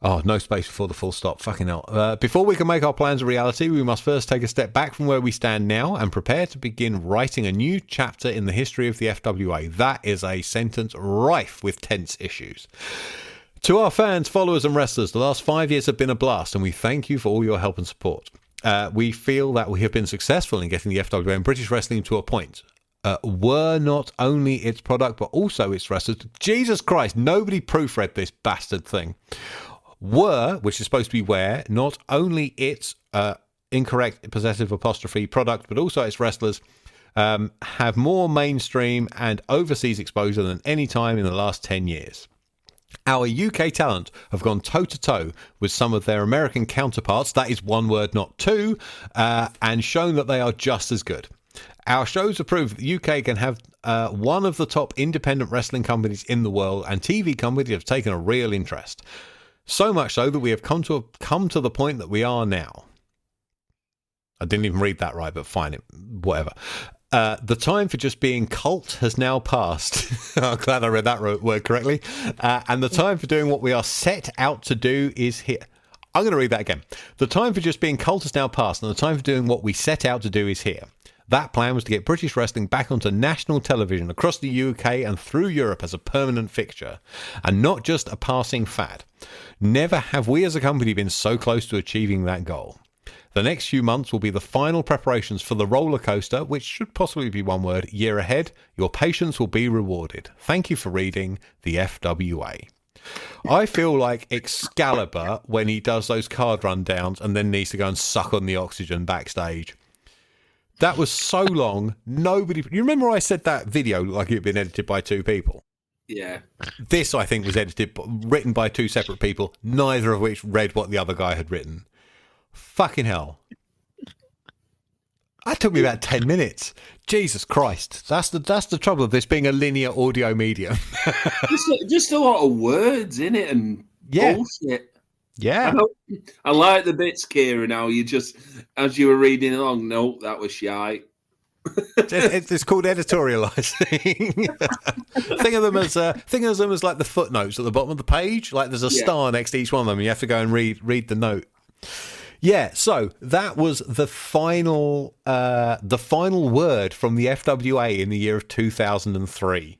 Oh, no space before the full stop. Fucking hell. Before we can make our plans a reality, we must first take a step back from where we stand now and prepare to begin writing a new chapter in the history of the FWA. That is a sentence rife with tense issues. To our fans, followers and wrestlers, the last 5 years have been a blast, and we thank you for all your help and support. We feel that we have been successful in getting the FWA and British wrestling to a point. Were not only its product, but also its wrestlers. Jesus Christ, nobody proofread this bastard thing. Were, which is supposed to be where, not only its incorrect possessive apostrophe product, but also its wrestlers have more mainstream and overseas exposure than any time in the last 10 years. Our UK talent have gone toe-to-toe with some of their American counterparts, that is one word, not two, and shown that they are just as good. Our shows have proved that the UK can have one of the top independent wrestling companies in the world, and TV companies have taken a real interest. So much so that we have come to the point that we are now. I didn't even read that right, but fine, whatever. The time for just being cult has now passed. I'm glad I read that word correctly. And the time for doing what we are set out to do is here. I'm going to read that again. The time for just being cult has now passed, and the time for doing what we set out to do is here. That plan was to get British wrestling back onto national television across the UK and through Europe as a permanent fixture, and not just a passing fad. Never have we as a company been so close to achieving that goal. The next few months will be the final preparations for the roller coaster, which should possibly be one word, year ahead. Your patience will be rewarded. Thank you for reading the FWA. I feel like Excalibur when he does those card rundowns and then needs to go and suck on the oxygen backstage. That was so long. Nobody. You remember I said that video looked like it had been edited by two people? Yeah. This, I think, was written by two separate people, neither of which read what the other guy had written. Fucking hell. That took me about 10 minutes. Jesus Christ. That's the trouble of this being a linear audio medium. just a lot of words in it and bullshit. Yeah. I like the bits, Kieran, how you just, as you were reading along, no, that was shite. It's called editorializing. Think of them as like the footnotes at the bottom of the page. Like there's a star next to each one of them, and you have to go and read the note. Yeah, so that was the final word from the FWA in the year of 2003.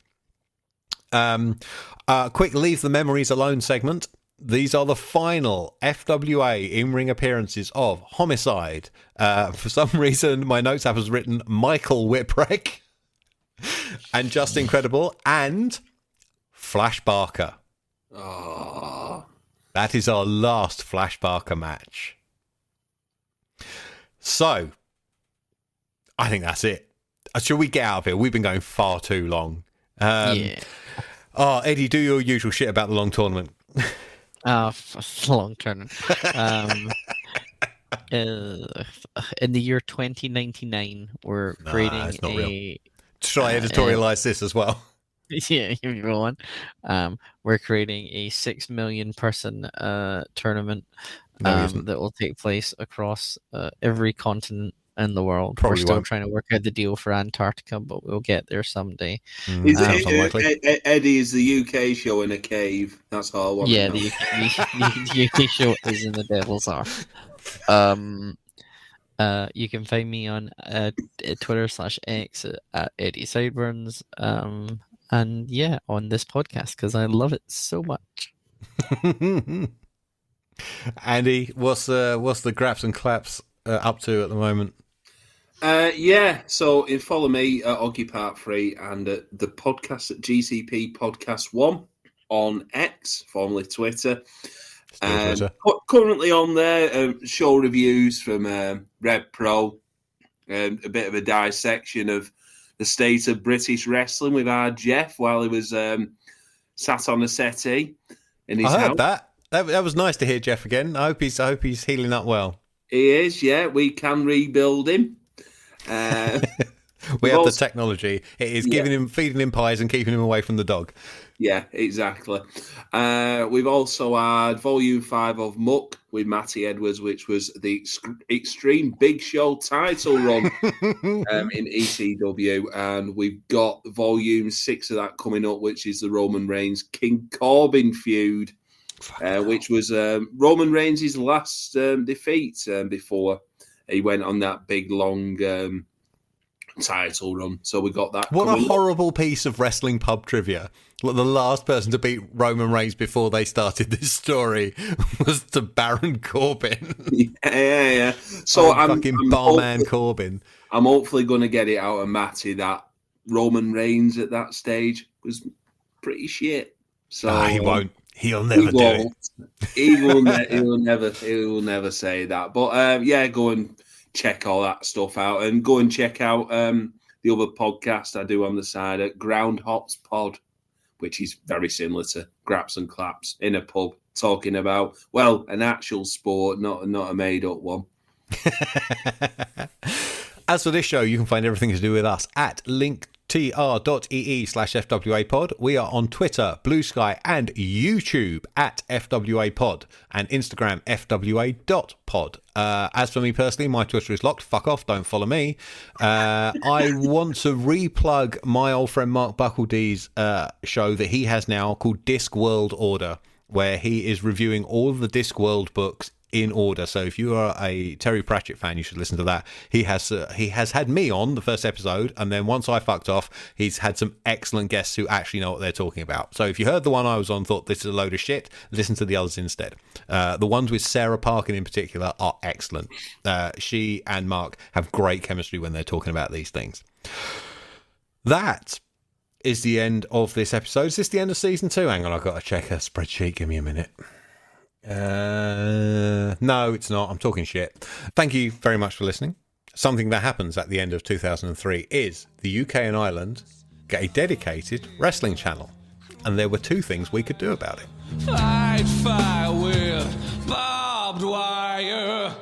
Quick leave the memories alone segment. These are the final FWA in-ring appearances of Homicide. For some reason, my notes app has written Michael Whipwreck and Just Incredible and Flash Barker. Oh. That is our last Flash Barker match. So, I think that's it. Should we get out of here? We've been going far too long. Yeah. Oh, Eddie, do your usual shit about the long tournament. Long tournament. In the year 2099, we're creating a... Try editorialize this as well. Yeah, if you want. We're creating a 6 million person tournament that will take place across every continent in the world. Probably We're still won't. trying to work out the deal for Antarctica, but we'll get there someday. Eddie is the UK show in a cave. That's all I want. Yeah, the UK show is in the Devil's Arse. You can find me on Twitter/X at Eddie Sideburns. And yeah, on this podcast because I love it so much. Andy, what's the Graps and Claps up to at the moment? So follow me at Oggy Part 3 and the podcast at GCP Podcast 1 on X, formerly Twitter. Currently on there, show reviews from Red Pro, a bit of a dissection of the state of British wrestling with our Jeff while he was sat on a settee in his house. I heard that. That was nice to hear Jeff again. I hope he's healing up well. He is, yeah. We can rebuild him. We have the technology. It is feeding him pies and keeping him away from the dog. Yeah, exactly. We've also had Volume 5 of Muck with Matty Edwards, which was the Extreme Big Show title run in ECW. And we've got Volume 6 of that coming up, which is the Roman Reigns King Corbin feud, which was Roman Reigns' last defeat before he went on that big, long title run. So we got that. What a horrible piece of wrestling pub trivia. Like the last person to beat Roman Reigns before they started this story was the Baron Corbin. Yeah. So I'm fucking barman Corbin. I'm hopefully going to get it out of Matty that Roman Reigns at that stage was pretty shit. So he won't. He'll never do it. He will never say that. But go and check all that stuff out, and go and check out the other podcast I do on the side at Groundhops Pod, which is very similar to Graps and Claps in a pub, talking about an actual sport, not a made up one. As for this show, you can find everything to do with us at linktr.ee/FWApod. We are on Twitter, Blue Sky, and YouTube at FWApod, and Instagram FWA.pod. As for me personally, my Twitter is locked. Fuck off, don't follow me. I want to replug my old friend Mark Buckledee's show that he has now called Discworld Order, where he is reviewing all of the Discworld books in order. So if you are a Terry Pratchett fan, you should listen to that. He has had me on the first episode, and then once I fucked off, he's had some excellent guests who actually know what they're talking about. So if you heard the one I was on, thought this is a load of shit, listen to the others instead. The ones with Sarah Parkin in particular are excellent. She and Mark have great chemistry when they're talking about these things. That is the end of this episode. Is this the end of season 2? Hang on, I've got to check a spreadsheet. Give me a minute. No, it's not. I'm talking shit. Thank you very much for listening. Something that happens at the end of 2003 is the UK and Ireland get a dedicated wrestling channel, and there were 2 things we could do about it. Fight fire with barbed wire.